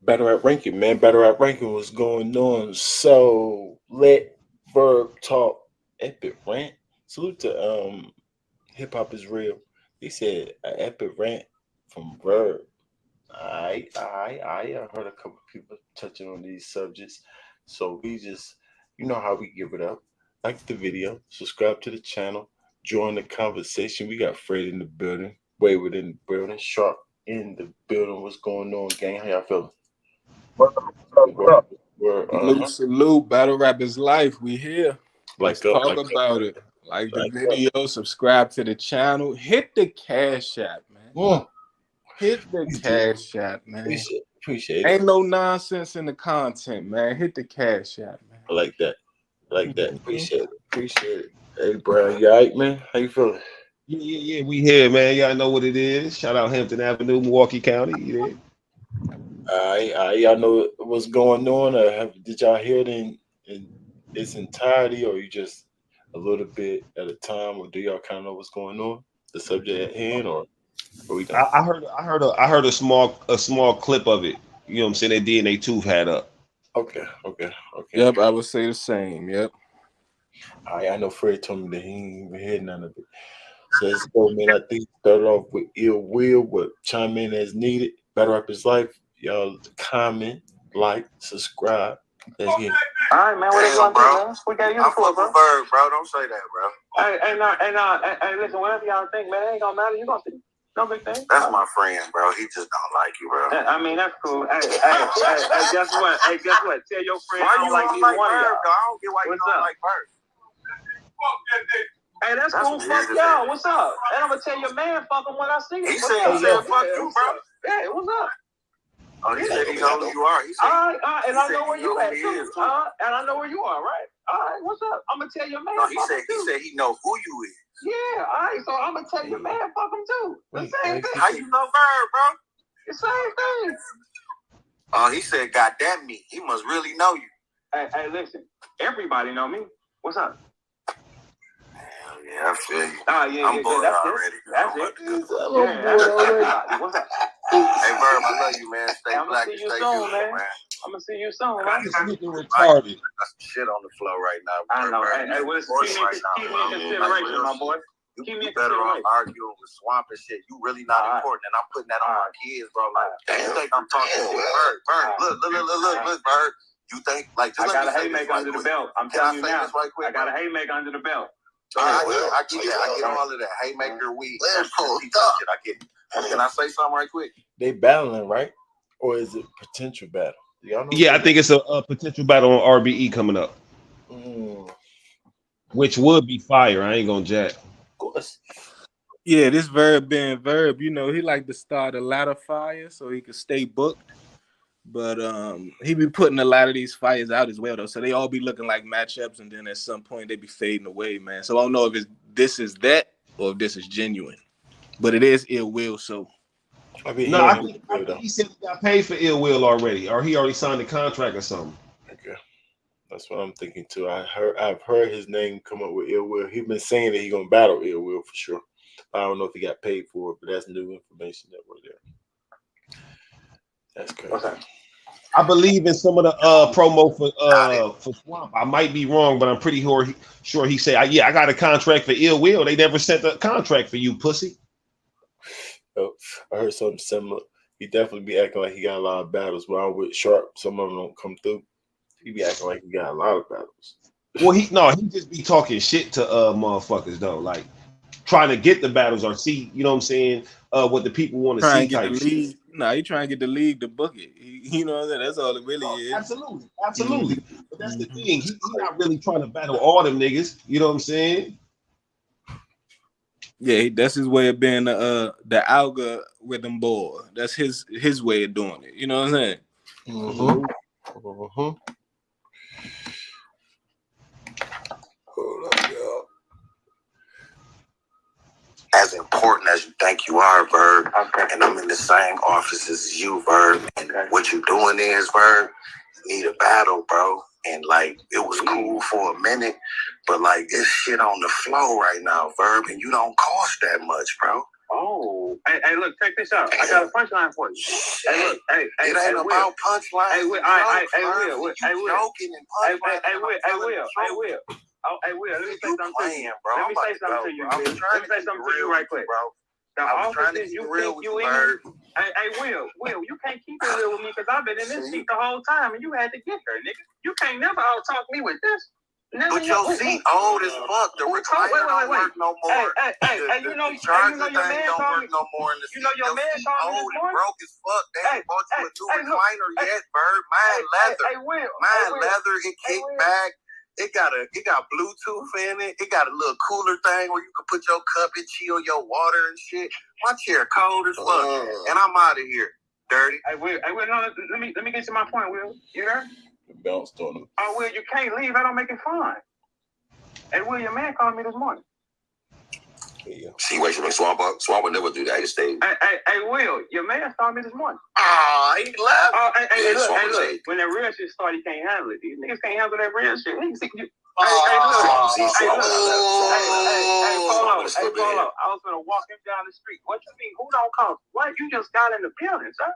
Battle Rap Ranking, man. Battle Rap Ranking was going on. So let Verb talk. Epic rant. Salute to Hip Hop is Real. He said an epic rant from Verb. I heard a couple people touching on these subjects. So we just, you know how we give it up. Like the video, subscribe to the channel, join the conversation. We got Fred in the building, Wayward in the building, Sharp in the building. What's going on, gang? How y'all feeling? What's up? What's up? Uh-huh. Salute, Battle Rap is life. We here. Let's Like up, talk like up, about it. Like the like up. video, subscribe to the channel, hit the cash app, man. Hit the cash app, man. Appreciate it. Ain't no nonsense in the content, man. Hit the cash app, man. I like that. Appreciate it. Hey, bro, you all right, man? How you feeling? Yeah. We here, man. Y'all know what it is. Shout out Hampton Avenue, Milwaukee County. You there? Y'all know what's going on? Or did y'all hear it in its entirety, or you just a little bit at a time, or do y'all kind of know what's going on, the subject at hand, or we done? I heard a small clip of it. You know what I'm saying? They did, and they tooth had up. Okay. Yep, I would say the same. Yep. I know Fred told me that he ain't even heard none of it. So let's go, man. I think start off with Ill Will, but chime in as needed. Battle Rap is life. Y'all comment, like, subscribe. Let's get it. All right, man. What they gonna do, man? We got you for, bro. Verb, bro. Don't say that, bro. Hey, listen, whatever y'all think, man, it ain't gonna matter. You gonna see. No big thing. That's my friend, bro. He just don't like you, bro. I mean, that's cool. Hey, guess what? Tell your friend Why I you don't like don't neither like one of Verb, y'all. though? I don't get why you What's don't up? like Verb. Hey, that's cool. weird Fuck as y'all. hell. What's up? And I'm gonna tell your man, fuck him when I see him. He What's said, up? fuck you, bro. Hey, what's up? Oh, he said he know who you are. He said, All right, and I know where you at he too. is, too. And I know where you are, right? All right, what's up? I'm gonna tell your man. No, he fuck said him too. he know who you is. Yeah, all right. So I'm gonna tell your man, fuck him too. The same thing. How you know Verb, bro? The same thing. Oh, he said, God damn me. He must really know you. Hey, listen. Everybody know me. What's up? Hell yeah, I feel you. Yeah, I'm bored that's already. That's it. Hey, Verb, I love you, man. Stay I'm black gonna and see you stay soon, beautiful, man. man. I'm gonna see you soon, I man. got Retarded. some shit on the floor right now. I know. Verb. Hey, well, keep me in consideration, my boy. Keep me You in better off consideration. arguing with Swamp and shit. You really not important, and I'm putting that on my kids, bro. Like, you think I'm talking to Bird? Look, Bird. You think like I got a haymaker under the belt. I'm telling you now. I got a haymaker under the belt. I get all of that. Haymaker, weed. I get it. Can I say something right quick? They battling, right? Or is it potential battle? Y'all know? Yeah, I think it's a potential battle on RBE coming up, which would be fire. I ain't gonna jack. Of course. Yeah, this Verb being Verb, you know, he like to start a ladder fire so he could stay booked. But he be putting a lot of these fires out as well, though. So they all be looking like matchups, and then at some point they be fading away, man. So I don't know if this is that or if this is genuine. But it is Ill Will, so. I think he said he got paid for Ill Will already, or he already signed a contract or something. Okay. That's what I'm thinking too. I've heard his name come up with Ill Will. He's been saying that he's gonna battle Ill Will for sure. I don't know if he got paid for it, but that's new information that we're there. That's crazy. I believe in some of the promo for Swamp. I might be wrong, but I'm pretty sure he said, "Yeah, I got a contract for Ill Will. They never sent the contract for you, pussy." Oh, I heard something similar. He definitely be acting like he got a lot of battles. While I'm with Sharp, some of them don't come through. He be acting like he got a lot of battles. Well, he just be talking shit to motherfuckers though, like trying to get the battles or see, you know what I'm saying, what the people want to see type shit. Nah, he trying to get the league to book it. You know what I'm saying? That's all it really is. Absolutely. But that's the thing. He not really trying to battle all them niggas. You know what I'm saying? Yeah, that's his way of being the algorithm boy. That's his way of doing it. You know what I'm saying? Hold up, y'all. As important as you think you are, Verb, and I'm in the same office as you, Verb, and what you doing is, Verb, you need a battle, bro. And like, it was cool for a minute, but like, this shit on the flow right now, Verb, and you don't cost that much, bro. Oh, hey, look, check this out. I got a punchline for you. Hey, look, it ain't about punchlines. Hey, Will, You joking and punchlines. Hey, Will. Oh, hey, Will, let me say something to you. Let me say something to you, Will. Let me say something to you right quick. The offices you think you in. Hey, Will, you can't keep it real with me because I've been in this seat the whole time and you had to get her, nigga. You can't never out-talk me with this. But your seat old as fuck. The recliner don't work no more. Hey, you know your man don't work no more in the seat. Your seat old and broke as fuck. They ain't bought you a new recliner yet, Bird. Mine leather. Mine leather. It kick back. It got Bluetooth in it. It got a little cooler thing where you can put your cup and chill your water and shit. My chair cold as fuck, and I'm out of here. Dirty. Hey, Will, no, let me get to my point, Will. You there? Bounced on him. Oh, Will, you can't leave. I don't make it fun. Hey, Will, your man called me this morning. Yeah. See, wait, Swamp up. Swamp would never do that. He stayed. Hey, Will, your man called me this morning. He left. Oh, hey, look. When that real shit started, you can't handle it. These niggas can't handle that real shit. Hey, Polo. I was gonna walk him down the street. What you mean? Who don't come? What? You just got in the building, sir.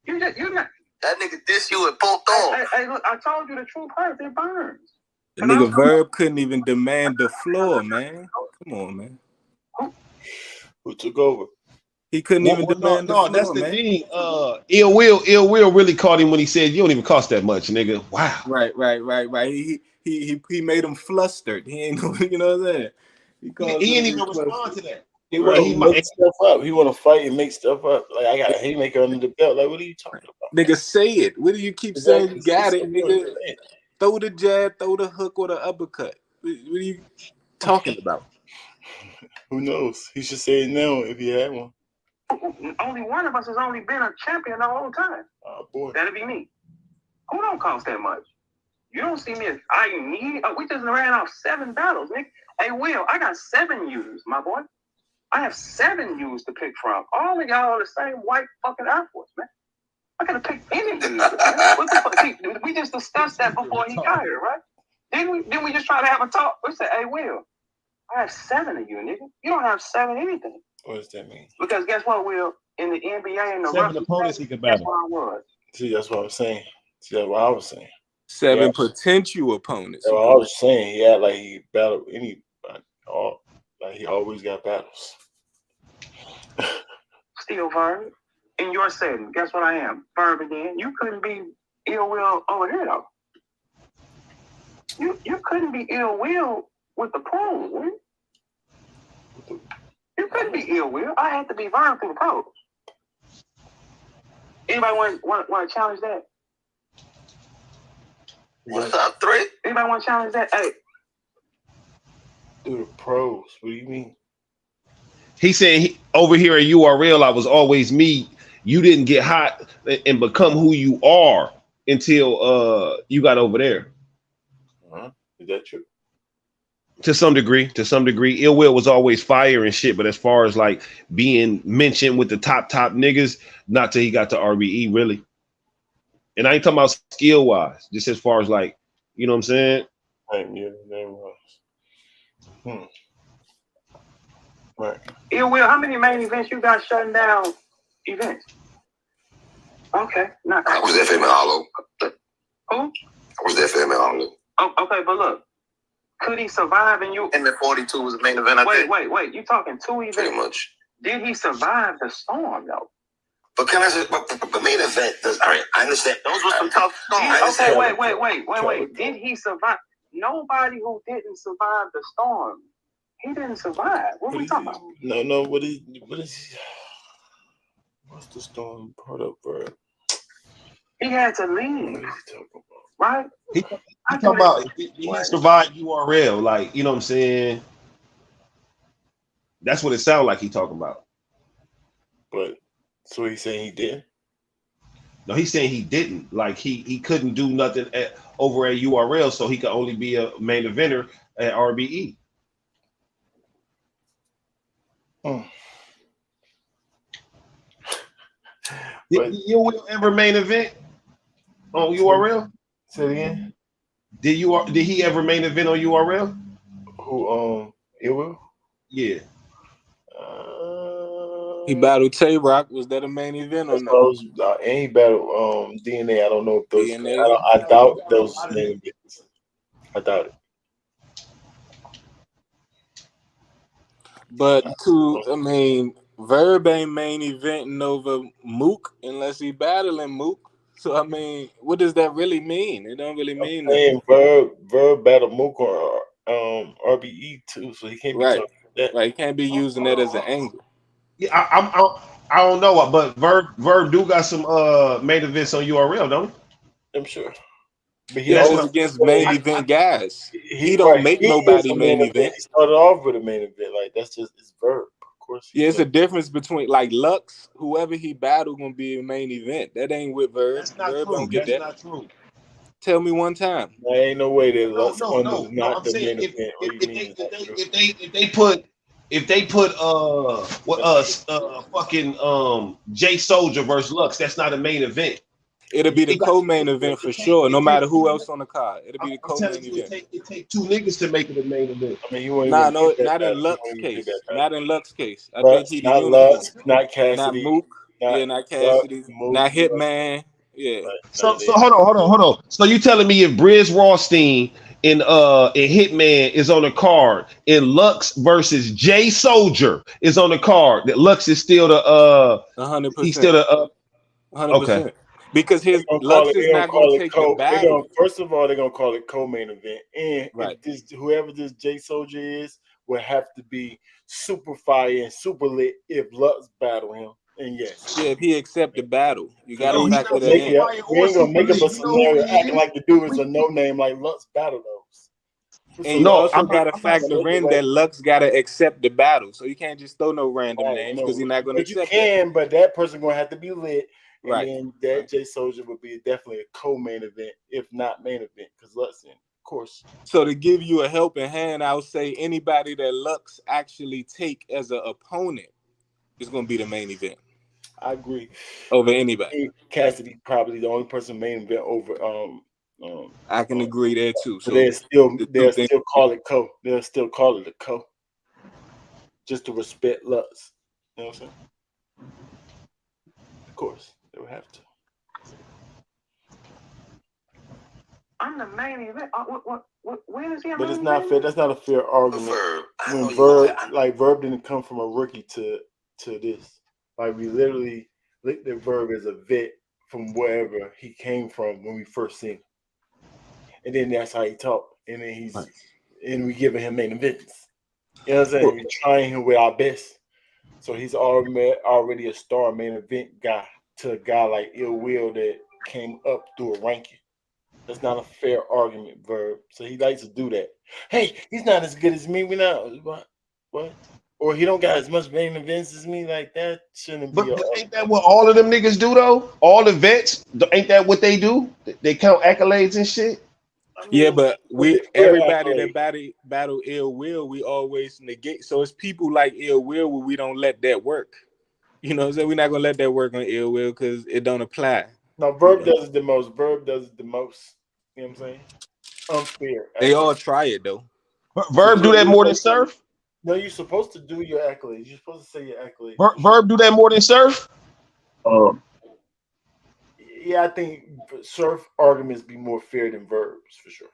You not. That nigga diss you and pulled off. Hey, look, I told you the truth hurts. It burns. The nigga Verb couldn't even demand the floor, man. Come on, man. Who took over? He couldn't even demand the floor, that's the man. thing. Ill Will really caught him when he said, "You don't even cost that much, nigga." Wow. Right. He made him flustered. He ain't, you know what I'm saying? He ain't even respond to that. He want to make stuff up. He want to fight and make stuff up. Like, I got a haymaker under the belt. Like, what are you talking about? Nigga, say it. What do you keep saying? You got it, nigga. Throw the jab, throw the hook, or the uppercut. What are you talking about? Who knows? He should say it now if he had one. Only one of us has only been a champion the whole time. Oh, boy. That'd be me. Who don't cost that much? You don't see me as I need. We just ran off 7 battles, nigga. Hey, Will, I got 7 U's, my boy. I have 7 U's to pick from. All of y'all are the same white fucking Air Force, man. I could have picked any of these. What the fuck? See, we just discussed that before he got here, right? Didn't we just try to have a talk? We said, hey, Will, I have 7 of you, nigga. You don't have 7 anything. What does that mean? Because guess what, Will? In the NBA and the 7 opponents he could battle. That's what I was. See, that's what I'm saying. See, that's what I was saying. 7 potential opponents. That's what I was saying. He had like he battled anybody. Like he always got battles. Still Verb. In your setting, guess what I am? Verb again. You couldn't be Ill Will over here though. You couldn't be Ill Will with the pros, man. You couldn't be Ill Will. I had to be Verb through the pros. Anybody want to challenge that? What's up, 3? Anybody want to challenge that? Hey. Through the pros. What do you mean? He said over here at URL, I was always me. You didn't get hot and become who you are until you got over there. Is that true? To some degree. Ill Will was always fire and shit, but as far as like being mentioned with the top niggas, not till he got to RBE, really. And I ain't talking about skill wise, just as far as like, you know what I'm saying? Yeah, that was. Right. Ill Will, how many main events you got shutting down events? Okay, not I was FM in Hollow. Who? I was FM in Hollow. Oh, okay, but look, could he survive in you? And the 42 was the main event. Wait, you talking 2 events? Pretty much. Did he survive the storm though? But can I say, but the main event does. All right, I understand. Those were some tough storms. Okay, wait. Did he survive? Nobody who didn't survive the storm. He didn't survive. What are we talking about? No. What is what's the storm part of Verb? He had to leave. What is he talking about? Right? He talking about he survived URL, like, you know what I'm saying? That's what it sounds like he talking about. But so he's saying he did? No, he's saying he didn't. Like he couldn't do nothing over at URL, so he could only be a main eventer at RBE. Did you ever main event on URL? Say it again. Did he ever main event on URL? Who It will? Yeah. He battled Tay Rock. Was that a main event or That's no? those, and he battled DNA. I don't know if those. DNA? I doubt those main events. I doubt it. But Verb ain't main eventing over Mook unless he battling Mook. So I mean, what does that really mean? It don't really mean nothing. And Verb battled Mook on RBE too, so he can't be Right. talking about that. Right. You can't be using that as an angle. Yeah, I don't know, but Verb do got some main events on URL, don't I'm sure. But Yeah, that's it's what against main event guys. He don't right, make he nobody is a main event. He started off with a main event. Like that's just it's Verb. Of course. Yeah, it's a difference between like Lux, whoever he battle gonna be a main event. That ain't with Verb. That's not Verb true. don't get That's that. not true. Tell me one time. There ain't no way that Lux No. is not I'm the saying main event. What you mean? if they put fucking Jay Soldier versus Lux, that's not a main event. It'll be the co-main event for sure. No matter who else on the card, it'll be the co-main event. It take two niggas to make it a main event. I mean, you won't Nah, even no, get that not in title. Lux You won't even get case. that Not in Lux case. I title. think he the Not unicorn. Lux, not Cassidy, Not Mook. not Not Cassidy. Mook, Not Hitman. Yeah. So hold on. So you telling me if Briz Rothstein and Hitman is on the card and Lux versus Jay Soldier is on the card, that Lux is still the 100%. he's still the 100%. okay. Because his Lux is not gonna take the battle. First of all, they're gonna call it co-main event, and Right. if whoever this Jay Soldier is will have to be super fire and super lit if Lux battle him. And yes, Yeah, if he accept the battle, you gotta No, he's factor not that in. we ain't gonna make up a You know who scenario he acting is? like the dude is a no name like Lux battle those. And you No, also I'm not- gotta I'm not factor in that Lux gotta accept the battle. So you can't just throw no random Right, names no, because he's not gonna but you accept can, but that person gonna have to be lit. And Right. then that Jay Soldier would be definitely a co-main event, if not main event, because Lux in, of course. So to give you a helping hand, I would say anybody that Lux actually take as an opponent is gonna be the main event I agree. over anybody. Cassidy probably the only person main event over. I can agree there too. So they'll still call it co. They'll still call it a co. Just to respect Lux. You know what I'm saying? Of course, they would have to. I'm the main event. When is he? But it's not fair. That's not a fair argument. When Verb didn't come from a rookie to this. Like we literally looked at Verb as a vet from wherever he came from when we first seen him. And then that's how he talked. And then and we giving him main events. You know what I'm saying? We're trying him with our best. So he's already a star main event guy to a guy like Ill Will that came up through a ranking. That's not a fair argument, Verb. So he likes to do that. Hey, he's not as good as me. We not what? Or he don't got as much main events as me. Like that shouldn't be. But ain't that what all of them niggas do though? All the vets, ain't that what they do? They count accolades and shit. Yeah, but everybody that battle Ill Will, we always negate. So it's people like Ill Will where we don't let that work. You know what I'm saying? We're not gonna let that work on Ill Will because it don't apply. No, Verb does it the most. Verb does it the most. You know what I'm saying? Unfair. They all try it though. Verb do that more than Surf? No, you're supposed to do your accolades. You're supposed to say your accolades. Verb do that more than Surf? Yeah, I think Surf arguments be more fair than Verbs for sure.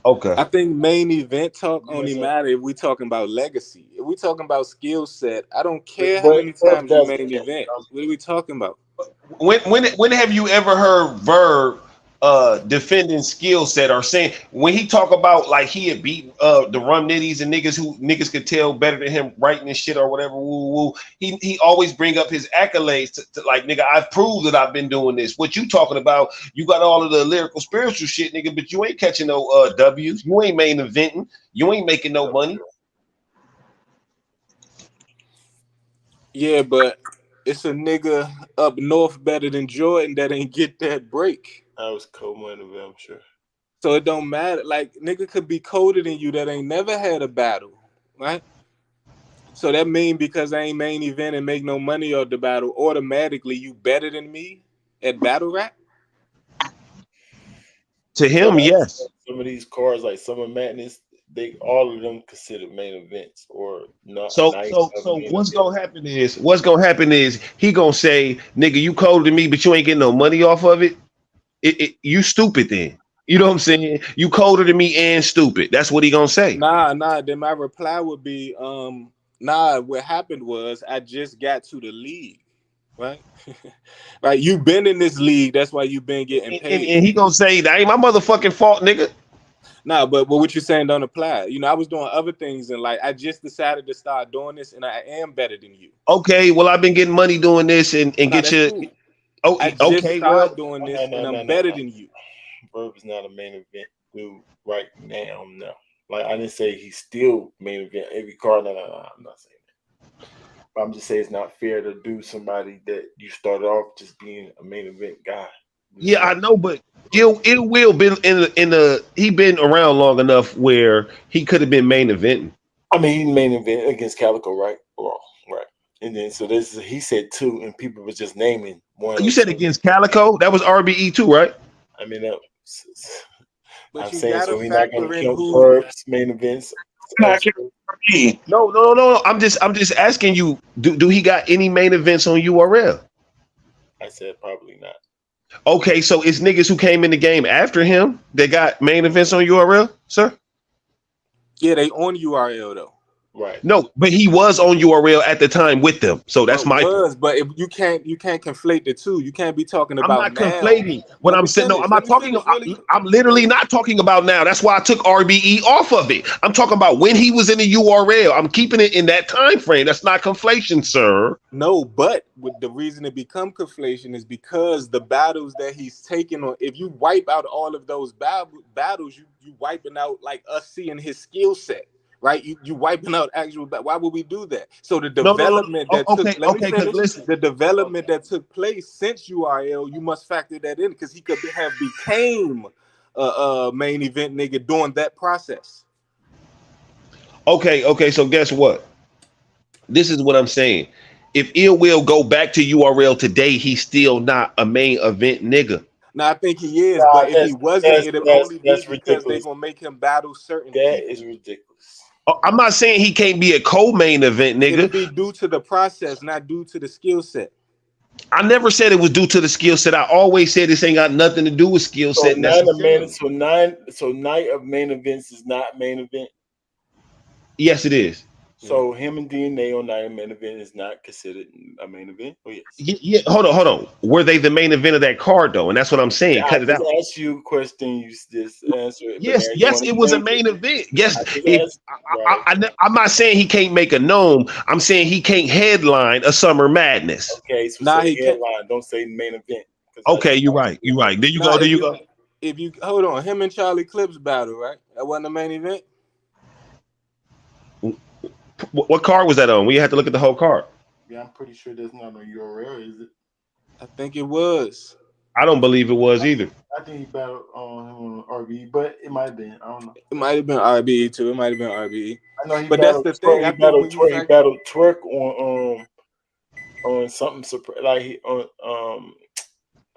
Okay. I think main event talk only matter if we talking about legacy. If we talking about skill set, I don't care how many times you main event. What are we talking about? When have you ever heard Verb defending skill set or saying when he talk about like he had beat the Rum Nitties and niggas could tell better than him writing and shit or whatever, he always bring up his accolades to like, nigga, I've proved that I've been doing this. What you talking about, you got all of the lyrical spiritual shit, nigga, but you ain't catching no W's, you ain't main eventing, you ain't making no money. Yeah, but it's a nigga up north better than Jordan that ain't get that break. I was co-main event, I'm sure. So it don't matter. Like, nigga could be colder than you that ain't never had a battle, right? So that mean because I ain't main event and make no money off the battle, automatically you better than me at battle rap? To him, yes. Some of these cards, like Summer Madness, they all of them considered main events or not. So what's gonna happen is he gonna say, nigga, you colder than me, but you ain't getting no money off of it. You stupid then. You know what I'm saying? You colder than me and stupid. That's what he gonna say. Nah. Then my reply would be, nah. What happened was I just got to the league, right? Right. You've been in this league. That's why you've been getting paid. And he gonna say that ain't my motherfucking fault, nigga. Nah, but what you're saying don't apply. You know, I was doing other things in life. I just decided to start doing this, and I am better than you. Okay, well, I've been getting money doing this and get your. Cool. Oh, I just okay, started doing this, and I'm better than you. Verb is not a main event dude right now. No, like I didn't say he's still main event every card. No, I'm not saying that. But I'm just saying it's not fair to do somebody that you started off just being a main event guy. Yeah, I know, but Ill Will been in the he been around long enough where he could have been main eventing. I mean, he main event against Calico, right? Well, right. And then so this he said two, and people was just naming one. You said against Calico, that was RBE too, right? I mean, that But I'm you saying gotta so. We're not going factor to in count who. Verb's main events. No. I'm just asking you. Do he got any main events on URL? I said probably not. Okay, so it's niggas who came in the game after him that got main events on URL, sir? Yeah, they on URL though. Right. No, but he was on URL at the time with them. So that's my point. But if you can't conflate the two. You can't be talking about. I'm not conflating what I'm saying. No, I'm not talking. Really, I'm literally not talking about now. That's why I took RBE off of it. I'm talking about when he was in the URL. I'm keeping it in that time frame. That's not conflation, sir. No, but with the reason it become conflation is because the battles that he's taking on. If you wipe out all of those battles, you wiping out like us seeing his skill set. Right, you wiping out actual. Why would we do that? So the development that took. Let me finish. Listen. The development that took place since URL, you must factor that in because he could have became a main event nigga during that process. Okay. So guess what? This is what I'm saying. If Ill Will go back to URL today, he's still not a main event nigga. Now I think he is, but if he wasn't, it'll only be because they're gonna make him battle certain. That is ridiculous. I'm not saying he can't be a co-main event, nigga. It'll be due to the process, not due to the skill set. I never said it was due to the skill set. I always said this ain't got nothing to do with skill set. So night of main events is not main event. Yes, it is. So him and DNA on night of main event is not considered a main event. Oh yes. Yeah. Hold on. Were they the main event of that card though? And that's what I'm saying. Yeah, cut it out. I asked you a question. You just answer it. Yes, it was a main event. Yes, I'm not saying he can't make a gnome. I'm saying he can't headline a Summer Madness. Okay, so he headline. Don't say main event. Okay, you're right. There you go. If you hold on, him and Charlie Clips battle, right? That wasn't a main event. What card was that on? We had to look at the whole card. Yeah, I'm pretty sure there's not no URL, is it? I think it was. I don't believe it was either. I think he battled on RBE, but it might have been. I don't know. It might have been RBE too. It might have been RBE. I know he but battled, that's the thing. He battled Twerk on something like he on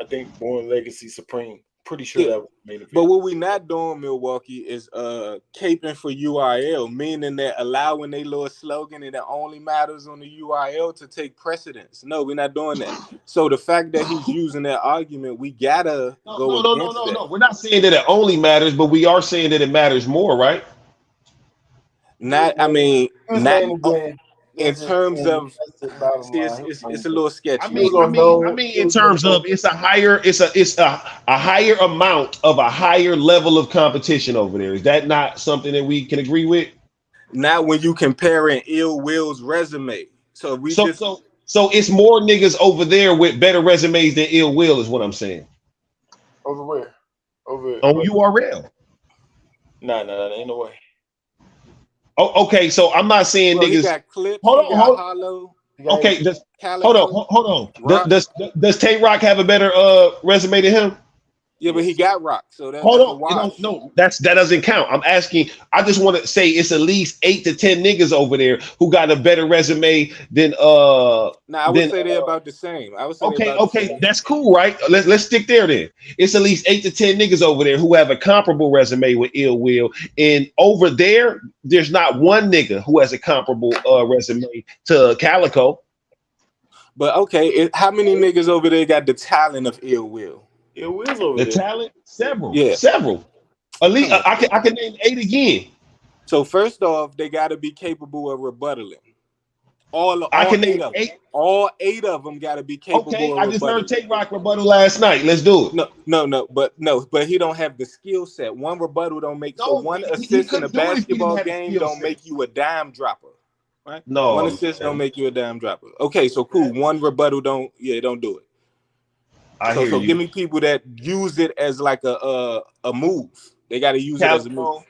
I think Born Legacy Supreme. Pretty sure that was main event. But what we not doing, Milwaukee, is caping for URL, meaning that allowing their little slogan and it only matters on the URL to take precedence. No, we're not doing that. So the fact that he's using that argument, we gotta go against that. No. We're not saying that it only matters, but we are saying that it matters more, right? Not in terms of it's a little sketchy. I mean, in terms of it's a higher amount of a higher level of competition over there. Is that not something that we can agree with? Not when you comparing Ill Will's resume. So it's more niggas over there with better resumes than Ill Will is what I'm saying. Over where? On URL. Nah, ain't no way. Oh, okay. So I'm not saying niggas. He got clips, hold on. Okay, hold on. Does Tay Rock have a better resume than him? Yeah, but he got rocked. So that's Hold a on, wash. no, that doesn't count. I'm asking. I just want to say it's at least 8 to 10 niggas over there who got a better resume than I would say they're about the same. I would say they're about the same. That's cool, right? Let's stick there then. It's at least 8 to 10 niggas over there who have a comparable resume with Ill Will, and over there, there's not one nigga who has a comparable resume to Calico. But okay, how many niggas over there got the talent of Ill Will? Ill Will's over the there. Talent, several. At least I can name 8 again. So first off, they got to be capable of rebuttaling. All I can 8 name of them. 8. All 8 of them got to be capable. Okay, of I just heard rebuttaling. Take Rock rebuttal last night. Let's do it. But he don't have the skill set. One rebuttal don't make one assist in a basketball game don't make you a dime dropper. Right? No, one assist don't make you a dime dropper. Okay, so cool. One rebuttal don't do it. So give me people that use it as like a move. They got to use it as a move.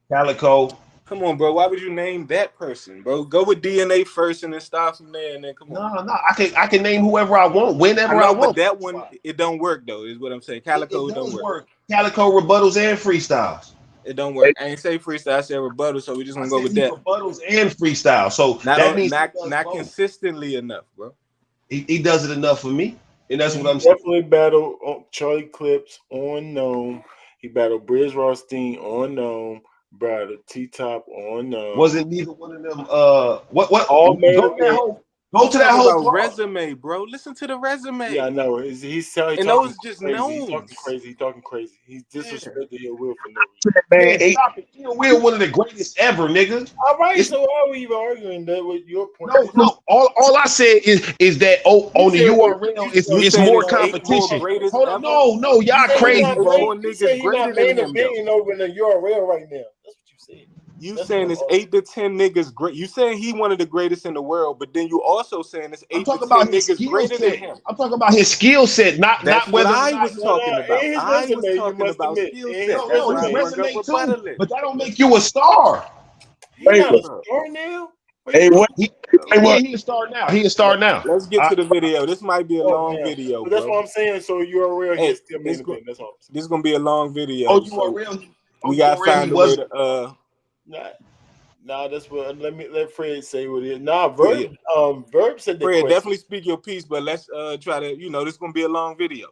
Calico. Come on, bro. Why would you name that person, bro? Go with DNA first and then start from there, and then come on. No. I can name whoever I want, whenever I want. But that one, it don't work though. Is what I'm saying. Calico, it don't work. Calico rebuttals and freestyles. It don't work. I ain't say freestyle. I said rebuttal. So we just gonna go with that. Rebuttals and freestyle. So that means not consistently enough, bro. He does it enough for me, and that's what I'm saying. Definitely battled Charlie Clips on Gnome. He battled Briz Rothstein on Gnome. Battled T-Top on Gnome. Wasn't neither one of them. What? All made Go to that whole resume, bro. Listen to the resume. Yeah, I know. He's telling. And those just known. He's talking crazy. He's disrespecting Ill Will for no reason. Man, stop it. Ill Will, one of the greatest ever, nigga. All right, so why are we even arguing that with your point? No. All I said is that on the URL it's more competition. Hold on, no, y'all crazy, bro. You say he's not main opinion over in the URL right now. That's what you said. You saying it's 8 to 10 niggas great. You saying he one of the greatest in the world, but then you also saying it's 8 to 10 niggas greater than him. I'm talking about his skill set, not whether I was talking about. I was talking about skill set. No, his resume too. But that don't make you a star. He's not a star now. He a star now. He a star now. Let's get to the video. This might be a long video. That's what I'm saying. So URL is still main event. That's all I'm saying. This is gonna be a long video. URL. We gotta find a way to Nah, that's what. Let Fred say what it is. Nah, Verb said that. Fred, definitely speak your piece, but let's try to. This is gonna be a long video.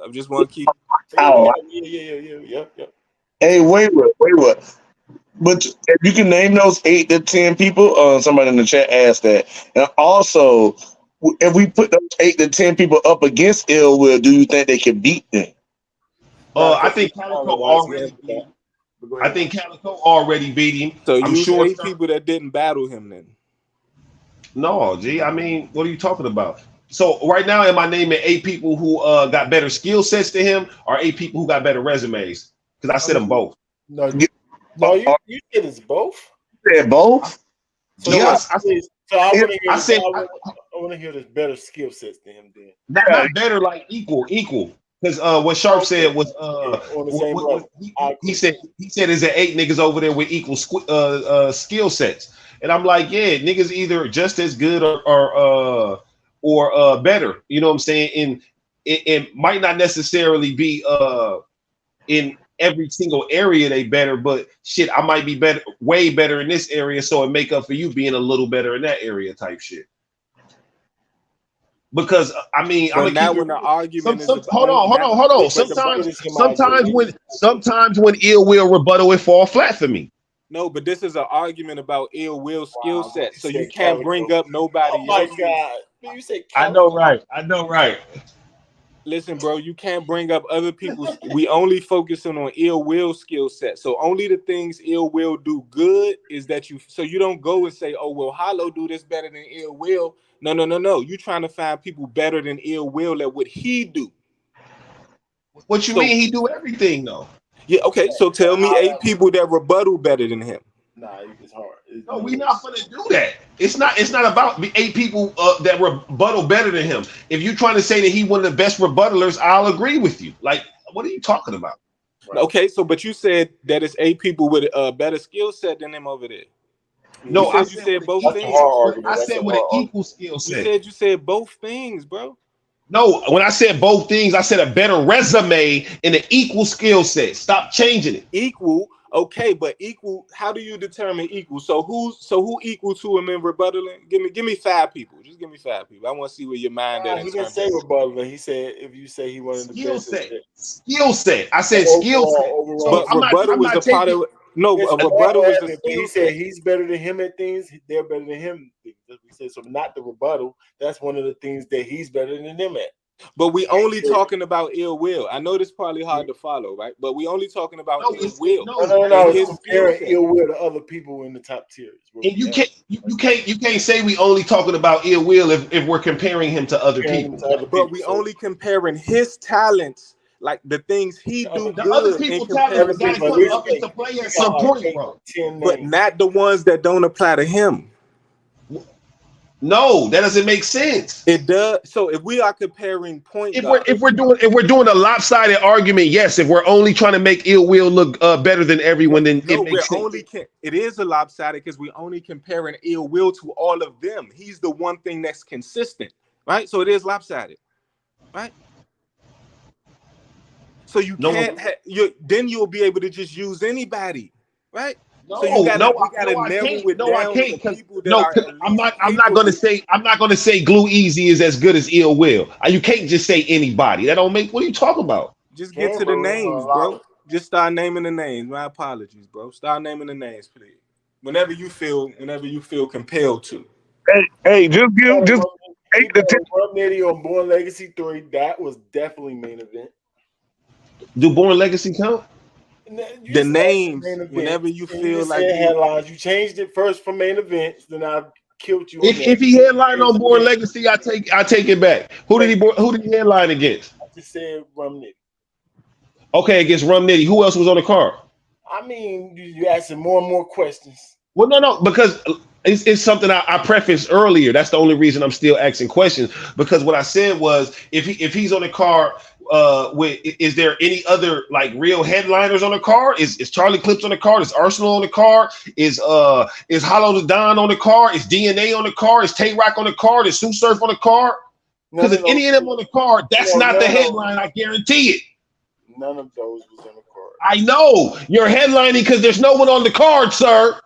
I just want to keep. Yeah. Hey, wait. But if you can name those 8 to 10 people, somebody in the chat asked that, and also, if we put those 8 to 10 people up against Ill Will, do you think they can beat them? I think Calico already beat him. So I'm you sure 8 people that didn't battle him then. No, G. I mean, what are you talking about? So right now, am I naming 8 people who got better skill sets to him, or 8 people who got better resumes? Because I said them both. No, you said it's both. You said both. So I want to hear the better skill sets to him then. Not better, like equal. Because what Sharp said was he said is there 8 niggas over there with equal skill sets, and I'm like, yeah, niggas either just as good or better. You know what I'm saying? And it might not necessarily be in every single area they better, but shit, I might be better, way better in this area, so it make up for you being a little better in that area type shit. Because I mean, when the argument hold on. Sometimes when Ill Will rebuttal, it fall flat for me. No, but this is an argument about Ill Will skill set, so you can't bring up nobody. Oh my God! You say I know right. Listen, bro, you can't bring up other people's. We only focusing on Ill Will skill set. So only the things Ill Will do good is that you. So you don't go and say, "Oh, well, Hollow do this better than Ill Will." No. You trying to find people better than Ill Will at what he do. What you mean? He do everything though. Yeah. Okay. So tell me 8 people that rebuttal better than him. Nah, it's hard. No, we're not gonna do that. It's not about 8 people that rebuttal better than him. If you're trying to say that he one of the best rebuttalers, I'll agree with you. Like, what are you talking about? Right. Okay, so but you said that it's 8 people with a better skill set than him over there. No, you said both things. I said with an equal skill set. You said both things, bro. No, when I said both things, I said a better resume and an equal skill set. Stop changing it. Equal, okay, but equal. How do you determine equal? So who equal to him in rebuttaling? Give me 5 people. Just give me 5 people. I want to see where your mind at. He didn't say rebuttal. He said if you say he wanted the Skill best. set. Skill set. I said skill set. Overall. But rebuttal was a part of it. No, a rebuttal was the skill he set. said he's better than him at things. They're better than him. That's what we said. So not the rebuttal. That's one of the things that he's better than them at. But we only talking about ill will. I know this is probably hard to follow, right? But we only talking about ill will. No. He's comparing ill will to other people in the top tiers. And you can't say we only talking about ill will if we're comparing him to other people. But we only comparing his talents, like the things he do the good. Other people talents got to come up into play at some point, bro. But not the ones that don't apply to him. No, that doesn't make sense. It does. So if we are comparing points, if we're doing a lopsided argument, yes. If we're only trying to make ill will look better than everyone, then it makes sense. It is a lopsided because we're only comparing ill will to all of them. He's the one thing that's consistent, right? So it is lopsided, right? So you can't. Then you'll be able to just use anybody, right? So you gotta narrow it down to people that I'm not gonna say glue easy is as good as ill will. You can't just say anybody. That don't make. What are you talking about? Just get to the names, bro. Just start naming the names. My apologies, bro. Start naming the names, please. Whenever you feel compelled to. Hey, just 8 to 10. Rub Nitty on Born Legacy 3. That was definitely main event. Do Born Legacy count? The names, whenever you feel like headlines, you changed it first from main events, then I killed you. If he headlined on Born Legacy, I take it back. Who did he headline against? I just said Rum Nitty. Okay, against Rum Nitty. Who else was on the card? I mean, you asking more and more questions. Well, no, because it's something I prefaced earlier. That's the only reason I'm still asking questions, because what I said was if he's on the card. Is there any other like real headliners on the card? Is Charlie Clips on the card? Is Arsenal on the card? Is Hollow the Don on the card? Is DNA on the card? Is Tay Rock on the card? Is Sue Surf on the card? Because if any of them on the card, that's not the headline. I guarantee it. None of those was on the card. I know you're headlining because there's no one on the card, sir.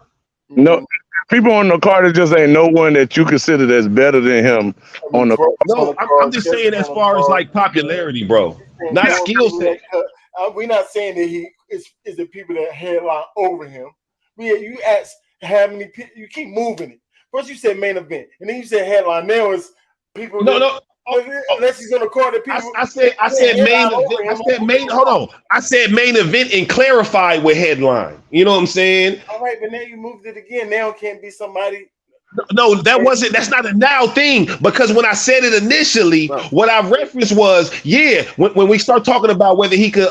No. People on the card, it just ain't no one that you consider that's better than him on the card. No, I'm just saying as far as like popularity, bro, not skill set. We're not saying that he is the people that headline over him. You ask how many people, you keep moving it. First you said main event, and then you said headline. Now it's people. Unless he's on the card that people. I said main event. I said main. Hold on. I said main event and clarified with headline. You know what I'm saying? All right, but now you moved it again. Now it can't be somebody. No, that's not a now thing, because when I said it initially, what I referenced was when we start talking about whether he could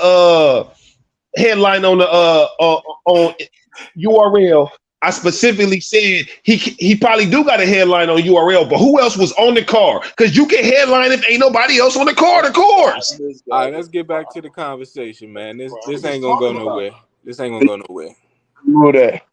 headline on the on URL. I specifically said he probably do got a headline on URL, but who else was on the card? Because you can headline if ain't nobody else on the card, of course. All right, let's get back to the conversation, man. This ain't gonna go nowhere. This ain't gonna go nowhere. Know that.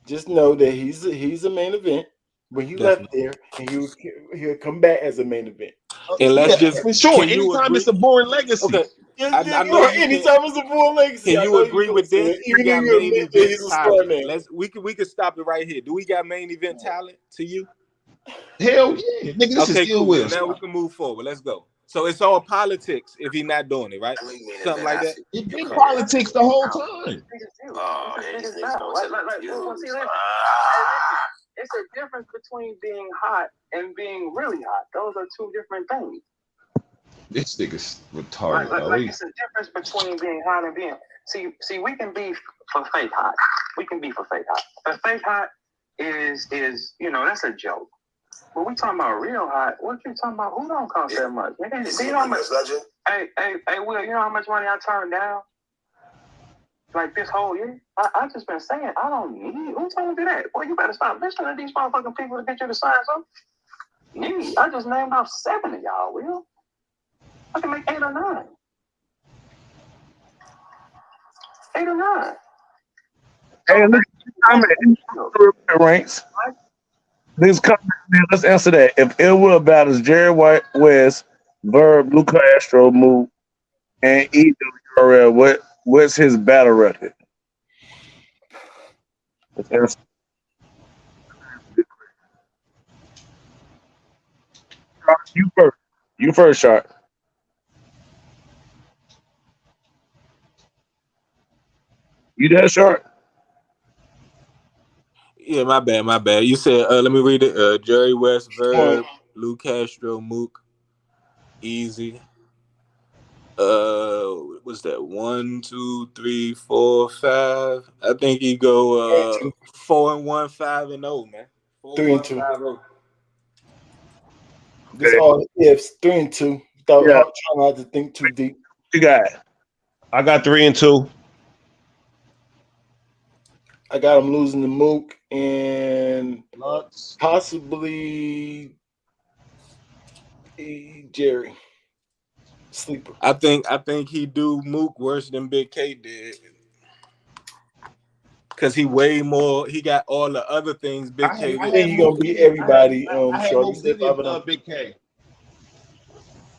Just know that he's a main event. When he left there, and he'll come back as a main event. And let's just for sure. Anytime it's a Born Legacy. Okay. Anytime it's a Born Legacy. Can you agree with this? We got main event talent. We could stop it right here. Do we got main event talent to you? Hell yeah, nigga. This is still will. Now we can move forward. Let's go. So it's all politics if he's not doing it, right? Something like that. It's been politics the whole time. It's a difference between being hot and being really hot. Those are two different things. This nigga's retarded. It's a difference between being hot and being. See, we can be for fake hot. We can be for fake hot. But fake hot is that's a joke. But we talking about real hot. What you talking about? Who don't cost that much? Do you know how much? Hey, Will, you know how much money I turned down? Like this whole year? I just been saying I don't need. Who told me that? Boy, you better stop listening to these motherfucking people to get you to sign something. Need. I just named off 7 of y'all, Will. I can make 8 or 9. 8 or 9. Hey, look, I'm at ranks. This comment, let's answer that. If Ill Will battles Jerry White West Verb, Luca Astro, Mook, and EWRL. What's his battle record? You first. You first, Shark. You there, Shark? Yeah, my bad. You said, let me read it. Jerry West, Verb, Lou Castro, Mook, Easy. What's that? 1, 2, 3, 4, 5. I think he go 4-1, 5-0, man. 3-2. 4-1, 5-0. This all ifs. 3-2. Without trying not to think too deep. You got it. I got 3-2. I got him losing to Mook and possibly Jerry. Sleeper. I think he do Mook worse than Big K did. Cause he way more. He got all the other things. Big K. I think he gonna beat everybody. I had more Big K.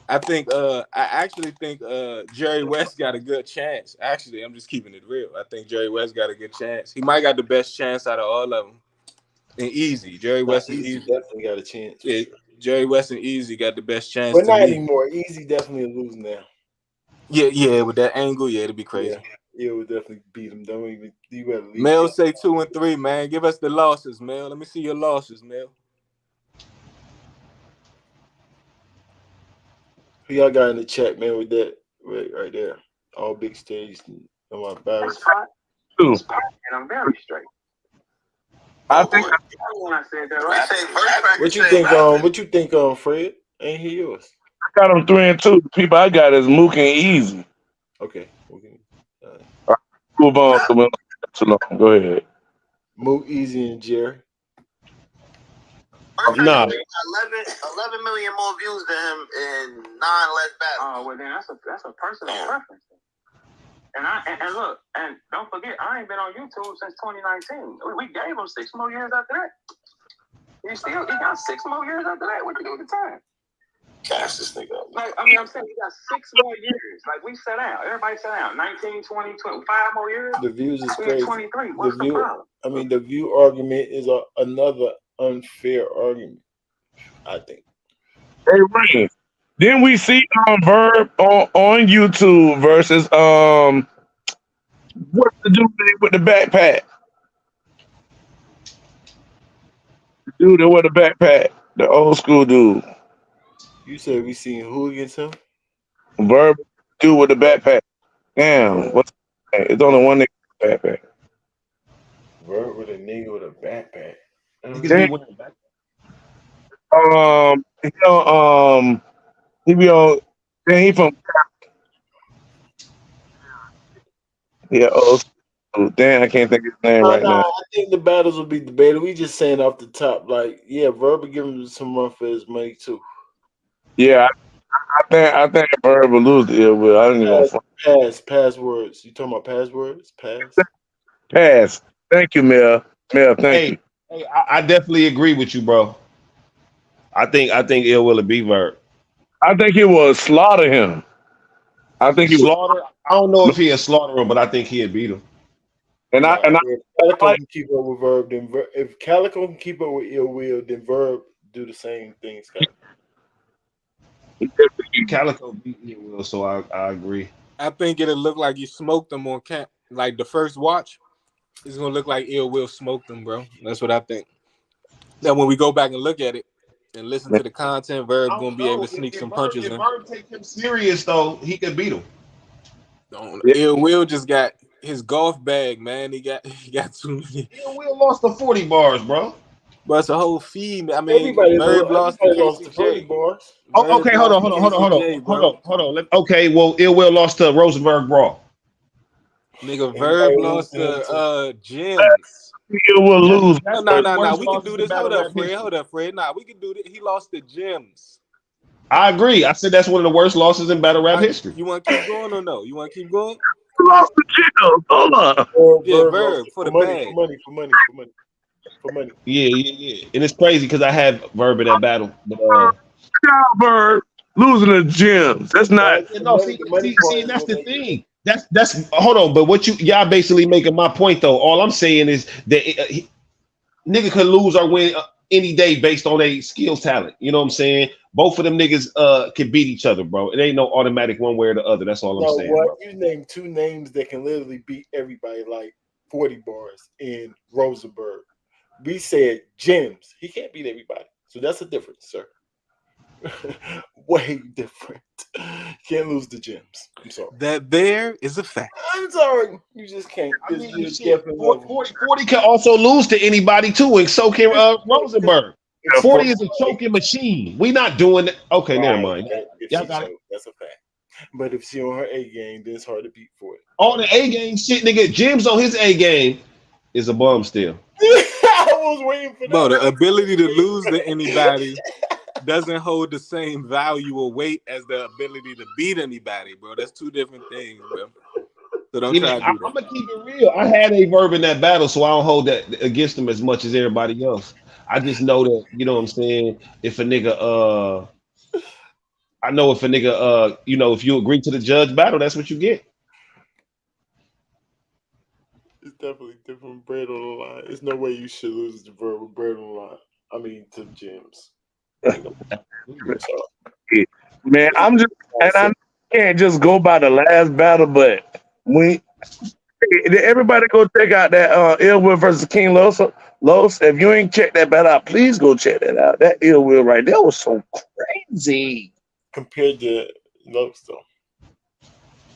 I actually think Jerry West got a good chance. Actually, I'm just keeping it real. I think Jerry West got a good chance. He might got the best chance out of all of them. And Easy. Jerry West and Easy definitely got a chance. Yeah, Jerry West and Easy got the best chance. But not anymore. Easy definitely losing now. Yeah, with that angle, it'd be crazy. Yeah, it would definitely beat him. Don't even leave. Mel say 2 and 3, man. Give us the losses, Mel. Let me see your losses, Mel. Who y'all got in the chat, man, with that right there? All big stage and my battles. And I'm very straight. I think when I said that, right? What you think, Fred? Ain't he yours? I got him 3-2. The people I got is Mook and Easy. Okay. Move on. Too long. Go ahead. Mook, Easy, and Jerry. Nah. 11 million more views than him in 9 less battles. Oh, well then that's a personal preference. And look, and don't forget, I ain't been on YouTube since 2019. We gave him 6 more years after that. He got 6 more years after that. What you do at the time? Cash this nigga up. Like, I'm saying he got 6 more years. Like, we sat down. Everybody sat down. 19, 20, 25 more years. The views is we crazy. 23. What's the problem? I mean, the view argument is another unfair argument, I think. Hey, Rain. Then we see Verb on YouTube versus what's the dude with the backpack? The dude that with the backpack, the old school dude. You said we seen who against him? Verb dude with the backpack. Damn, what's it's only one nigga with the backpack. Verb with a nigga with a backpack. He be on. He from. Yeah. Oh, damn! I can't think of his name right now. I think the battles will be debated. We just saying off the top, like, yeah, Verb will give him some run for his money too. Yeah, I think Verb will lose the Ill Will. I don't even pass words. You talking about passwords? Pass. Thank you, Mel. Thank you. Hey, I definitely agree with you, bro. I think Ill Will beat Verb. I think he will slaughter him. I think he slaughter. I don't know if he'll slaughter him, but I think he'll beat him. And if Calico can keep up with Verb, then if Calico can keep up with Ill Will, then Verb do the same things. Calico beat Ill Will, so I agree. I think it'll look like you smoked them on camp. Like the first watch, it's gonna look like Ill Will smoked them, bro. That's what I think. Then when we go back and look at it and listen to the content, Verb gonna be able to sneak some punches in. If Verb take him serious though, he could beat him. Ill Will just got his golf bag, man. He got too many. Ill Will lost the 40 bars, bro. But it's a whole feed. I mean, Verb lost the 40 bars. Oh, okay, hold on. Okay, well, Ill Will lost to Rosenberg Brawl. Nigga, Verb lost to Jimz. Ill Will lose. No. We can do this. Hold up, Fred. Nah, we can do this. He lost to Jimz. I agree. I said that's one of the worst losses in battle rap history. You want to keep going or no? You want to keep going? Lost to Jimz. Hold on. Yeah, Verb for the bag. For money. Yeah. And it's crazy because I had Verb in that battle. But, Verb. losing to Jimz. That's not. No, see, and that's the thing. That's hold on, but what y'all basically making my point though. All I'm saying is that nigga could lose or win any day based on a skill talent. You know what I'm saying? Both of them niggas can beat each other, bro. It ain't no automatic one way or the other. That's all I'm saying. What you name two names that can literally beat everybody like 40 bars in Rosenberg. We said Jimz. He can't beat everybody. So that's a difference, sir. Way different. Can't lose the Jimz. I'm sorry. That there is a fact. I'm sorry. You just can't. I mean, shit, 40 can also lose to anybody too, and so can Rosenberg. 40 is a choking machine. We not doing that. Okay, never mind. Y'all got it. That's a fact. But if she on her A game, then it's hard to beat for it. On the A game shit, nigga. Jimz on his A game is a bum still. I was waiting for that. Bro, the ability to lose to anybody doesn't hold the same value or weight as the ability to beat anybody, bro. That's two different things, bro. So don't try to do that. I'm gonna keep it real. I had a Verb in that battle, so I don't hold that against him as much as everybody else. I just know that, you know what I'm saying, if a nigga I know if a nigga you know, if you agree to the judge battle, that's what you get. It's definitely different. Bread on the line. There's no way you should lose the Verb with bread on the line. I mean, to Jimz. Man, I'm just, and I can't just go by the last battle, but everybody go check out that Ill Will versus King Los. If you ain't checked that battle out, please go check that out. That Ill Will right there was so crazy. Compared to Los, though.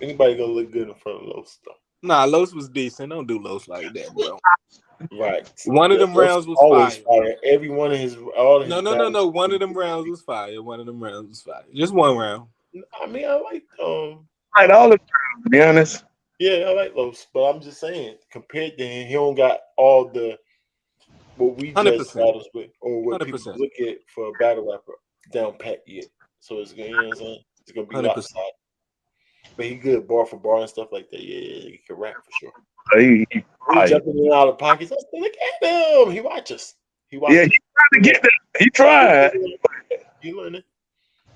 Anybody gonna look good in front of Los, though? Nah, Los was decent. Don't do Los like that, bro. Right. One of them rounds was always fire. Every one of his all his No. One of them rounds was fire. One of them rounds was fire. Just one round. I mean, I like Like all the time, to be honest. Yeah, I like Los, but I'm just saying, compared to him, he don't got all the what we 100%. just battles with, or what 100%. people look at for a battle rapper down pat yet. So it's gonna, you know what I'm saying? It's gonna be 100%. lopsided. But he good bar for bar and stuff like that. Yeah, he can rap for sure. He jumping in and out of pockets. I said, look at him. He watches. He trying to get that. He tried. He learning.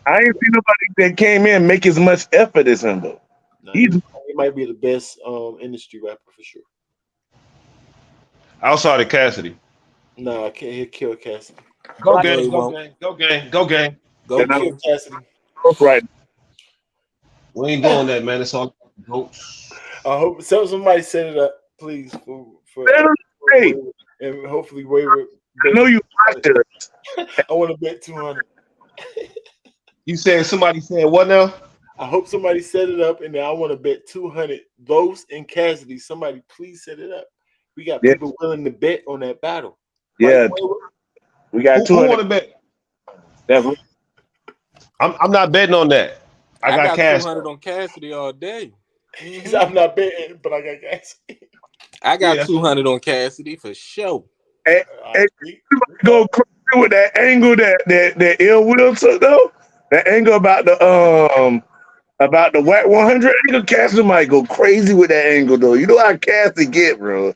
I ain't seen nobody that came in make as much effort as him though. No, he might be the best industry rapper for sure. Outside of Cassidy. Nah, he'll kill Cassidy. Go gang. Go kill Cassidy. Right. We ain't doing that, man. It's all goats. I hope somebody set it up, please, for and hopefully Wayward. I know you watched it. I want to bet 200. You saying somebody said what now? I hope somebody set it up, and then I want to bet 200. Los and Cassidy, somebody please set it up. We got people willing to bet on that battle. Yeah, we got 200. Who want to bet? Definitely. I'm not betting on that. I got cash. 200 on Cassidy all day. I'm not betting, but I got Cassidy. I got 200 on Cassidy for sure. Hey, go crazy with that angle that Ill Will took though. That angle about the whack 100 angle. Cassidy might go crazy with that angle though. You know how Cassidy get, bro.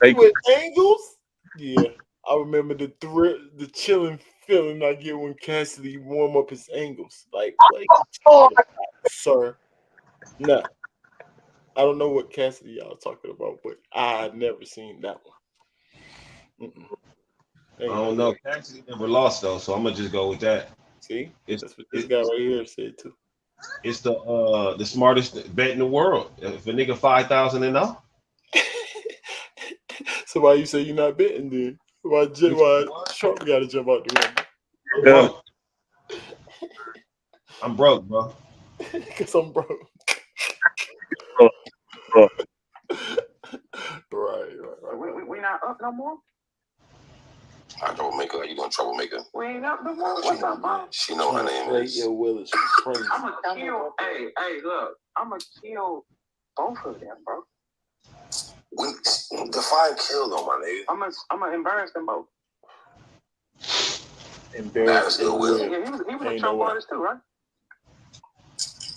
With angles? Yeah, I remember the chilling feeling I get when Cassidy warm up his angles. Like sir. No. I don't know what Cassidy y'all talking about, but I had never seen that one. I don't know. Cassidy never lost though, so I'm gonna just go with that. See, that's what this guy right here said too. It's the smartest bet in the world. If a nigga 5,000 and up. So why you say you're not betting then? Why Trump got to jump out the window? I'm broke, bro. Because I'm broke. Right. We not up no more? I troublemaker. You doing troublemaker? We ain't up no more. What's up, man? She know her name is. Ill Will is crazy. I'm gonna kill. Hey, look. I'm gonna kill both of them, bro. We define kill though, my nigga. I'm gonna embarrass them both. Embarrass Ill Will. Yeah, he was a Trump artist too, right?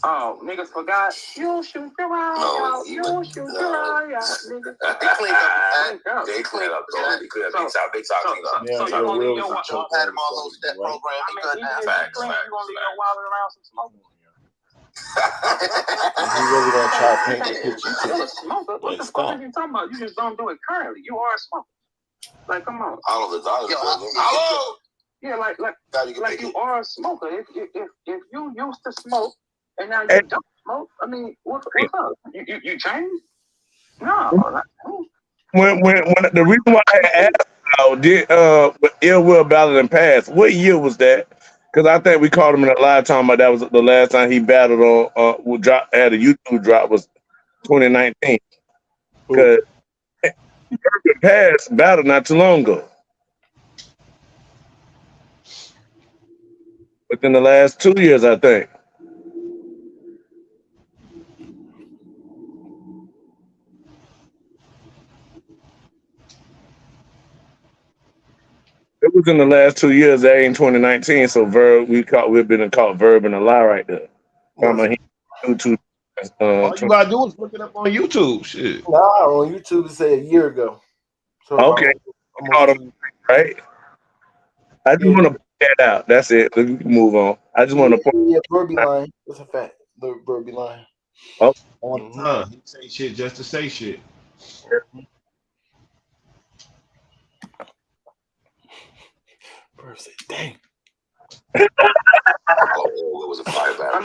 Oh, niggas forgot. You shoot your eye out. You shoot your eye out, nigga. They cleaned up. They cleaned up. They cleaned up. Big talk. So you gonna leave your had them all those step program. He couldn't have facts. You gonna leave your wallet around some smoke? He really gonna try to paint the picture. You're a smoker. What the fuck are you talking about? You just don't do it currently. You are a smoker. Like, come on. All of the dollars. Yeah, like you are a smoker. If you used to smoke and now you don't smoke, I mean, what's up? You changed? No. When the reason why I asked did Ill Will battle and pass, what year was that? Because I think we called him in a live time, but that was the last time he battled on had a YouTube drop was 2019. Because Verb Pass battled not too long ago. Within the last 2 years, I think. It was in the last 2 years. That ain't 2019. So Verb, we've been caught Verb in a lie right there. YouTube. All you gotta do is look it up on YouTube. Shit. Nah, on YouTube it said a year ago. So okay, caught him right. I just want to point that out. That's it. We can move on. I just want to point. Yeah, Verb be lying. That's a fact. Verb be lying. Oh, all the time. He say shit just to say shit. Verb said, "Dang." It was a fire battle. I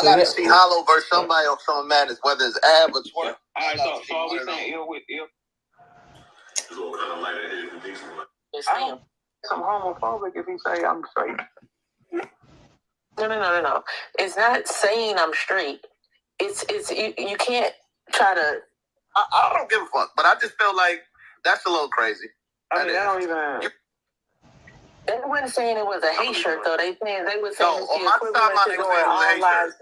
gotta see Hollow versus somebody on some madness, whether it's Ab or Twerk. All right, so are we saying Ill with Ill? I'm homophobic if he say I'm straight. No. It's not saying I'm straight. It's you can't try to. I don't give a fuck, but I just feel like that's a little crazy. I mean, I don't even. They weren't saying it was a hate shirt though. They were saying it's on my timeline they were saying it was a hate lives.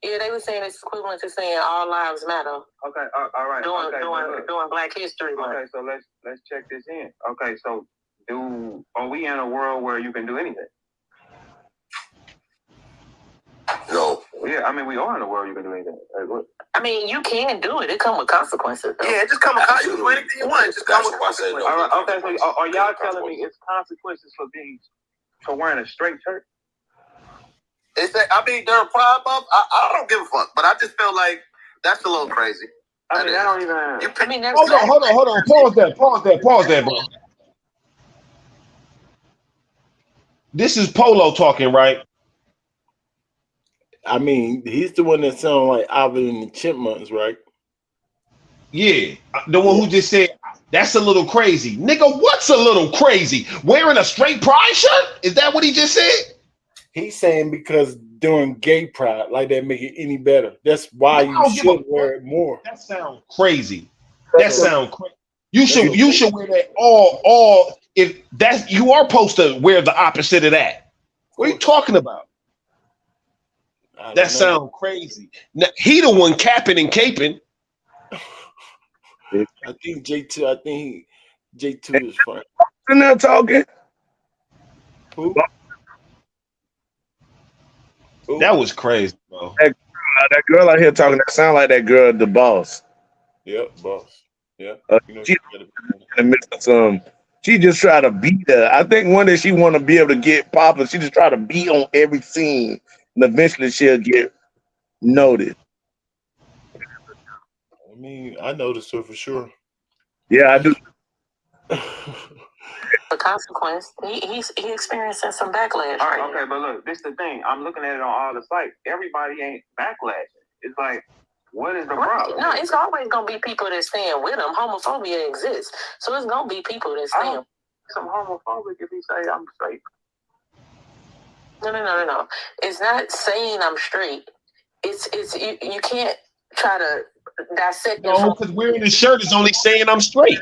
Yeah, they were saying it's equivalent to saying all lives matter. Okay, all right. Doing Black History Month. Okay, so let's check this in. Okay, so are we in a world where you can do anything? No. Yeah, I mean we are in a world you can do anything. I mean you can do it. It comes with consequences. Though. Yeah, it just come with consequences. You can do anything you want. It just come with consequences. All right, okay, so are y'all telling me it's consequences for wearing a straight shirt? I mean, during Pride Month, I don't give a fuck, but I just feel like that's a little crazy. I mean, I don't even. Hold on. Pause that, bro. This is Polo talking, right? I mean, he's the one that sounds like Alvin and the Chipmunks, right? Yeah, the one who just said that's a little crazy, nigga. What's a little crazy? Wearing a straight pride shirt? Is that what he just said? He's saying because during gay pride, like that make it any better. That's why you should wear it more. That sounds crazy. That sounds crazy. You should wear that all. If that's you are supposed to wear the opposite of that. What are you talking about? That sounds crazy. Now, he the one capping and caping. I think J2 is fine. In there talking. Who? That was crazy, bro. That girl out here talking, that sound like that girl, the boss. Yep, boss. Yeah. She just try to beat her. I think one day she want to be able to get popular. She just try to beat on every scene, and eventually she'll get noticed. I mean, I noticed her for sure. Yeah, I do. The consequence, he experiencing some backlash. All right, okay, but look, this is the thing. I'm looking at it on all the sites. Everybody ain't backlashing. It's like, what is the problem? No, it's always gonna be people that stand with him. Homophobia exists, so it's gonna be people that stand. I'm homophobic if he say I'm straight. No. It's not saying I'm straight. It's you can't try to dissect. No, because wearing the shirt is only saying I'm straight.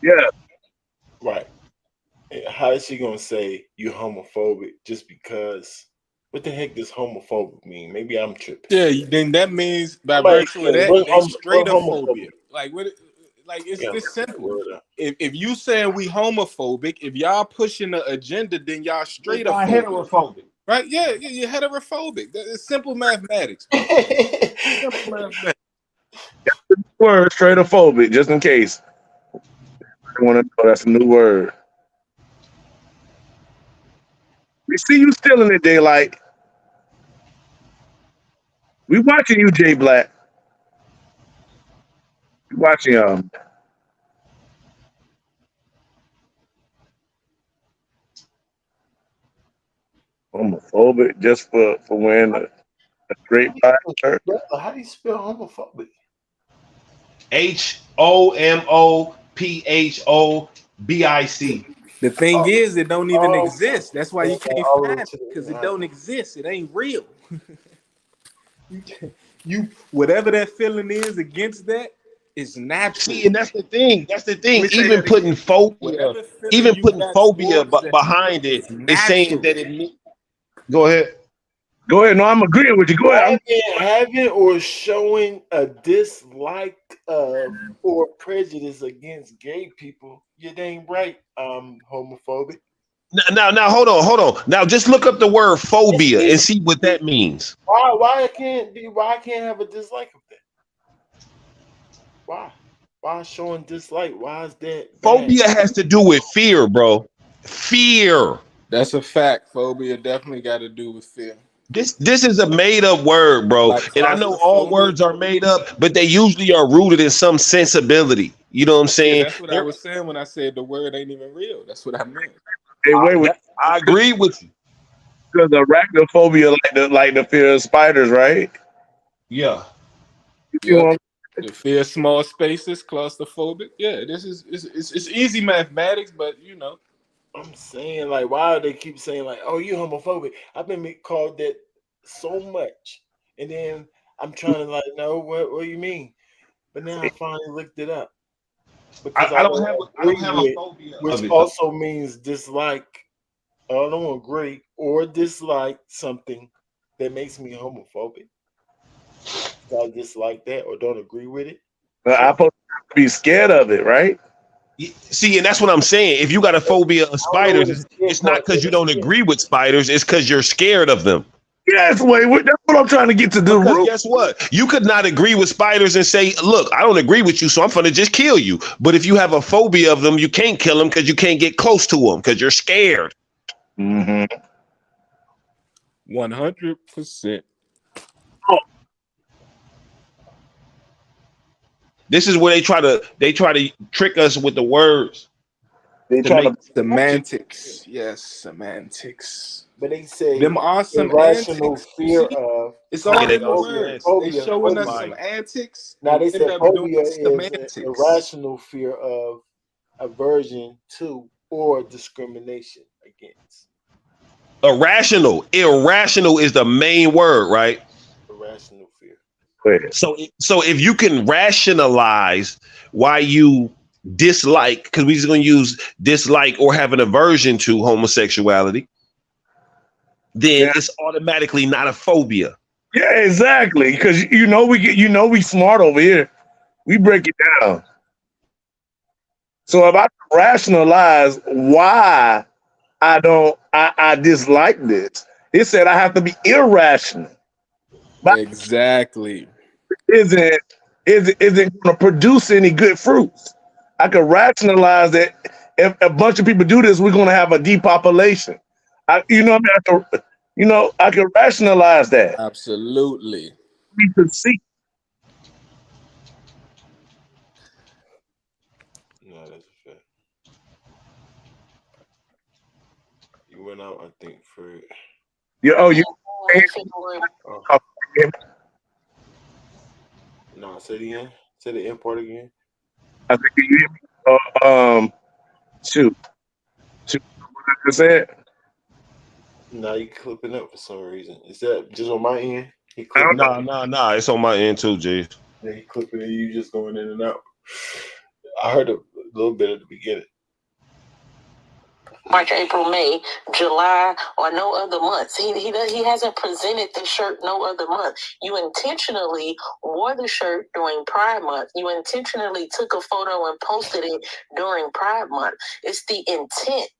Yeah. Right. How is she gonna say you homophobic just because? What the heck does homophobic mean? Maybe I'm tripping. Yeah, then that means by virtue of that, it's straightophobia. Like what? Like it's this simple. If you saying we homophobic, if y'all pushing the agenda, then y'all straightophobic. Heterophobic. Right? Yeah, you're heterophobic. It's simple mathematics, bro. Simple mathematics. Word straightophobic, just in case. I want to know that's a new word. We see you still in the daylight. We watching you, Jay Black. We watching homophobic just for wearing a straight black shirt. How do you spell homophobic? HOMOPHOBIC. The thing is, it don't even exist. That's why you Okay. can't All the way find to it, the because it end. don't exist. It ain't real. you whatever that feeling is against that is natural. See, and that's the thing. That's the thing. Let me say Even that putting again. phobia, Whatever feeling even you putting got phobia towards that behind it is is saying natural. that it means. Go ahead. Go ahead. No, I'm agreeing with you. Go ahead. Having or showing a dislike of or prejudice against gay people, you dang right. Homophobic. Now, hold on. Now, just look up the word phobia and see what that means. Why I can't have a dislike of that? Why? Why showing dislike? Why is that bad? Phobia has to do with fear, bro. Fear. That's a fact. Phobia definitely got to do with fear. This is a made up word, bro. Like And I know all claustrophobia. words are made up, but they usually are rooted in some sensibility. You know what I'm saying? Yeah, that's what I was saying when I said the word ain't even real. That's what I meant. Hey, wait. I agree with you. Because arachnophobia, like the fear of spiders, right? Yeah. Yeah. The fear of small spaces, claustrophobic. Yeah, it's easy mathematics, but you know. I'm saying, like, why do they keep saying, like, oh, you homophobic? I've been called that so much. And then I'm trying to, like, no, what do you mean? But now I finally looked it up. Because I don't have a phobia which of it. also means dislike. I don't agree or dislike something that makes me homophobic. So I dislike that or don't agree with it. I'm supposed to be scared of it, right? See, and that's what I'm saying. If you got a phobia of spiders, it's not because you don't agree with spiders, it's because you're scared of them. Yes, wait, that's what I'm trying to get to the Because root. guess what? You could not agree with spiders and say, look, I don't agree with you, so I'm going to just kill you. But if you have a phobia of them, you can't kill them because you can't get close to them because you're scared. 100%. This is where they try to trick us with the words. They try to semantics. Yes, semantics. But they say them are some irrational antics. fear of. It's all in the phobia, words. phobia, They showing phobia. us some antics. Now they say phobia is semantics. an irrational fear of aversion to or discrimination against. Irrational is the main word, right? Irrational fear. So if you can rationalize why you dislike, because we're just going to use dislike or have an aversion to homosexuality, then it's automatically not a phobia. Yeah, exactly. Because we smart over here. We break it down. So if I rationalize why I dislike this, it said I have to be irrational. But exactly. Isn't going to produce any good fruits. I can rationalize that if a bunch of people do this, we're going to have a depopulation. I can rationalize that. Absolutely. We can see. No, that's a fact. You went out, I think, for it. No, say it again. Say the end part again. I think you hear me. Shoot. What I said. No, you clipping up for some reason. Is that just on my end? No. It's on my end too, G. Yeah, he clipping it. You just going in and out. I heard a little bit at the beginning. March, April, May, July, or no other months. He hasn't presented the shirt no other month. You intentionally wore the shirt during Pride Month. You intentionally took a photo and posted it during Pride Month. It's the intent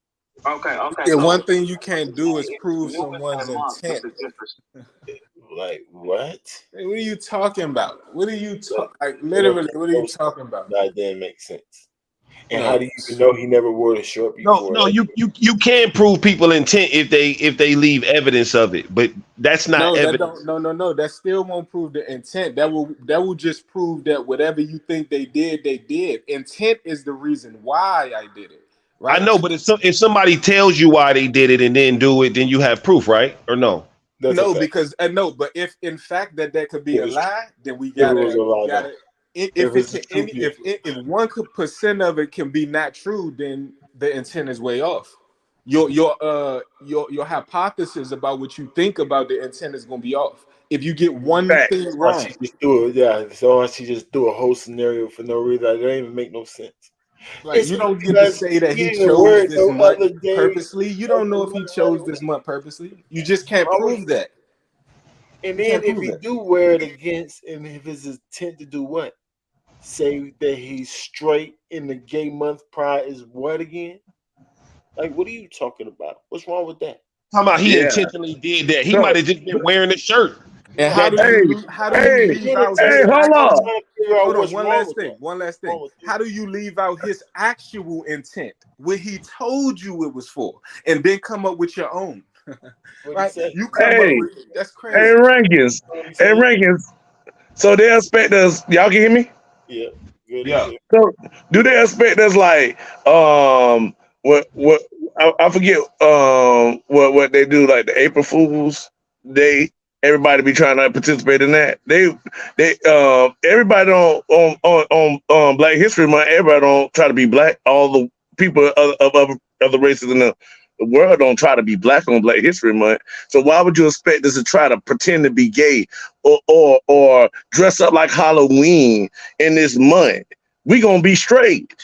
Okay. Yeah, one thing you can't do is prove someone's intent. Like what? Hey, what are you talking about? What are you like? Literally, what are you talking about? That didn't make sense. And No. how do you even know he never wore the short before? No, you can prove people intent if they leave evidence of it, but that's not No, that evidence. don't. No. That still won't prove the intent. That will just prove that whatever you think they did, they did. Intent is the reason why I did it. Right? I know, but if somebody tells you why they did it and then do it, then you have proof, right? Or no? That's no, a fact. because no, but if in fact that could be a lie, then we If it was gotta a lie, if 1% of it can be not true, then the intent is way off. Your hypothesis about what you think about the intent is gonna be off. If you get one Fact. thing wrong, She just threw it. Yeah, so she just threw a whole scenario for no reason. That didn't even make no sense. like It's you don't get to because say that he he didn't chose word this no month other day. purposely. You don't know if he chose this month purposely. You just can't prove that. And You then can't if prove he that. do wear it against, and if his intent to do what? Say that he's straight in the gay month pride is what again? Like, what are you talking about? What's wrong with that? Talking about he Yeah. intentionally did that. He So- might have just been wearing a shirt. And how do you leave out hey, his hold actual? on. Hold on, one last thing. How do you leave out his actual intent, what he told you it was for, and then come up with your own? Right? You come up with that's crazy. Hey, Rankins. So they expect us. Y'all can hear me? Yeah. Good. Yeah. So do they expect us like what I forget what they do, like the April Fools Day? Everybody be trying to participate in that. They everybody on Black History Month. Everybody don't try to be black. All the people of other races in the world don't try to be black on Black History Month. So why would you expect us to try to pretend to be gay or dress up like Halloween in this month? We gonna be straight.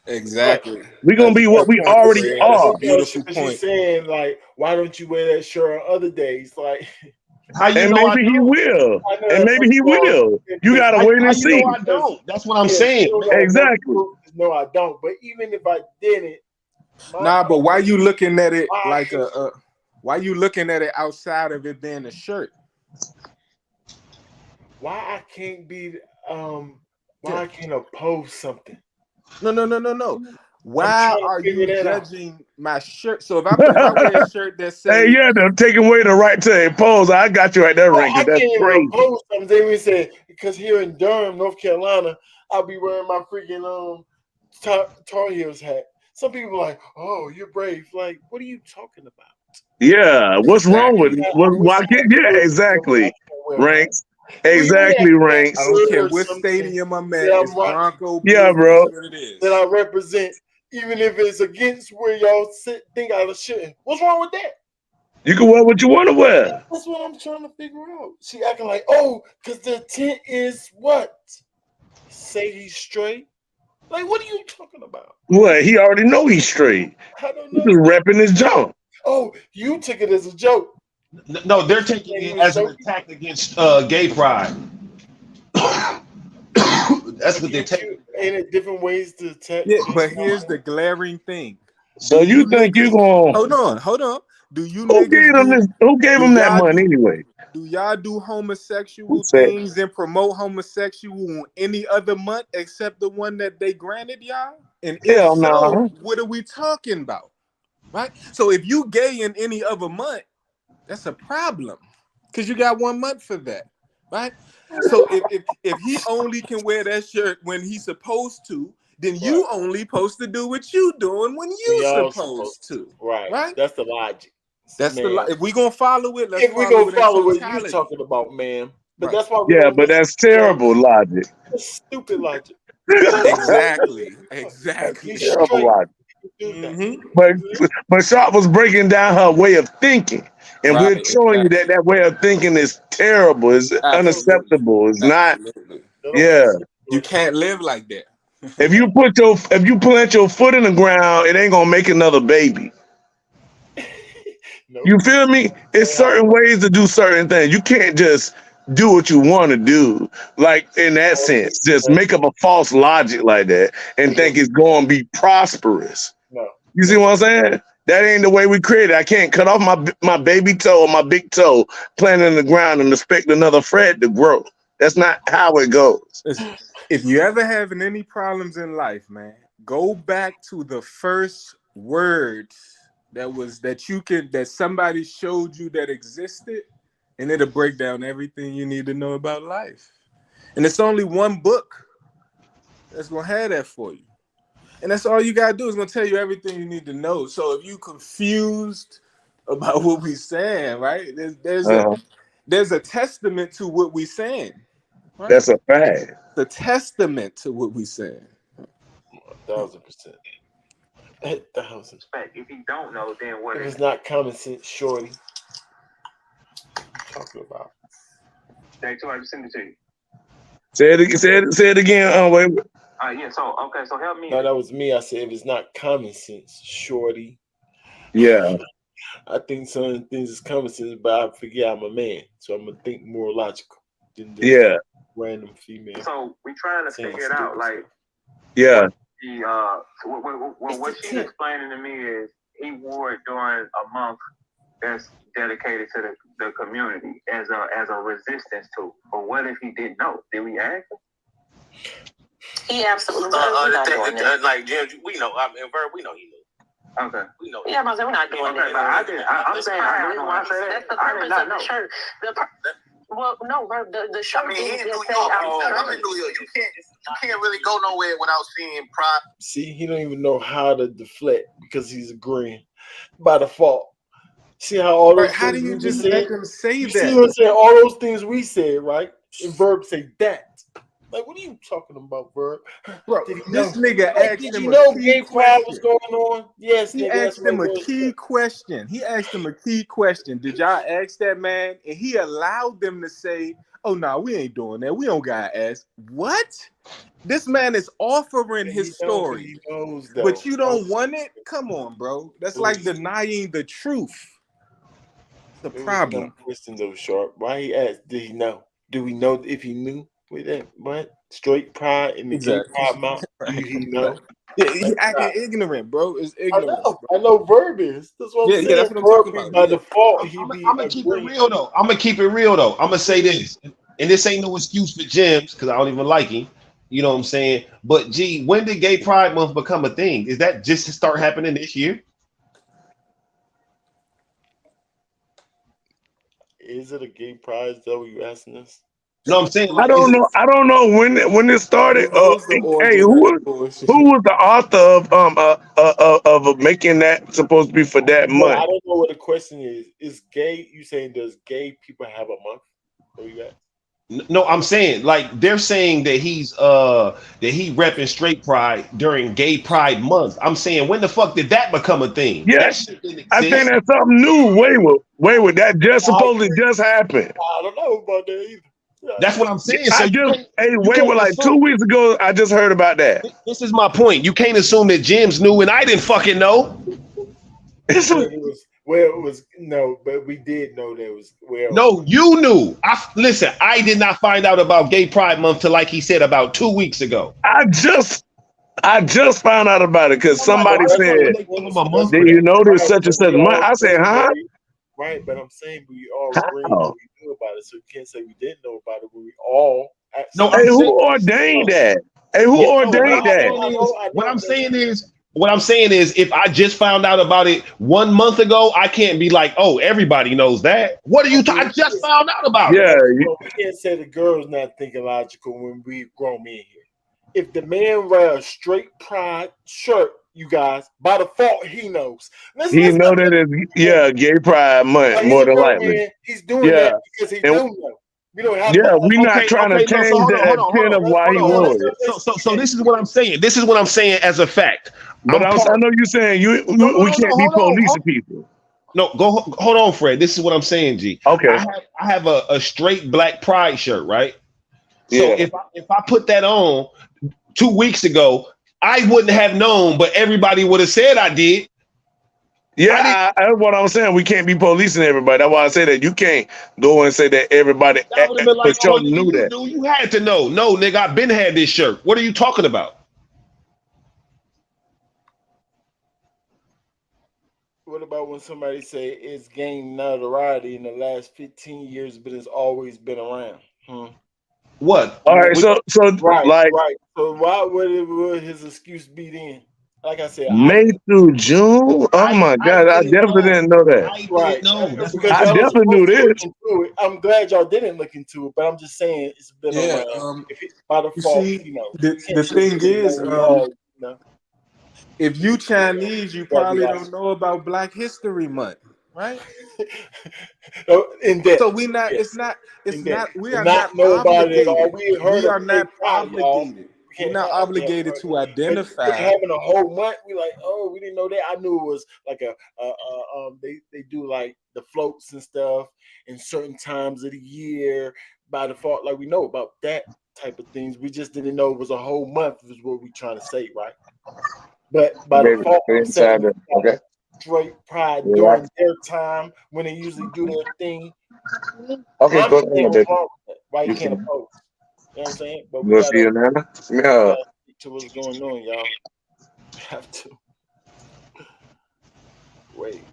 Exactly. We gonna be what we already are. Beautiful point. She's saying like, why don't you wear that shirt on other days? Like, How you And know I maybe he don't? will. And maybe he will. You gotta How wait and you see. know I don't? That's what I'm Yeah, saying. still got Exactly. no, I don't. But even if I didn't, Nah, but why you looking at it Why? like why you looking at it outside of it being a shirt? why I can't be why I can't oppose something? No. Why trying to are you figure that out. judging my shirt? So if I wear a shirt that says Hey, yeah, they're taking away the right to impose. I got you right there, I Rankins. That's can't even crazy. oppose something. They would say because here in Durham, North Carolina, I'll be wearing my freaking Tar Heels hat. Some people are like, "Oh, you're brave." Like, what are you talking about? Yeah, what's wrong with why can't? Yeah, exactly. Ranks. Exactly, Ranks. I don't care what stadium I'm at, it's Bronco. Yeah, bro. What it is. That I represent, even if it's against where y'all think I shouldn't. What's wrong with that? You can wear what you want to wear. That's what I'm trying to figure out. She acting like, oh, because the intent is what? Say he's straight? Like, what are you talking about? What? He already know he's straight. I don't He's know. just repping his junk. Oh, you took it as a joke. No, they're taking it as an attack against gay pride. That's what they're taking. Ain't it different ways to attack? Yeah, but here's the glaring thing. So you think you gonna? Hold on. Do you Who gave him this? Who gave him that money anyway? Do y'all do homosexual things and promote homosexual on any other month except the one that they granted y'all? And Hell if so, no. what are we talking about? Right? So if you gay in any other month, that's a problem because you got 1 month for that, right? So if he only can wear that shirt when he's supposed to, then you only supposed to do what you doing when you supposed to. Right. That's the logic. That's the if we gonna follow it, let's if we gonna follow what you're you're talking about, man. But right. That's why. Yeah, but that's terrible logic. That's stupid logic. Exactly. Terrible logic. Mm-hmm. But Sharp was breaking down her way of thinking, and we're showing you that way of thinking is terrible. It's unacceptable. It's not. Yeah, you can't live like that. If you plant your foot in the ground, it ain't gonna make another baby. You feel me? It's certain ways to do certain things. You can't just do what you want to do, like in that sense. Just make up a false logic like that and think it's going to be prosperous. No. You see what I'm saying? That ain't the way we created. I can't cut off my baby toe or my big toe, plant it in the ground, and expect another thread to grow. That's not how it goes. Listen, if you ever having any problems in life, man, go back to the first words that somebody showed you that existed, and it'll break down everything you need to know about life. And it's only one book that's gonna have that for you. And that's all you gotta do. Is gonna tell you everything you need to know. So if you confused about what we saying, right? There's a testament to what we saying. Right? That's a fact. The testament to what we saying. 1,000%. 1,000. If you don't know, then what? If it's not common sense, shorty. Talking about. Thanks, I send it to you. Say it again. Wait. Yeah. So help me. No, that was me. I said if it's not common sense, shorty. Yeah. I think some of the things is common sense, but I forget I'm a man, so I'm gonna think more logical than this random female. So we trying to figure it out, like. Yeah. What she's explaining to me is he wore it during a month that's dedicated to the community as a resistance tool. But what if he didn't know? Did we ask him? He absolutely like Jimz, we know. I mean, Verb, we know he knew. Okay. We know. Yeah, we're not doing that. I'm saying I didn't want to say that. That's the purpose of the shirt. Well, no, the shirt. I mean, he in New York. I'm in New York. You can't really go nowhere without seeing pride. See, he don't even know how to deflect because he's agreeing by default. See how all those how do you just let them say you that? See what I'm saying? All those things we said, right? And Verb say that. Like, what are you talking about, Verb? Bro, this nigga asked him. Did you know gay pride was going on? Yes, he nigga, asked him a key question. He asked him a key question. Did y'all ask that man? And he allowed them to say, "Oh no, we ain't doing that. We don't gotta ask." What? This man is offering his story, but you don't want it. Come on, bro. That's like denying the truth. The problem. Question though, Sharp. Why he asked? Did he know? Do we know if he knew with that? What straight pride in the gay pride mouth? Do he know? Yeah, he acting ignorant, bro. It's ignorant. I know Verb is. That's what I'm saying. That's what I'm talking about. By default, I'm gonna keep it real though. I'm gonna say this, and this ain't no excuse for Jimz because I don't even like him. You know what I'm saying? But G, when did Gay Pride Month become a thing? Is that just to start happening this year? Is it a gay pride? Is that what you asking us? No, I'm saying I don't know. I don't know when it started. Hey, who was the author of making that supposed to be for that month? I don't know what the question is. Is gay? You saying does gay people have a month? Where you at? No, I'm saying like they're saying that he repping straight pride during Gay Pride Month. I'm saying when the fuck did that become a thing? Yes, I think that's something new. Wait, that just supposedly just happened. I don't know about that either. That's what I'm saying. So like 2 weeks ago, I just heard about that. This is my point. You can't assume that Jimz knew and I didn't fucking know. But we did know there was. No, you knew. Listen, I did not find out about Gay Pride Month till, like he said, about 2 weeks ago. I just found out about it because somebody said, "Did you know there's such and such month?" I said, "Huh?" Right, but I'm saying we all agreed that we knew about it, so you can't say we didn't know about it when we all. No, hey, who ordained that? Hey, who ordained that? What I'm saying is, if I just found out about it 1 month ago, I can't be like, "Oh, everybody knows that." What are you? I just found out about it. Yeah, we can't say the girl's not thinking logical when we grown men here. If the man wear a straight pride shirt, you guys, by default, he knows. He know that it's Gay Pride Month more than likely. He's doing that because he don't know. We don't have we're not trying to change the intent of why he was. So this is what I'm saying. This is what I'm saying as a fact. But I know you're saying we can't be policing people. No, hold on, Fred. This is what I'm saying, G. Okay. I have a straight black pride shirt, right? So if I put that on 2 weeks ago, I wouldn't have known, but everybody would have said I did. Yeah, that's what I'm saying. We can't be policing everybody. That's why I say that you can't go and say that everybody knew that. You had to know. No, nigga, I've been had this shirt. What are you talking about? What about when somebody say it's gained notoriety in the last 15 years, but it's always been around? What? All right, so Right, like right. So why would his excuse be then? Like I said, I May didn't, through June. Oh my God, I definitely didn't know that. I right didn't know. That's what because I I'm y'all saying. are definitely knew supposed to look this. into it. I'm glad y'all didn't look into it, but I'm just saying it's been Yeah. around. If it, by You default, see, you know, the can't just thing say is, you know, if you Chinese, you gotta be probably honest. don't know about Black History Month, right? In depth, So we not. yes, It's in depth. not. We To are not not know about it at all. obligated. We heard We of are Gay not Pride, y'all. obligated. We We're can't not have, we haven't obligated heard to of it. But identify. having a whole month, we like, oh, we didn't know that. I knew it was like they do like the floats and stuff in certain times of the year by default. Like we know about that type of things. We just didn't know it was a whole month. Is what we trying to say, right? But by Maybe default, I'm saying okay. straight pride Relax. during their time when they usually do their thing. Okay, I'm go saying ahead, what's baby. wrong with that. Why you You can't can. oppose? You know what I'm saying? But You want to see your nana? Yeah. stick to what's going on, y'all. Have to wait.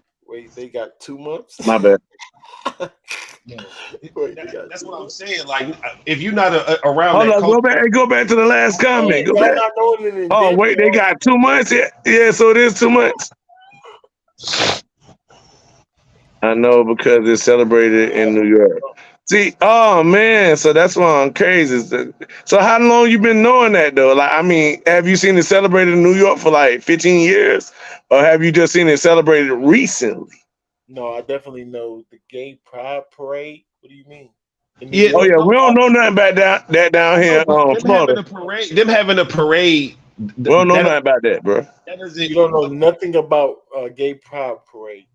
They got 2 months. My bad. That's what I'm saying. Like, if you're not around Hold that on, culture, go back to the last comment. Go Y'all back. not knowing it in Oh depth, wait, they y'all. got 2 months. Yeah, so it is 2 months. I know because it's celebrated in New York. See, oh man, so that's why I'm crazy. So how long you been knowing that though? Like, I mean, have you seen it celebrated in New York for like 15 years, or have you just seen it celebrated recently? No, I definitely know the Gay Pride Parade. What do you mean? In New yeah, Oh York? yeah, we don't know nothing about that down I know, here, but Florida. them having a parade, We don't know that nothing about that, bro. that You doesn't. don't know nothing about Gay Pride Parade.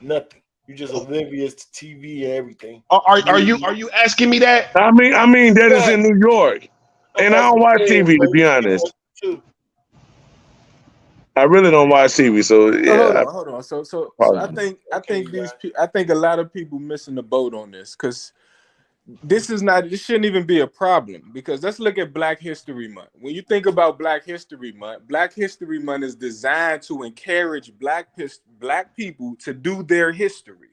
Nothing. You're just oblivious to TV and everything. Are you asking me that? I mean that is Yeah, in New York, I'm and I don't asking watch Fred, TV to bro. be You know, honest. too. I really don't watch TV, so yeah. Hold on. So I Probably. think Okay, you these guys. I think a lot of people missing the boat on this because this shouldn't even be a problem because let's look at Black History Month. When you think about Black History Month is designed to encourage black people to do their history.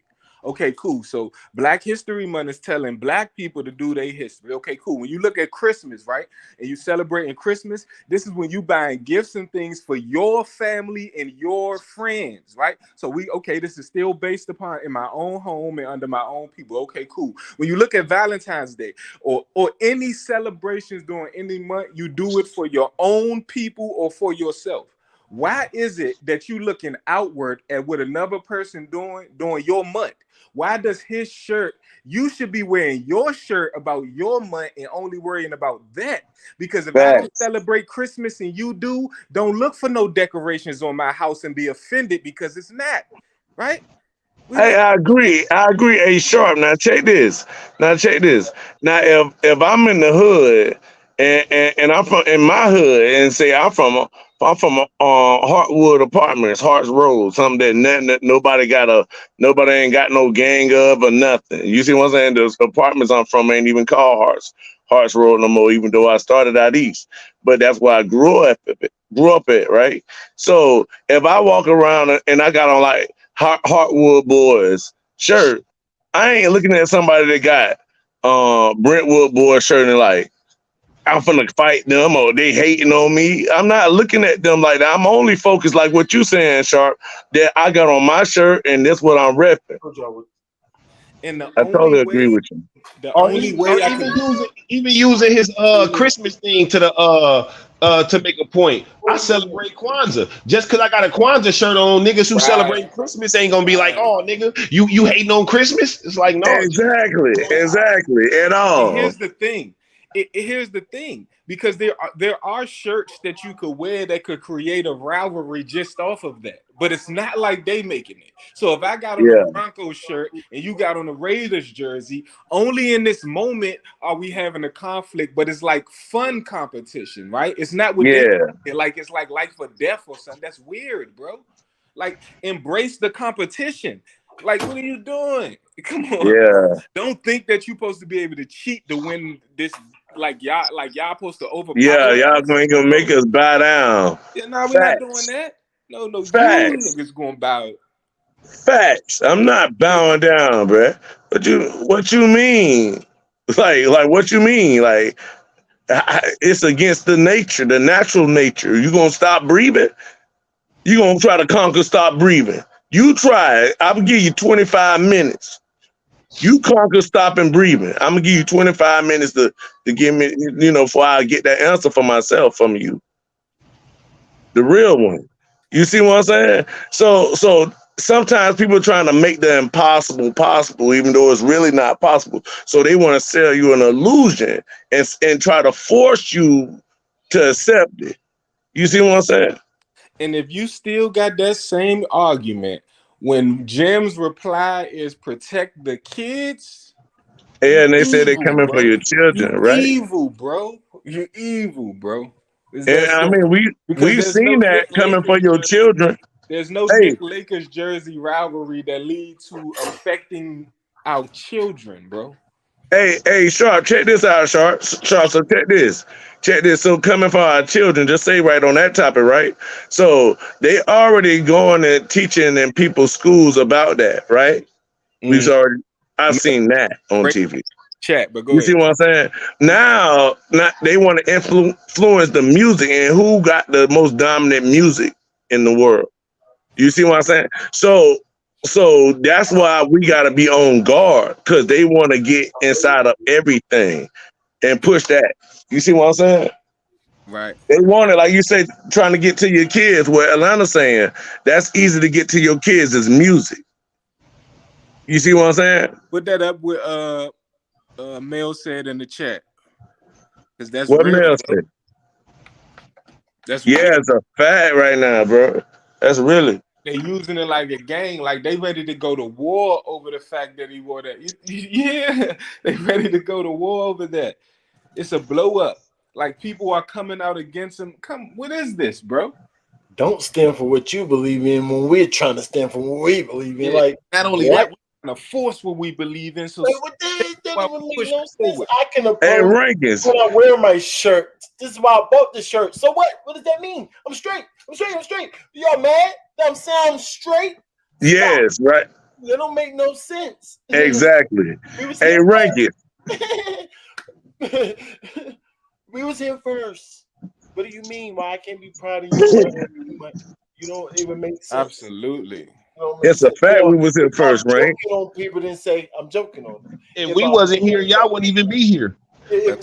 Okay, cool. So Black History Month is telling black people to do their history. Okay, cool. When you look at Christmas, right, and you celebrating Christmas, this is when you buying gifts and things for your family and your friends, right? So this is still based upon in my own home and under my own people. Okay, cool. When you look at Valentine's Day or any celebrations during any month, you do it for your own people or for yourself. Why is it that you looking outward at what another person doing during your month? Why does his shirt? You should be wearing your shirt about your month and only worrying about that. Because if I don't Facts. celebrate Christmas and you do, don't look for no decorations on my house and be offended because it's not right. Hey, I agree. Hey, Sharp. Now check this. Now if I'm in the hood and I'm from in my hood and say I'm from Heartwood Apartments, Harts Road, something that nobody ain't got no gang of or nothing. You see what I'm saying? The apartments I'm from ain't even called Harts Road no more, even though I started out east. But that's where I grew up at, right? So if I walk around and I got on like Heartwood Boys shirt, I ain't looking at somebody that got Brentwood Boys shirt and like I'm finna fight them or they hating on me. I'm not looking at them like that. I'm only focused like what you saying, Sharp, that I got on my shirt and that's what I'm repping. And the I totally only agree way, with you. Or I even could using his Christmas thing to make a point. I celebrate Kwanzaa. Just because I got a Kwanzaa shirt on, niggas who celebrate Christmas ain't gonna be like, oh nigga, you hating on Christmas? It's like no. Exactly. At And all. here's the thing. Here's the thing, because there are shirts that you could wear that could create a rivalry just off of that, but it's not like they making it. So if I got on a Yeah. Broncos shirt and you got on a Raiders jersey, only in this moment are we having a conflict, but it's like fun competition, right? It's not what they Yeah. like. It's like life or death or something. That's weird, bro. Like embrace the competition. Like, what are you doing? Come on, bro. Yeah. Don't think that you're supposed to be able to cheat to win this. Like y'all supposed to Yeah. overpower Y'all us. ain't gonna make us bow down. Yeah, no, we're not doing Facts. that. No, you Facts. niggas gonna bow. Facts. I'm not bowing down, bruh. What you mean? Like what you mean? Like it's against the nature, the natural nature. You gonna stop breathing? You gonna try to conquer stop breathing? You try it. I'm gonna give you 25 minutes. You conquer stopping breathing. I'm gonna give you 25 minutes to give me, before I get that answer for myself from you. The real one. You see what I'm saying? So sometimes people are trying to make the impossible possible, even though it's really not possible. So they want to sell you an illusion and try to force you to accept it. You see what I'm saying? And if you still got that same argument when Jim's reply is protect the kids, Yeah, and they say they're evil, coming for bro. your You children, right? evil, bro. You evil, bro. Is And that I simple? mean, Because we've there's no seen that Nick coming for Lakers your jersey. children. There's no Hey, Nick Lakers jersey rivalry that lead to affecting our children, bro. hey, Sharp, check this out, Sharp. Sharp, so check this. Check this. So coming for our children, just say right on that topic, right? So they already going and teaching in people's schools about that, right? I've seen that on Great TV. chat, but go You see ahead. what I'm saying? Now they want to influence the music and who got the most dominant music in the world. You see what I'm saying? So that's why we gotta be on guard because they want to get inside of everything and push that. You see what I'm saying? Right. They want it, like you said, trying to get to your kids. What Atlanta's saying, that's easy to get to your kids is music. You see what I'm saying? Put that up with Mel said in the chat. Because that's What real, Mel bro. said? That's Yeah, real. it's a fact right now, bro. That's really. They using it like a gang, like they ready to go to war over the fact that he wore that. Yeah, they ready to go to war over that. It's a blow up. Like people are coming out against him. What is this, bro? Don't stand for what you believe in when we're trying to stand for what we believe in. Yeah. Like, Not only what? that, we're trying to force what we believe in. So Like, what that even make push no sense. forward. I can Hey, oppose Rankins. when I wear my shirt. This is why I bought the shirt. So what? What does that mean? I'm straight. I'm straight. Y'all mad that I'm saying I'm straight? Yes, right. That don't make no sense. Exactly. Hey, Rankins. We was here first. What do you mean? Why I can't be proud of you? You don't even make sense. Absolutely. It's a fact we was here first, I'm right? joking on people, then say I'm joking on them. If we wasn't here, y'all wouldn't even be here. Hey, the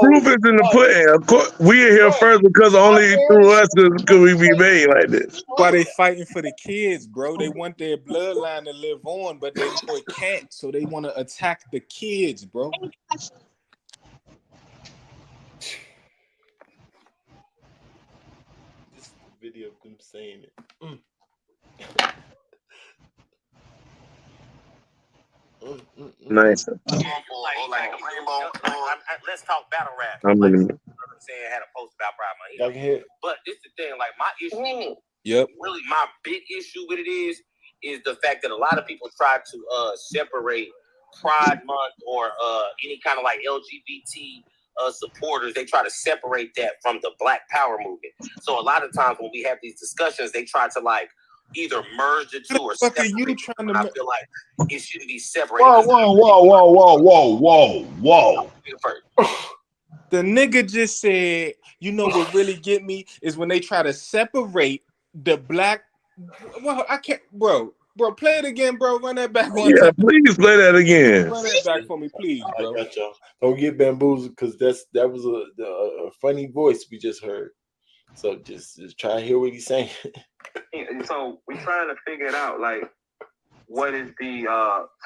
proof is in the pudding. Of course, we are here first because only through us could we be made like this. Why they fighting for the kids, bro? They want their bloodline to live on, but they know it can't, so they want to attack the kids, bro. This video of them saying it. Nice. Let's talk battle rap. I'm like, gonna. you know what I'm saying, had a post about Brian Y'all can hear it. But this is the thing, like my issue. Yep. Really, my big issue with it is the fact that a lot of people try to separate Pride Month or any kind of like LGBT supporters. They try to separate that from the Black Power movement. So a lot of times when we have these discussions, they try to like either merge the two or separate. You trying to? I feel like it should be separated. Whoa. The nigga just said, you know what really get me is when they try to separate the black. Well, I can't, bro. Play it again, bro. Run that back one time. Please play that again. Run that back for me, please, bro. I got y'all. Don't get bamboozled because that was a funny voice we just heard. So just try to hear what he's saying. So we're trying to figure it out. Like, what is the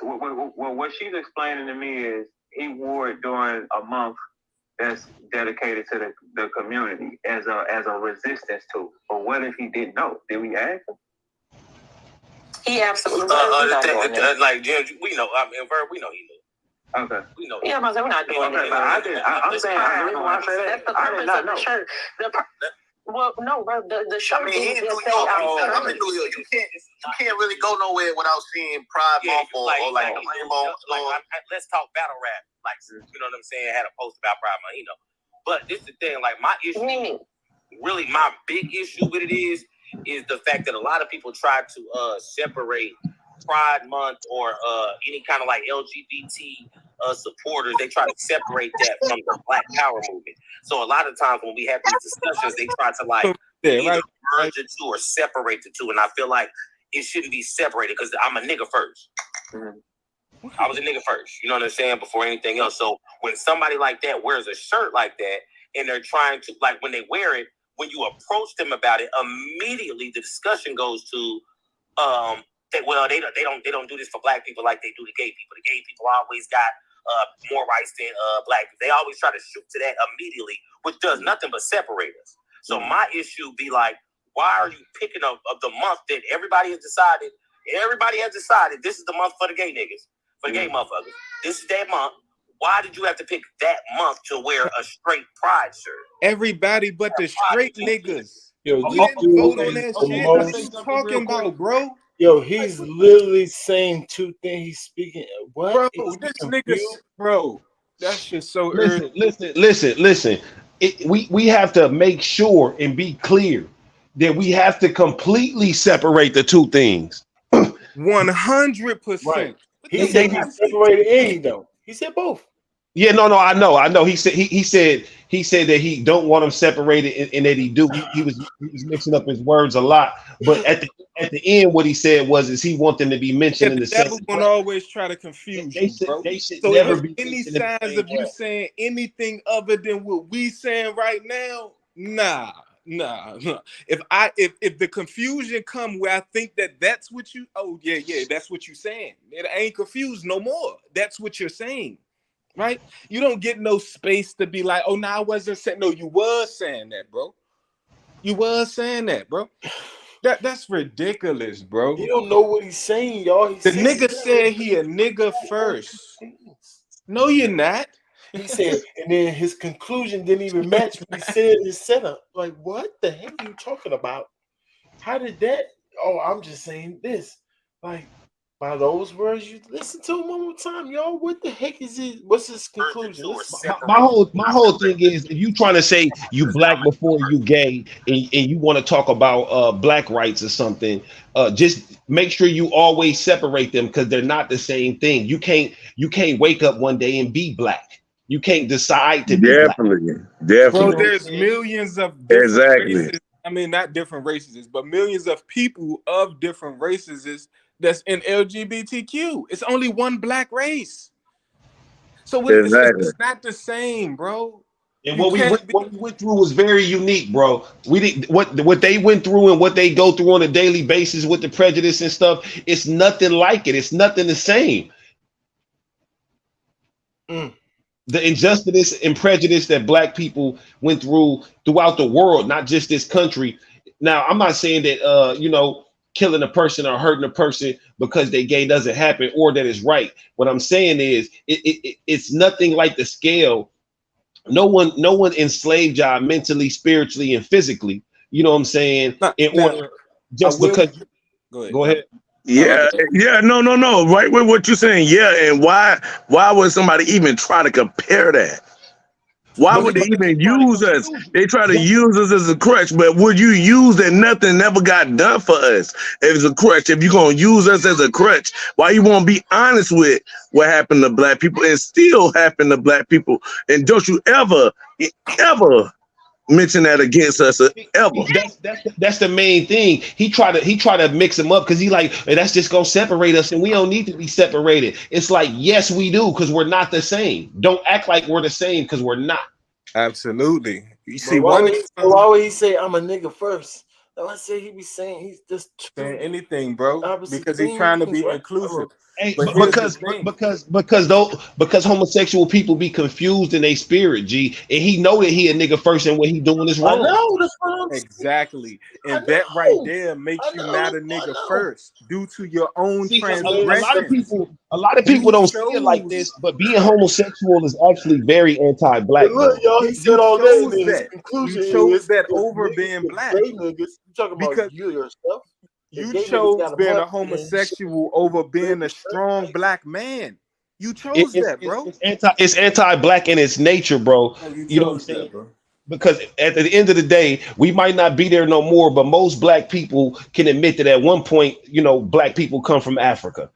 what she's explaining to me is he wore it during a month that's dedicated to the community as a resistance tool. But what if he didn't know? Did we ask him? He absolutely like Jimz, we know. I mean, Verb, we know he knew. Okay. We know. Yeah, we're not doing that. I'm saying the reason why I say that. That's the purpose of the shirt. Well, no, bro. The shirt. I mean, he's in New York. I'm in New York. You can't really go nowhere without seeing Pride Month or like a rainbow. Let's talk battle rap. Like, you know what I'm saying? Had a post about Pride Month, But this is the thing. Like, my issue, really, my big issue with it is is the fact that a lot of people try to separate Pride Month or any kind of like LGBT supporters. They try to separate that from the Black Power movement. So a lot of times when we have these discussions, they try to like either merge the two or separate the two. And I feel like it shouldn't be separated because I'm a nigga first. I was a nigga first. You know what I'm saying? Before anything else. So when somebody like that wears a shirt like that and they're trying to, like, when they wear it, when you approach them about it, immediately the discussion goes to that, well, they don't do this for black people like they do to gay people. The gay people always got more rights than black people. They always try to shoot to that immediately, which does nothing but separate us. So my issue be like, why are you picking up of the month that everybody has decided? Everybody has decided this is the month for the gay niggas, for the gay motherfuckers. This is that month. Why did you have to pick that month to wear a straight pride shirt? Everybody but the straight niggas. Yo, We didn't vote on that shit. What are you talking about, bro? Yo, he's literally saying two things. He's speaking. What? Bro, this nigga, bro, that shit's so listen. We have to make sure and be clear that we have to completely separate the two things. 100%. Right. He said he separated and he don't. He said both. Yeah, no, I know. He said that he don't want them separated and that he do. He was mixing up his words a lot. But at the end, what he said is he want them to be mentioned in the same. Devil's gonna always try to confuse you, bro. So never be any signs of you saying anything other than what we saying right now? Nah. If the confusion come where I think that's what you, that's what you saying. It ain't confused no more. That's what you're saying. Right? You don't get no space to be like, oh, no, I wasn't saying. No, you was saying that, bro. You was saying that, bro. That's ridiculous, bro. You don't know what he's saying, y'all. The nigga said he a nigga first. No, you're not. He said, and then his conclusion didn't even match what he said in his setup. Like, what the heck are you talking about? How did that? Oh, I'm just saying this. Like, by those words, you listen to him one more time, y'all. What the heck is it? What's his conclusion? My whole thing is, if you trying to say you black before you gay, and you want to talk about black rights or something, just make sure you always separate them because they're not the same thing. You can't wake up one day and be black. You can't decide to be definitely. black. Bro, there's millions of different races. I mean, not different races, but millions of people of different races that's in LGBTQ. It's only one black race. So it's not the same, bro. And what we went through was very unique, bro. We didn't what they went through and what they go through on a daily basis with the prejudice and stuff. It's nothing like it. It's nothing the same. The injustice and prejudice that black people went through throughout the world, not just this country. Now, I'm not saying that killing a person or hurting a person because they gay doesn't happen or that it's right. What I'm saying is it's nothing like the scale. No one enslaved y'all mentally, spiritually, and physically. You know what I'm saying? Go ahead. Yeah, no. Right with what you're saying. Yeah, and why would somebody even try to compare that? Why would they even use us? They try to use us as a crutch, but would you use that nothing never got done for us as a crutch? If you're going to use us as a crutch, why you won't be honest with what happened to black people and still happen to black people? And don't you ever mention that against us ever. That's the main thing. He try to mix them up because he like, hey, that's just gonna separate us and we don't need to be separated. It's like, yes, we do, because we're not the same. Don't act like we're the same because we're not. Absolutely. You see, why would he say I'm a nigga first? I say he be saying he's just saying anything, bro, because he's trying to be inclusive. Hey, because homosexual people be confused in their spirit, G, and he know that he a nigga first and what he doing is wrong. I know, that's what I'm exactly, and that right there makes you not a nigga first due to your own transgression. A lot of people don't see it like this, but being homosexual is actually very anti-black. Look, y'all, he said all that. You chose that over being black. Niggas, you talking about you yourself. You chose being a homosexual over being a strong black man. You chose that, bro. It's anti-black in its nature, bro. You know what I'm saying, bro? because at the end of the day, we might not be there no more, but most black people can admit that at one point, you know, black people come from Africa.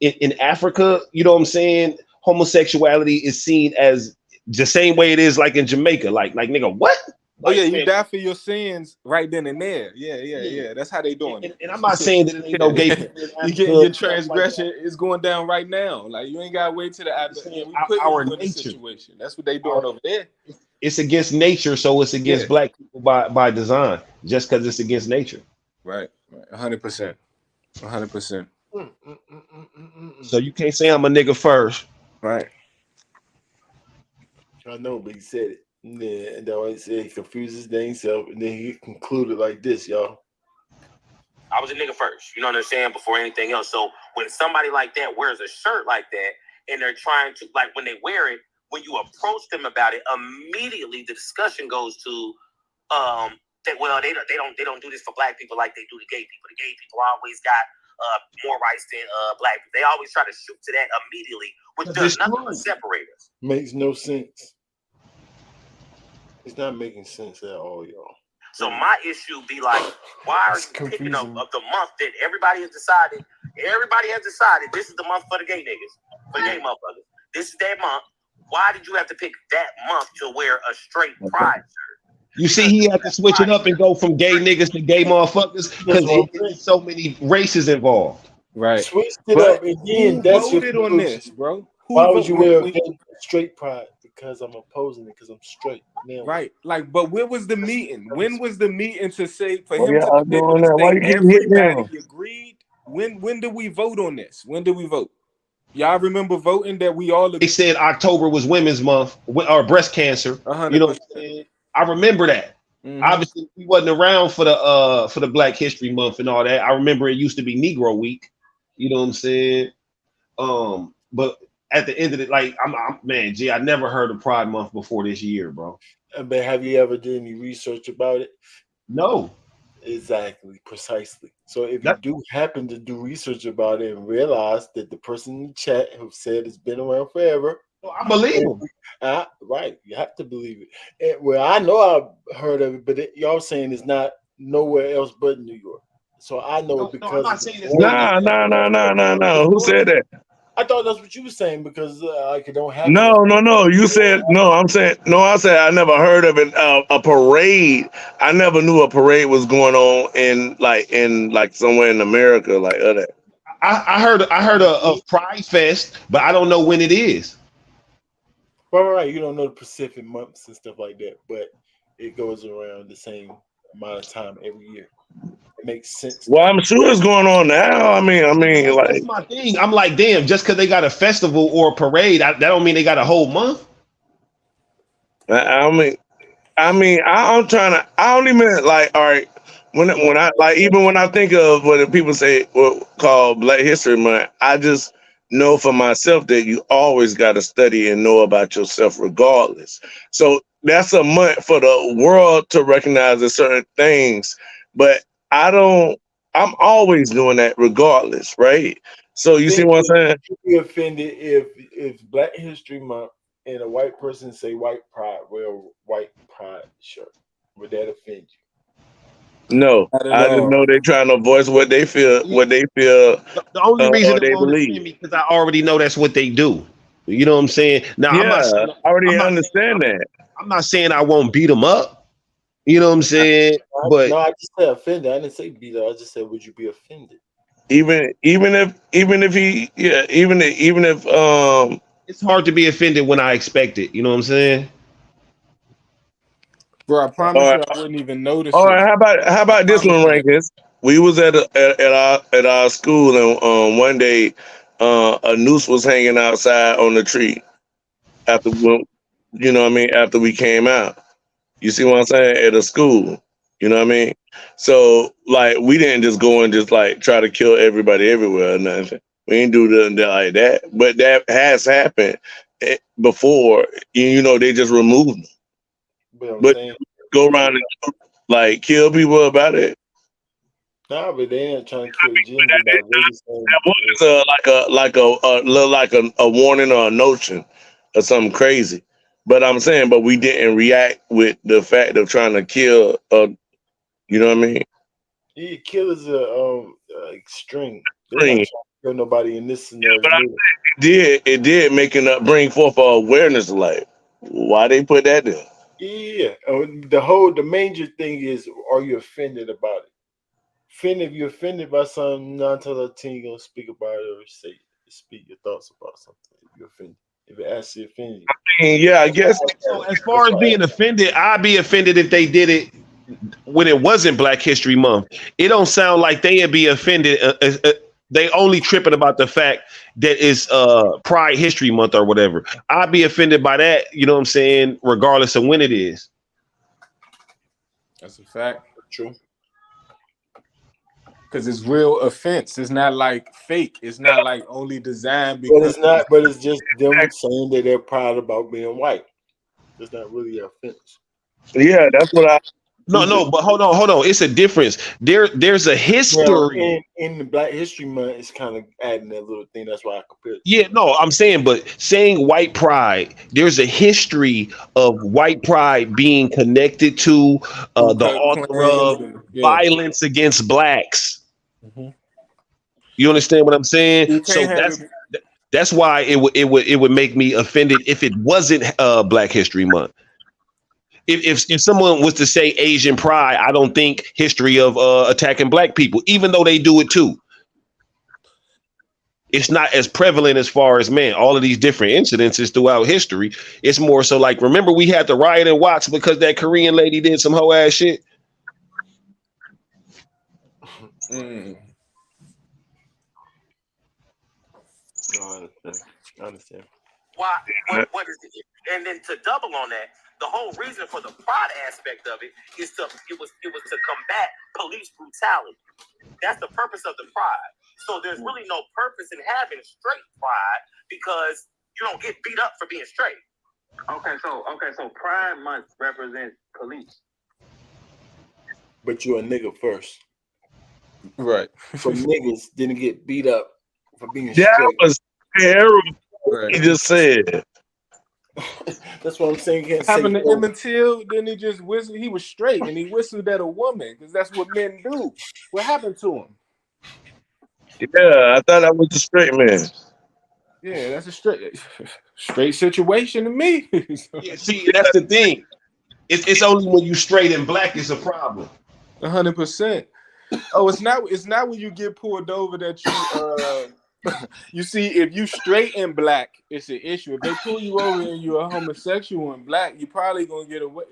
In Africa, you know what I'm saying? Homosexuality is seen as the same way it is like in Jamaica. Like nigga, what? Oh Like, yeah, you man, die for your sins right then and there. Yeah. That's how they doing it. and I'm not saying that it ain't no gay people in You getting your Africa, stuff like transgression that. is going down right now. Like you ain't gotta wait till the I'm after. saying Yeah, we put our you in this nature. situation. That's what they doing over there. It's against nature, so it's against Yeah. black people by design, just because it's against nature. Right. 100%. 100%. So you can't say I'm a nigga first. Right. I know, but he said it. Yeah, and that's why he said he confused his dang self, and then he concluded like this, y'all. I was a nigga first, you know what I'm saying, before anything else. So when somebody like that wears a shirt like that, and they're trying to, like, when they wear it, when you approach them about it, immediately the discussion goes to, that well, they don't do this for black people like they do to gay people. The gay people always got more rights than black people. They always try to shoot to that immediately, which does nothing but separate us. Makes no sense. It's not making sense at all, y'all. So my issue be like, why are you picking up of the month that everybody has decided? Everybody has decided this is the month for the gay niggas, for the gay motherfuckers. This is that month. Why did you have to pick that month to wear a straight pride shirt? You see, he had to switch it up and go from gay niggas to gay motherfuckers because there's so many races involved. Right. Switched it up, and then that's your voted on this, bro. Why would you wear straight pride? Because I'm opposing it, because I'm straight. Man, right. Like, but when was the meeting? When was the meeting to say for Oh, him yeah, to I'm be able doing to that. Why say you getting hit everybody down? agreed? When did we vote on this? When did we vote? Y'all remember voting that we all They said October was Women's Month or breast cancer. 100%. You know what I'm saying? I remember that. Mhm. Obviously, we wasn't around for the Black History Month and all that. I remember it used to be Negro Week. You know what I'm saying? But at the end of it, like I'm man, G, I never heard of Pride Month before this year, bro. But have you ever done any research about it? No. Exactly, precisely. So if you do happen to do research about it and realize that the person in the chat who said it's been around forever, I believe him. Right, you have to believe it. And, well, I know I've heard of it, but y'all saying it's not nowhere else but New York. So I know it because I'm not saying it's No. Who said that? I thought that's what you were saying because like it don't happen. No. You said no. I'm saying no. I said I never heard of it. A parade. I never knew a parade was going on in somewhere in America like that. I heard of Pride Fest, but I don't know when it is. Right. You don't know the Pacific months and stuff like that, but it goes around the same amount of time every year. It makes sense. Well, I'm sure it's going on now. I mean, that's my thing. I'm like, damn, just because they got a festival or a parade, that don't mean they got a whole month. I'm trying to. I don't even like. All right, when I like, even when I think of what people say, call Black History Month, I just know for myself that you always got to study and know about yourself, regardless. So that's a month for the world to recognize certain things, but I'm always doing that regardless, right? So you see what I'm saying? You'd be offended if Black History Month and a white person say white pride, wear a white pride shirt. Would that offend you? No, I just know they're trying to voice what they feel. The only reason they it won't believe. offend me because I already know that's what they do. You know what I'm saying? Now, yeah, I already understand that. I'm not saying I won't beat them up. You know what I'm saying? But no, I just said offended. I didn't say beat up. I just said, would you be offended? Even if it's hard to be offended when I expect it. You know what I'm saying? Bro, I promise you, I wouldn't even notice. All right, how about this one, Rankins? We was at our school, and one day, a noose was hanging outside on the tree. After we came out. You see what I'm saying? At a school. You know what I mean? So like we didn't just go and just like try to kill everybody everywhere or nothing. We didn't do nothing like that. But that has happened before. You know, they just removed them. But go around and like kill people about it. Nah, but they ain't trying to kill Jimz. That was like a warning or a notion or something crazy. But I'm saying, but we didn't react with the fact of trying to kill. You know what I mean? Yeah, killers are extreme. They're not Extreme. trying to kill nobody in this scenario. But it did making up bring forth a awareness of like why they put that there. Yeah, the major thing is, are you offended about it? If you're offended by something, 9 times out of 10 you're gonna speak about it or speak your thoughts about something. If you're offended, if it actually offends you. I mean, yeah, I guess. So as far as being offended, I'd be offended if they did it when it wasn't Black History Month. It don't sound like they'd be offended. They only tripping about the fact that it's Pride History Month or whatever. I'd be offended by that, you know what I'm saying, regardless of when it is. That's a fact. True. Because it's real offense. It's not like fake. It's not like only designed because But it's not. But it's just them saying that they're proud about being white. It's not really an offense. Yeah, that's what I. No, but hold on. It's a difference. There's a history. Well, in the Black History Month, it's kind of adding that little thing. That's why I compared it. Yeah, no, I'm saying, but saying white pride, there's a history of white pride being connected to the author of violence against blacks. Mm-hmm. You understand what I'm saying? So that's why it would make me offended if it wasn't Black History Month. If someone was to say Asian pride, I don't think history of attacking black people, even though they do it too. It's not as prevalent as far as, man, all of these different incidences throughout history. It's more so like, remember we had the riot in Watts because that Korean lady did some hoe ass shit? No, I understand. Why? What is it? And then to double on that, the whole reason for the pride aspect of it is it was to combat police brutality. That's the purpose of the pride. So there's really no purpose in having straight pride because you don't get beat up for being straight. Okay, so Pride Month represents police. But you're a nigga first. Right. So niggas didn't get beat up for being That straight. was terrible. Right. He just said. That's what I'm saying. What happened to Emmett Till? Then he just whistled. He was straight and he whistled at a woman because that's what men do. What happened to him? Yeah, I thought I was a straight man. Yeah, that's a straight situation to me. Yeah, see, that's the thing. It's only when you straight and black is a problem. 100%. Oh, it's not when you get pulled over that you you see, if you straight and black, it's an issue. If they pull you over and you're a homosexual and black, you probably gonna get away.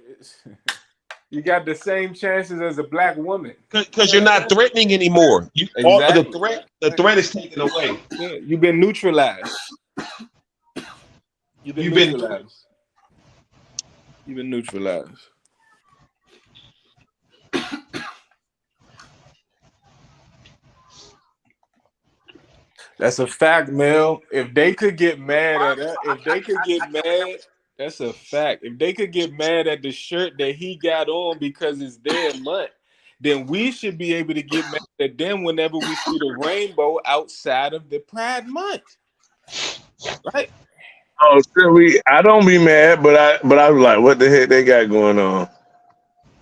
You got the same chances as a black woman because you're not threatening anymore. Exactly. The threat is taken away. Yeah, you've been neutralized. You've been neutralized. That's a fact, Mel. If they could get mad at that, that's a fact. If they could get mad at the shirt that he got on because it's their month, then we should be able to get mad at them whenever we see the rainbow outside of the Pride Month. Right? Oh, so I don't be mad, but I was like, what the heck they got going on?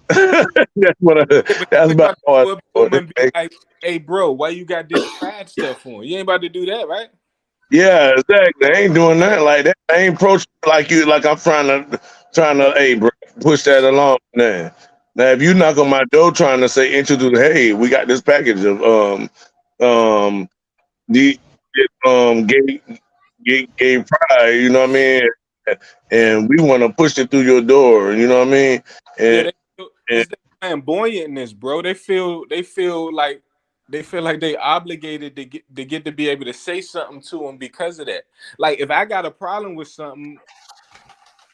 That's about all. Woman be like, hey, bro, why you got this pride stuff on? You ain't about to do that, right? Yeah, exactly. I ain't doing nothing like that. I ain't approaching like you, like I'm trying to, hey, bro, push that along. Now, if you knock on my door trying to say introduce, hey, we got this package of gay pride, you know what I mean? And we want to push it through your door, you know what I mean? And it's flamboyantness, bro. They feel like they obligated to get to be able to say something to them because of that. Like if I got a problem with something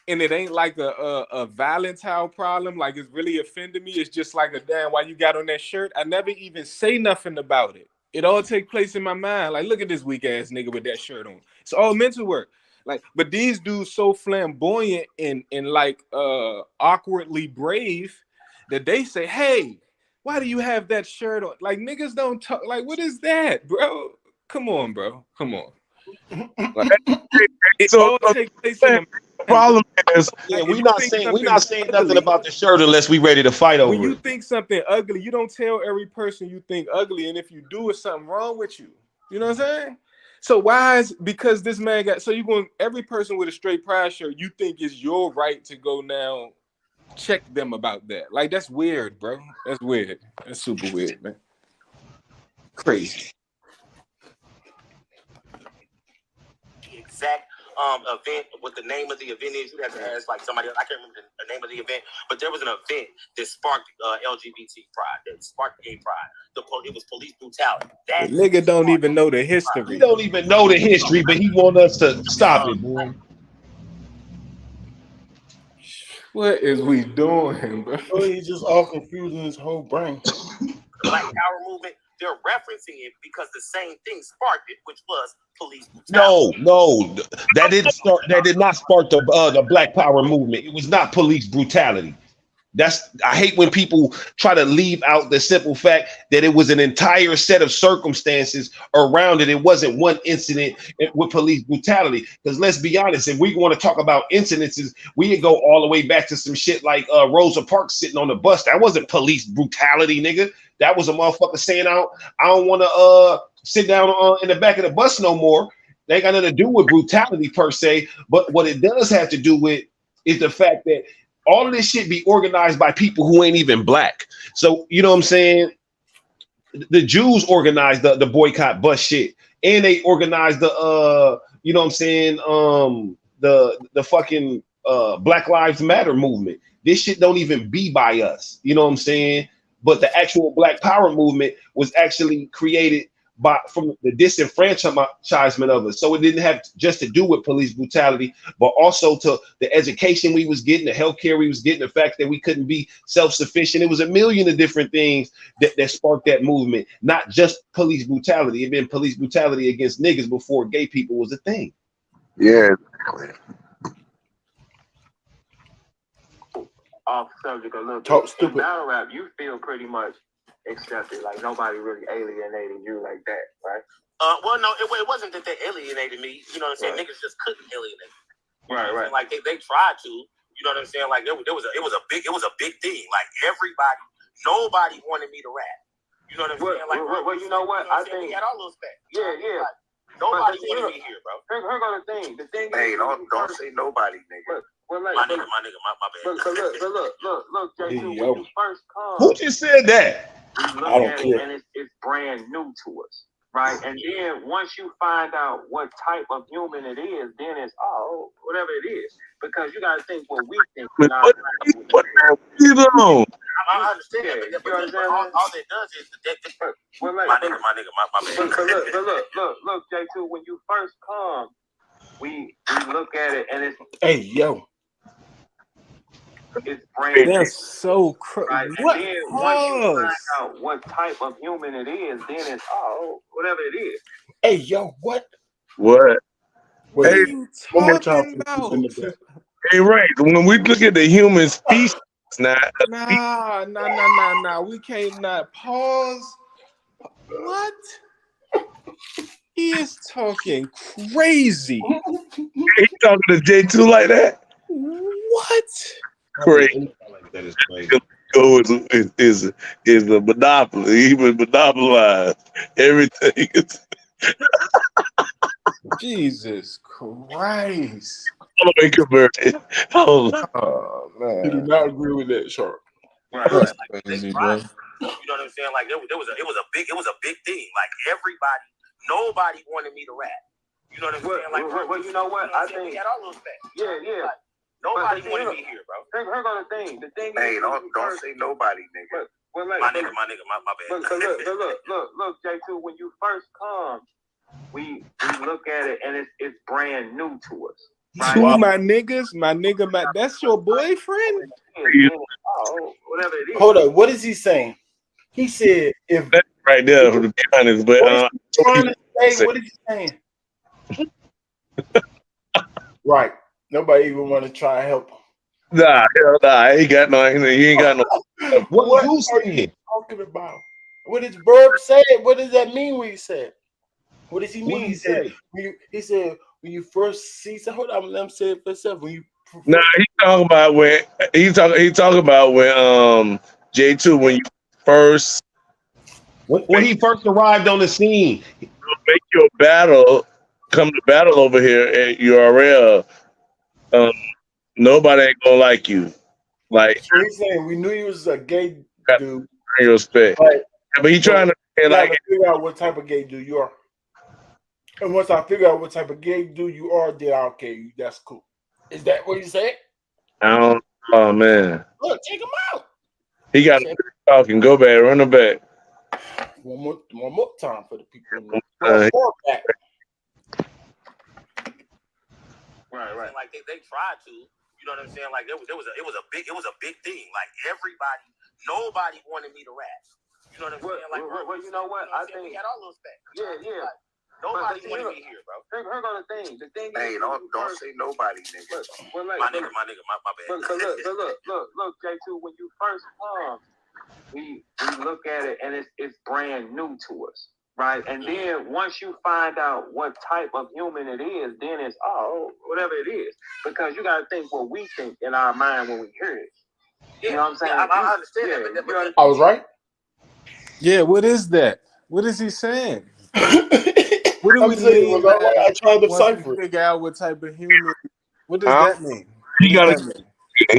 and it ain't like a Valentine problem, like it's really offending me. It's just like a damn, why you got on that shirt? I never even say nothing about it. It all take place in my mind. Like, look at this weak ass nigga with that shirt on. It's all mental work. Like, but these dudes so flamboyant and like awkwardly brave that they say, hey, why do you have that shirt on? Like, niggas don't talk. Like, what is that, bro? Come on, bro. Come on. Like, it all takes place in the problem is, Yeah, Like, if we you not think saying something's nothing ugly, about the shirt unless we ready to fight when over you it. think something ugly, you don't tell every person you think ugly, and if you do, it's something wrong with you. You know what I'm saying? So why is because this man got so you going every person with a straight pride shirt, you think it's your right to go now check them about that? Like that's weird, bro. That's weird. That's super weird, man. Crazy. The exact event, what the name of the event is, you have to ask like somebody else. I can't remember the name of the event, but there was an event that sparked LGBT pride, that sparked gay pride. It was police brutality. The That nigga don't even know the He history. don't even know the history, but he want us to stop it, boy. What is we doing, bro? So he's just all confusing his whole brain. the Black Power movement, they're referencing it because the same thing sparked it, which was police brutality. No, that did not spark the Black Power movement. It was not police brutality. I hate when people try to leave out the simple fact that it was an entire set of circumstances around it. It wasn't one incident with police brutality. Because let's be honest, if we want to talk about incidences, we can go all the way back to some shit like Rosa Parks sitting on the bus. That wasn't police brutality, nigga. That was a motherfucker saying I don't want to sit down in the back of the bus no more. They ain't got nothing to do with brutality per se. But what it does have to do with is the fact that all of this shit be organized by people who ain't even black. So, you know what I'm saying? The Jews organized the boycott bus shit. And they organized the, you know what I'm saying? The fucking Black Lives Matter movement. This shit don't even be by us. You know what I'm saying? But the actual Black Power movement was actually created from the disenfranchisement of us. So it didn't have just to do with police brutality, but also to the education we was getting, the healthcare we was getting, the fact that we couldn't be self-sufficient. It was a million of different things that sparked that movement, not just police brutality. It been police brutality against niggas before gay people was a thing. yeah. Off subject a little bit. Talk stupid. In battle rap, you feel pretty much accepted. Like nobody really alienated you like that, right? Well, no, it wasn't that they alienated me. You know what I'm saying? Right. Niggas just couldn't alienate me. You know Right, what I'm right. saying? Like they tried to. You know what I'm saying? Like it was a big thing. Like nobody wanted me to rap. You know what I'm saying? Like, well, you know what? I think we had all those facts. Yeah. Like, nobody wanted me here, bro. Here go the thing. The thing Hey, is, don't say nobody, nigga. Well, like, my nigga, my bad. But look, J2, Hey, when yo. you first come, Who just said that? we look I don't at care. it and it's brand new to us, right? And then once you find out what type of human it is, then it's whatever it is, because you got to think what we think. What you doing? I understand that, but all that does is that Well, like, my nigga, my bad. But look, J2, when you first come, we look at it and Hey, yo. it's brand new. That's so crazy. Right? What? And then once you find out what type of human it is, then it's whatever it is. Hey, yo, what? What? What Hey, are you One more time. talking about? Hey, right. When we look at the human species now, Nah. We can't not pause. What? He is talking crazy. he talking to J2 like that? What? Crazy. That is crazy. Go is a monopoly. He would monopolize everything. Jesus Christ. Hold on, converted. Hold on. Oh You do man. not agree with that, Shark. Right. That's Like, crazy, they bro. tried. You know what I'm saying? Like it was a big thing. Like nobody wanted me to rap. You know what I'm saying? Like, Well, you know what? I think we had all those facts. Yeah. Like, nobody wanted me here, bro. Here go the thing. The thing Hey, is, don't say nobody, nigga. Well, like, my nigga, my bad. But look, J2, when you first come, we look at it and it's brand new to us. Right? Two my nigga, that's your boyfriend? Whatever it is. Hold up. What is he saying? He said, if That's right there, to be honest. But what is he saying? Right. Nobody even want to try to help him. nah, he ain't got no. He ain't got no. What you are you saying? talking about? What does Verb say? What does that mean when he said? What does he mean? He said when you first see. So hold on, let him say it for himself. When Nah, he talking about when he talking about when J2 when you first When he first arrived on the scene, make your battle come to battle over here at URL, nobody ain't gonna like you. Like So he's saying we knew he was a gay dude, your respect. but But he trying to say you like gotta figure out what type of gay dude you are. And once I figure out what type of gay dude you are, then I'll okay you. That's cool. Is that what you said? I don't oh man. Look, check him out. He got talking, go back, run it back. One more time for the people in the back. Right. Like they tried to, you know what I'm saying? Like it was a big thing. Like nobody wanted me to rap. You know what I'm saying? Like well, you know what? I think we had all those facts. Yeah. Like, nobody wanted me here, bro. Here go the thing. The thing hey, is, don't say nobody, nigga. My nigga, my bad. But look, J2, when you first come, we look at it and it's brand new to us. Right, and then once you find out what type of human it is, then it's whatever it is, because you gotta think what we think in our mind when we hear it. You know what I'm saying? I understand that. I was right. Yeah, what is that? What is he saying? What do I'm we saying, mean? I tried to Once decipher we it. figure out what type of human. What does that mean? He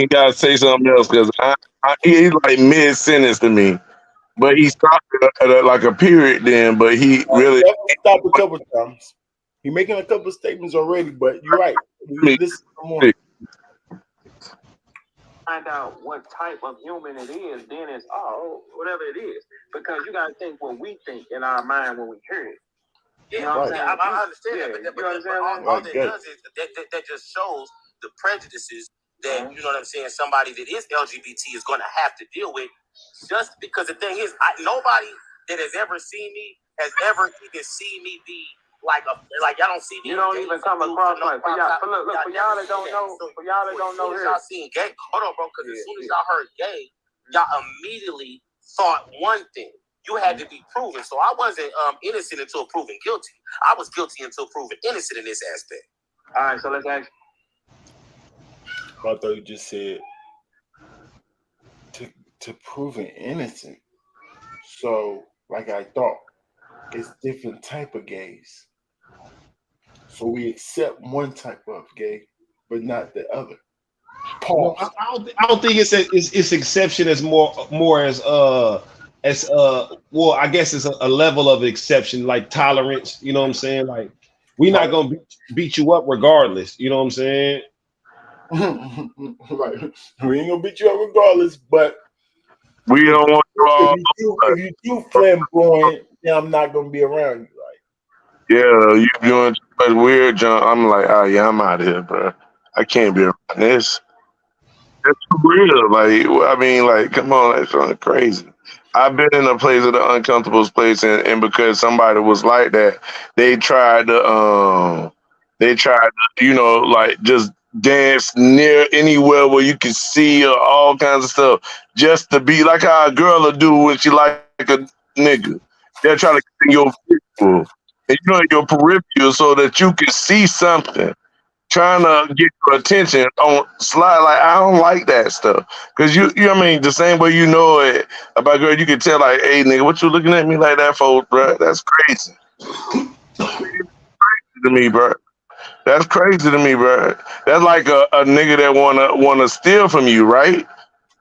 gotta say something else because he's like mid sentence to me. But he stopped at like a period then, but he really stopped a couple times. He's making a couple statements already, but you're right. Listen more. Find out what type of human it is, then it's whatever it is, because you gotta think what we think in our mind when we hear it. You know what I'm saying? I understand that, but all that does is that just shows the prejudices that you know what I'm saying. Somebody that is LGBT is going to have to deal with, just because the thing is, nobody that has ever seen me has ever even seen me be like y'all don't see me. You don't even come across like for y'all. Look, for y'all that don't know, here. Y'all seen gay? Hold on, bro, because as soon as y'all heard gay, y'all immediately thought one thing. You had to be proven. So I wasn't innocent until proven guilty. I was guilty until proven innocent in this aspect. All right, so let's ask. I thought you just said to proven innocent. So, like I thought, it's different type of gays. So we accept one type of gay, but not the other. Well, I don't think it's exception as more as well, I guess it's a level of exception, like tolerance. You know what I'm saying? Like we're not gonna beat you up regardless. You know what I'm saying? Right. We ain't gonna beat you up regardless, but we don't want you all. If you too flamboyant, then I'm not gonna be around you. Like, yeah, you doing too much weird junk. I'm like, oh yeah, I'm out of here, bro. I can't be around this. That's real. Like, I mean, like, come on, that's something crazy. I've been in a place of the uncomfortable place, and because somebody was like that, they tried to, you know, like just dance near anywhere where you can see all kinds of stuff, just to be like how a girl will do when she like a nigga. They're trying to get in your visual, and you know, your peripheral, so that you can see something. Trying to get your attention on slide, like I don't like that stuff, because you know what I mean, the same way you know it about girl, you can tell like, hey nigga, what you looking at me like that for, bro? That's crazy. To me, bro. That's crazy to me, bro. That's like a nigga that wanna steal from you, right?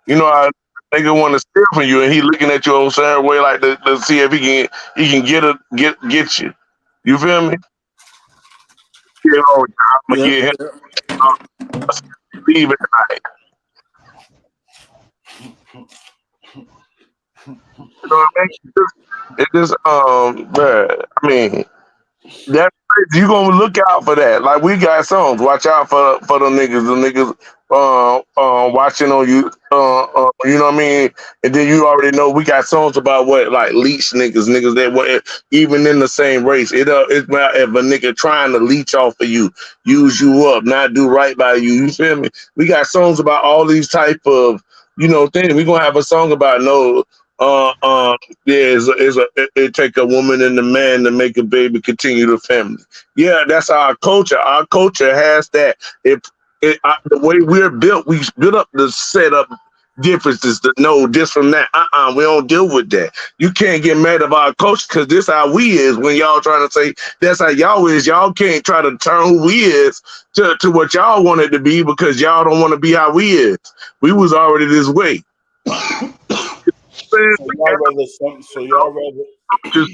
You know, a nigga wanna steal from you, and he looking at you a certain way, like to see if he can get you. You feel me? Yeah, I'm gonna get him. Leave it tonight. You know what I mean? It just bruh, I mean, that's crazy. You gonna look out for that. Like we got songs. Watch out for the niggas watching on you. You know what I mean? And then you already know we got songs about what, like leech niggas that were even in the same race. It's about if a nigga trying to leech off of you, use you up, not do right by you. You feel me? We got songs about all these type of, you know, things. We gonna have a song about it take a woman and a man to make a baby, continue the family. Yeah, that's our culture. Our culture has that. It The way we're built, we built up the setup differences to know this from that. We don't deal with that. You can't get mad about our culture because this how we is. When y'all trying to say that's how y'all is, y'all can't try to turn who we is to what y'all want it to be because y'all don't want to be how we is. We was already this way. So y'all rather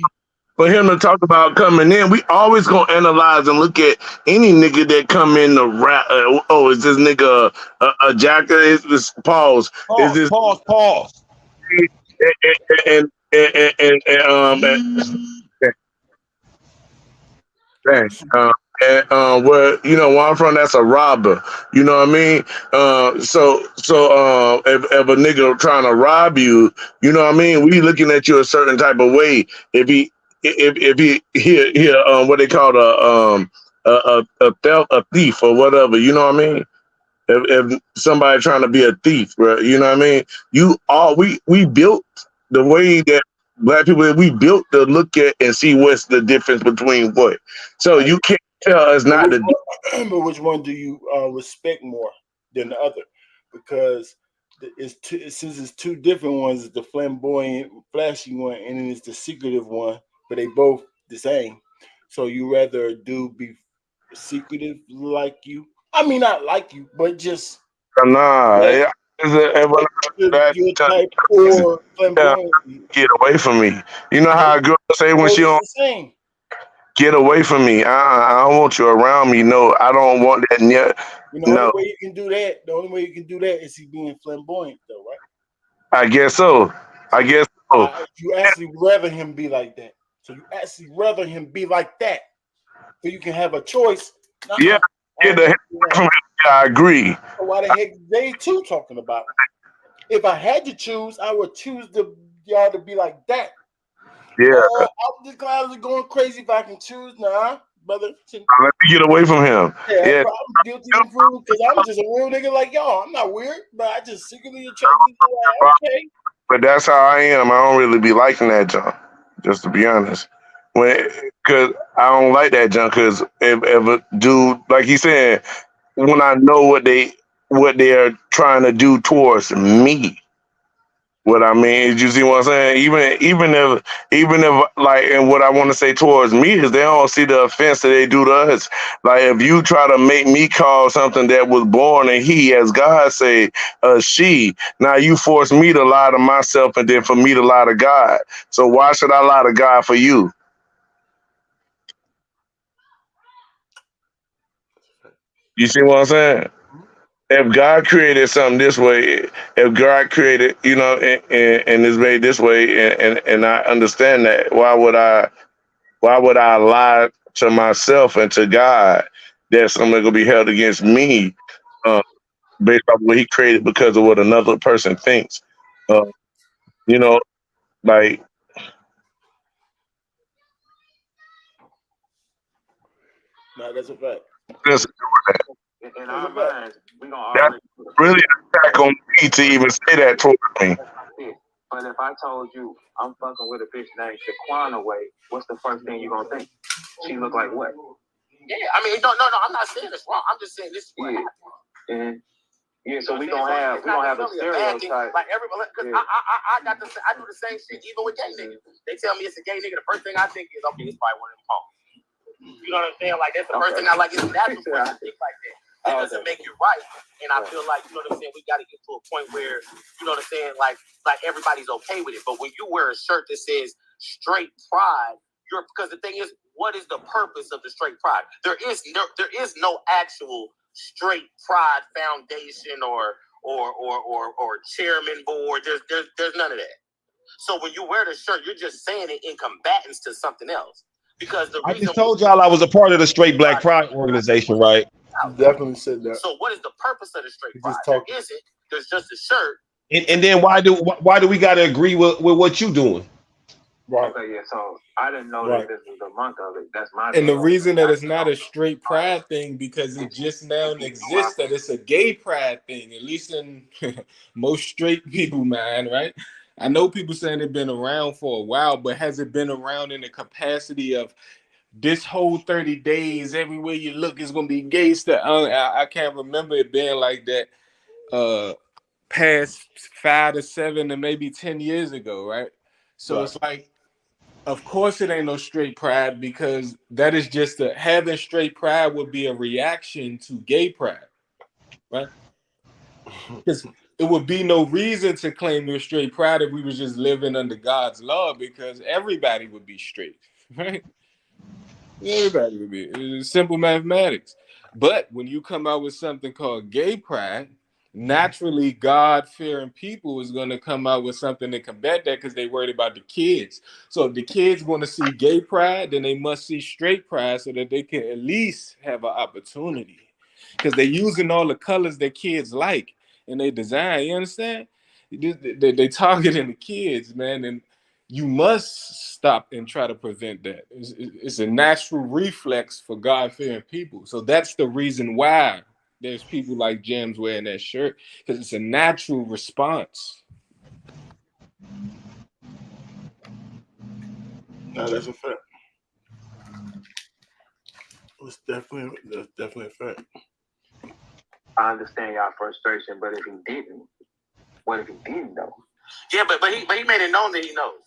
for him to talk about coming in, we always gonna analyze and look at any nigga that come in the rap. Is this nigga a jacker? Is this pause? Is this Pause. Where you know where I'm from, that's a robber. You know what I mean? If a nigga trying to rob you, you know what I mean? We looking at you a certain type of way. If he here what they call a theft, a thief or whatever. You know what I mean? If somebody trying to be a thief, bro, you know what I mean? We built the way that black people, we built to look at and see what's the difference between what. So you can't tell us not to do. But which one do you respect more than the other? Because since it's two different ones, it's the flamboyant, flashy one, and then it's the secretive one, but they both the same. So you rather a dude be secretive like you? I mean, not like you, but just Nah, your type or flamboyant. get away from me. You know how a girl say when she don't same. Get away from me. I don't want you around me. No, I don't want that near. You know, the only way you can do that, the only way you can do that is he being flamboyant, though, right? I guess so. You actually rather him be like that. So you actually rather him be like that, so you can have a choice. Yeah, get the heck from him. Yeah, I agree. So why the heck they too talking about it? If I had to choose, I would choose y'all to be like that. Yeah. I'm just glad I was going crazy if I can choose. Nah, brother. Let me get away from him. Yeah. I'm guilty of food because I'm just a real nigga like y'all. I'm not weird, but I just secretly attracted to okay. But that's how I am. I don't really be liking that junk, just to be honest. Because I don't like that junk. Because if a dude, like he said, when I know what they are trying to do towards me. What I mean, you see what I'm saying? Even if like, and what I want to say towards me is they don't see the offense that they do to us. Like if you try to make me call something that was born a he, as God say, a she. Now you force me to lie to myself, and then for me to lie to God. So why should I lie to God for you? You see what I'm saying? If God created something this way, if God created, you know, and is made this way, and I understand that, why would I lie to myself and to God that something gonna be held against me, based off what He created because of what another person thinks? You know, like. No, that's a fact. In our minds, we gonna That's really an attack on me to even say that towards me. But if I told you I'm fucking with a bitch named Shaquana Way, what's the first thing you gonna think? She look like what? Yeah, I mean, no, I'm not saying it's wrong. I'm just saying this is what happened. Yeah, so we don't have a stereotype. Like everybody, because I do the same shit even with gay niggas. They tell me it's a gay nigga. The first thing I think is, okay, it's probably one of them hoes. You know what I'm saying? Like that's the first thing I like. It's natural for us to think like that. It doesn't make you right. And I feel like, you know what I'm saying, we got to get to a point where, you know what I'm saying, like everybody's okay with it. But when you wear a shirt that says straight pride, because the thing is, what is the purpose of the straight pride? There is no actual straight pride foundation or chairman board. There's none of that. So when you wear the shirt, you're just saying it in combatants to something else. Because the reason I just told y'all I was a part of the Straight Black Pride organization, right? Definitely said that. So what is the purpose of the straight pride? There isn't. There's just a shirt. And then why do we got to agree with what you doing? Right. Okay, yeah. So I didn't know that this was the month of it. That's my. And the reason that it's not a straight pride thing because it just now exists that it's a gay pride thing. At least in most straight people mind, right? I know people saying they've been around for a while, but has it been around in the capacity of this whole 30 days, everywhere you look is gonna be gay stuff. I can't remember it being like that past 5 to 7 to maybe 10 years ago, right? So it's like, of course it ain't no straight pride, because that is just having straight pride would be a reaction to gay pride, right? Because it would be no reason to claim your straight pride if we was just living under God's law, because everybody would be straight, right? Everybody would be. It's simple mathematics. But when you come out with something called gay pride, naturally God-fearing people is going to come out with something to combat that, because they worried about the kids. So if the kids want to see gay pride, then they must see straight pride, so that they can at least have an opportunity, because they're using all the colors that kids like in their design. You understand? They targeting the kids, man, and you must stop and try to prevent that. It's a natural reflex for God-fearing people. So that's the reason why there's people like Jimz wearing that shirt, because it's a natural response. No, that's a fact. That's definitely a fact. I understand y'all frustration, but if he didn't, what if he didn't though? Yeah, but he made it known that he knows.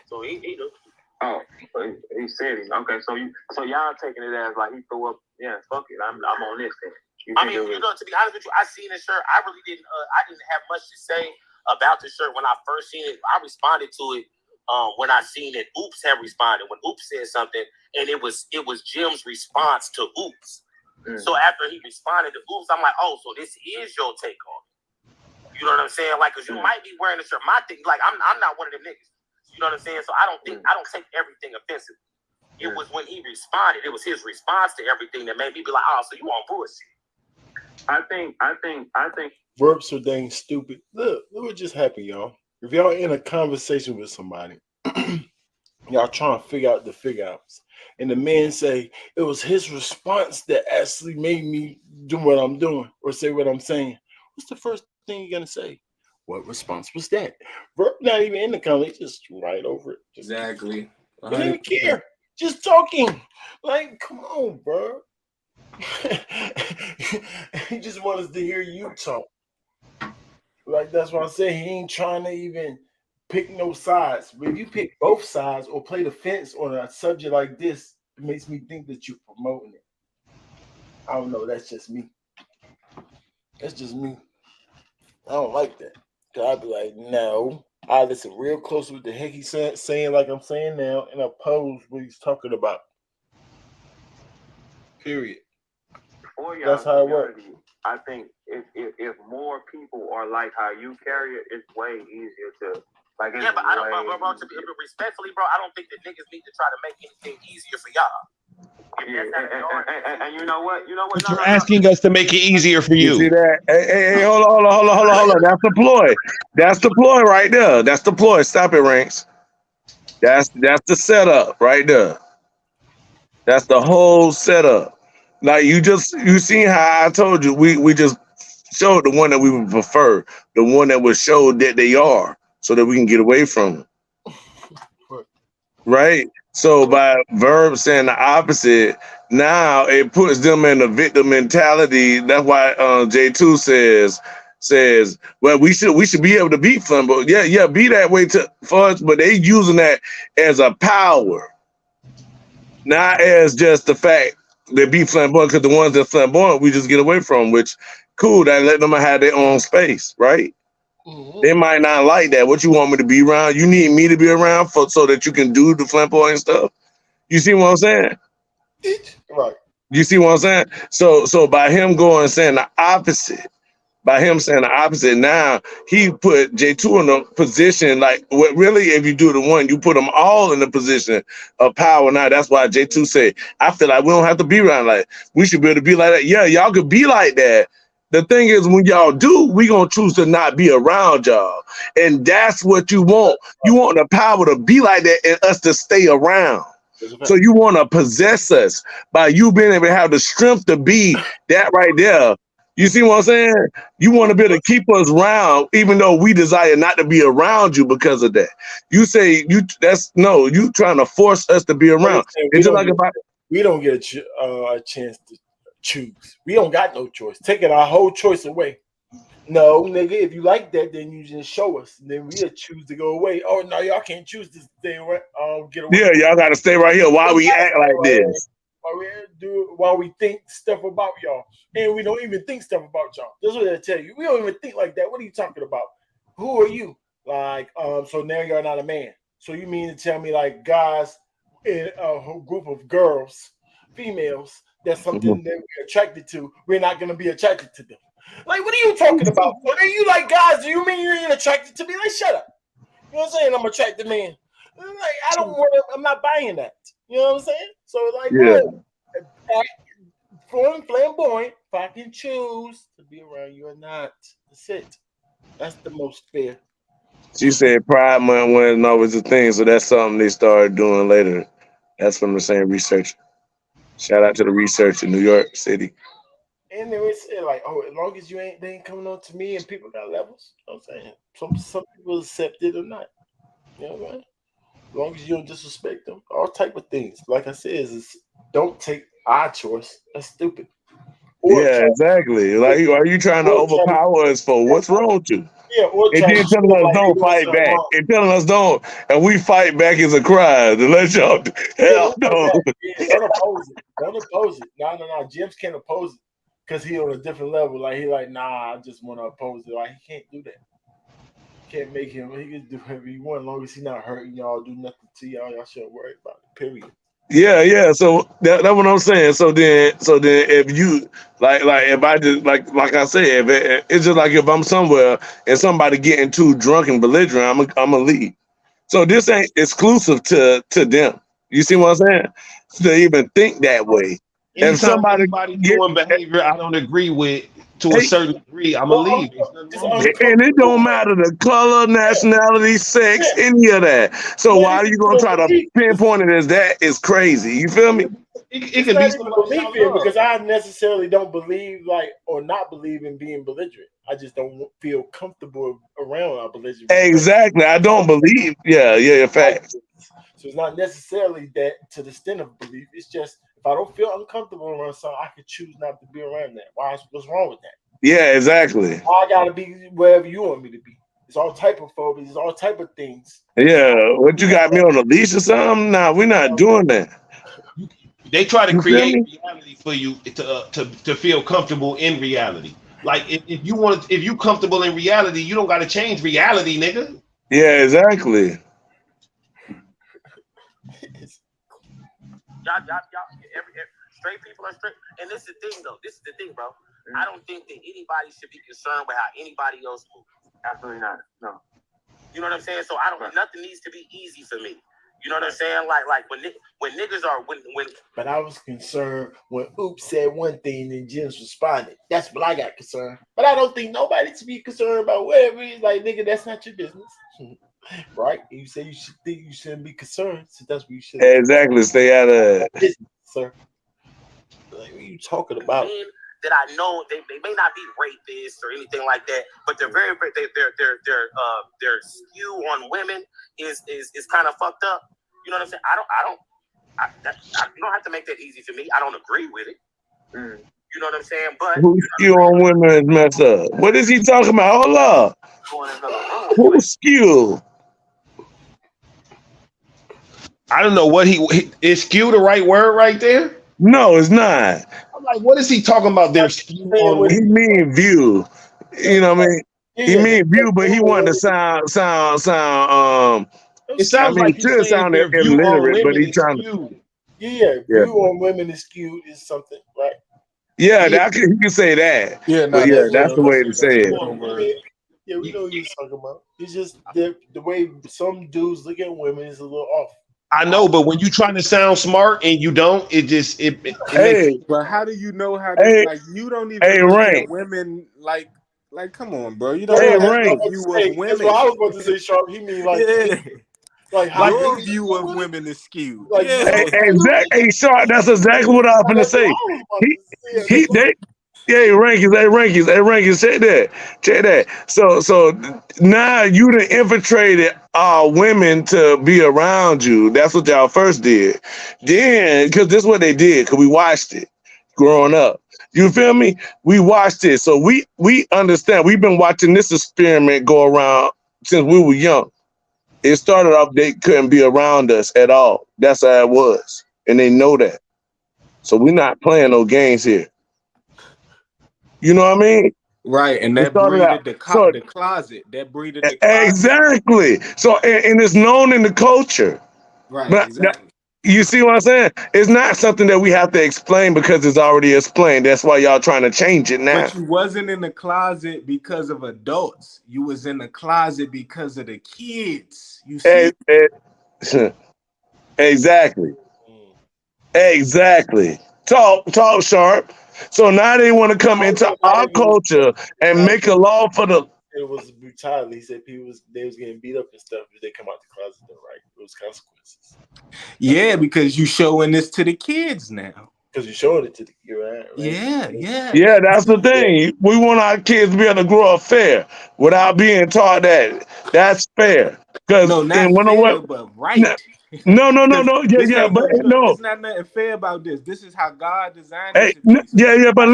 So he knew. Oh, he said it. Okay, so y'all taking it as like he threw up. Yeah, fuck it. I'm on this thing. I mean, you know, to be honest with you, I seen the shirt. I really didn't. I didn't have much to say about the shirt when I first seen it. I responded to it when I seen it. Oops had responded when Oops said something, and it was Jim's response to Oops. So after he responded to Oops, I'm like, oh, so this is your take on it. You know what I'm saying? Like, cause you might be wearing the shirt. My thing, like, I'm not one of them niggas. You know what I'm saying? So I don't take everything offensive. It was when he responded. It was his response to everything that made me be like, oh, so you on bullshit. I think Verbs so dang stupid. Look what just happened, y'all. If y'all in a conversation with somebody, y'all trying to figure out the figure outs, and the man say it was his response that actually made me do what I'm doing or say what I'm saying, what's the first thing you're gonna say? What response was that? Verb not even in the conversation, just right over it. Exactly. He didn't even care. Just talking. Like, come on, bro. He just wants us to hear you talk. Like, that's why I say he ain't trying to even pick no sides. But if you pick both sides or play the fence on a subject like this, it makes me think that you're promoting it. I don't know. That's just me. That's just me. I don't like that. Cause I'd be like, no. I listen real close to what the heck he's saying, like I'm saying now, and oppose what he's talking about. Period. That's how it works. I think if more people are like how you carry it, it's way easier to like. Yeah, but I don't, bro. To be respectfully, bro, I don't think that niggas need to try to make anything easier for y'all. Yeah, and you know what? But you're asking us to make it easier for You see you. that? Hey, hold on. That's the ploy. That's the ploy right there. That's the ploy. Stop it, Ranks. That's the setup right there. That's the whole setup. Like you seen how I told you, we just showed the one that we would prefer, the one that would show that they are, so that we can get away from them. Right? So by Verb saying the opposite, now it puts them in a victim mentality. That's why J2 says, well, we should be able to beat Flambo. Yeah, be that way for us, but they using that as a power, not as just the fact they be flamboyant, because the ones that flamboyant we just get away from, which cool, that let them have their own space, right? Mm-hmm. They might not like that. What you want me to be around? You need me to be around so that you can do the flamboyant stuff. You see what I'm saying? Right. You see what I'm saying? So by him going and saying the opposite, now he put J2 in a position like what really, if you do the one, you put them all in a position of power. Now that's why J2 said, I feel like we don't have to be around like we should be able to be like that. Yeah, y'all could be like that. The thing is, when y'all do, we gonna choose to not be around y'all, and that's what you want. You want the power to be like that and us to stay around. So you want to possess us by you being able to have the strength to be that right there. You see what I'm saying? You want to be able to keep us around, even though we desire not to be around you because of that. You say you trying to force us to be around. It's just like we don't get a chance to choose. We don't got no choice. Taking our whole choice away. No, nigga, if you like that, then you just show us. And then we'll choose to go away. Oh, no, y'all can't choose to stay away. Get away. Yeah, y'all got to stay right here. Why we act like this? While we think stuff about y'all. And we don't even think stuff about y'all. That's what they tell you. We don't even think like that. What are you talking about? Who are you? Like, so now you're not a man. So you mean to tell me like guys in a whole group of girls, females, that's something that we're attracted to. We're not going to be attracted to them. Like, what are you talking about? What are you like, guys? Do you mean you ain't attracted to me? Like, shut up. You know what I'm saying? I'm attracted man. Like, I'm not buying that. You know what I'm saying? So, like, flamboyant, if I can choose to be around you or not, that's it. That's the most fair. She said Pride Month wasn't always a thing, so that's something they started doing later. That's from the same researcher. Shout out to the researcher in New York City. And they would say like, oh, as long as they ain't coming on to me and people got levels. You know what I'm saying? Some people accept it or not. You know what I mean? As long as you don't disrespect them, all type of things. Like I said, is don't take our choice. That's stupid. Exactly. Like, are you trying to overpower us for what's wrong with you? Yeah, or and then telling us don't fight back. And telling us don't, and we fight back is a crime. To let y'all hell no. Don't oppose it. Don't oppose it. No. Jimz can't oppose it because he on a different level. Like he like, nah, I just want to oppose it. Like he can't do that. Can't make him. He can do whatever he want as long as he's not hurting y'all, do nothing to y'all. Y'all shouldn't worry about it. Period. Yeah. So that's what I'm saying. So then if you like if I just like I said, if it's just like if I'm somewhere and somebody getting too drunk and belligerent, I'm a leave. So this ain't exclusive to them. You see what I'm saying? To even think that way. Anytime if somebody doing behavior I don't agree with to a certain degree, I'm gonna leave. And it don't matter the color, nationality, sex, any of that. So why are you gonna try to pinpoint it as that? Is crazy. You feel me? It can be somebody because I necessarily don't believe or not believe in being belligerent. I just don't feel comfortable around our belligerent. Exactly. I don't believe. Yeah. Facts. So it's not necessarily that to the extent of belief. It's just if I don't feel uncomfortable around something, I could choose not to be around that. What's wrong with that? Yeah, exactly. I gotta be wherever you want me to be. It's all type of phobias, it's all type of things. Yeah, what you got me on a leash or something? Nah, we're not doing that. They try to create reality for you to feel comfortable in reality. Like if you comfortable in reality, you don't got to change reality, nigga. Yeah, exactly. Straight people are straight, and this is the thing, though. This is the thing, bro. I don't think that anybody should be concerned with how anybody else moves. Absolutely not. No. You know what I'm saying? So I don't. Nothing needs to be easy for me. You know what I'm saying? Like when niggas are when. But I was concerned when Oops said one thing and Jimz responded. That's what I got concerned. But I don't think nobody should be concerned about whatever it is. Like nigga, that's not your business. Right? You say you shouldn't be concerned, so that's what you should. Exactly. Stay out of business, sir. Like, what are you talking about? That I know they may not be rapists or anything like that, but they're their skew on women is kind of fucked up. You know what I'm saying? You don't have to make that easy for me. I don't agree with it. You know what I'm saying? But who's skew on women is messed up. What is he talking about? Hold up. Who's skew? I don't know what is skew the right word right there? No, it's not. I'm like, what is he talking about? Their skew on he mean view. You know what I mean? He mean view, but he wanted to sound. It sounds like he's sound illiterate, but he's trying to. View on women is skewed is something, right? Yeah, he can say that. That's the way to say it. Yeah, we know what you're talking about. It's just the way some dudes look at women is a little off. I know, but when you trying to sound smart and you don't, but how do you know how to like you don't even look at women like come on, bro. You don't have a view of women. That's what I was about to say, Sharp. He mean like how your view of women is skewed. Exactly. Hey, Sharp, that's exactly what I was gonna say. Rankings. Check that. So now you done infiltrated women to be around you. That's what y'all first did. Then, because this is what they did, because we watched it growing up. You feel me? We watched it. So we understand. We've been watching this experiment go around since we were young. It started off they couldn't be around us at all. That's how it was. And they know that. So we're not playing no games here. You know what I mean? Right, and It that started out. breeded the So closet. That breeded the closet. exactly. So and it's known in the culture. Right, But exactly. you see what I'm saying? It's not something that we have to explain because it's already explained. That's why y'all trying to change it now. But you wasn't in the closet because of adults. You was in the closet because of the kids. You see? Exactly. Exactly. Talk sharp. So now they want to come into our culture and make a law for the. It was brutality. He said they was getting beat up and stuff if they come out the closet. Though, right? It was consequences. Yeah, because you showing this to the kids now. Because you're showing it to the kid, right? Yeah, that's the thing. We want our kids to be able to grow up fair without being taught that that's fair. Because no, not fair, but right. No. Yeah, but no. There's not nothing fair about this. This is how God designed it. But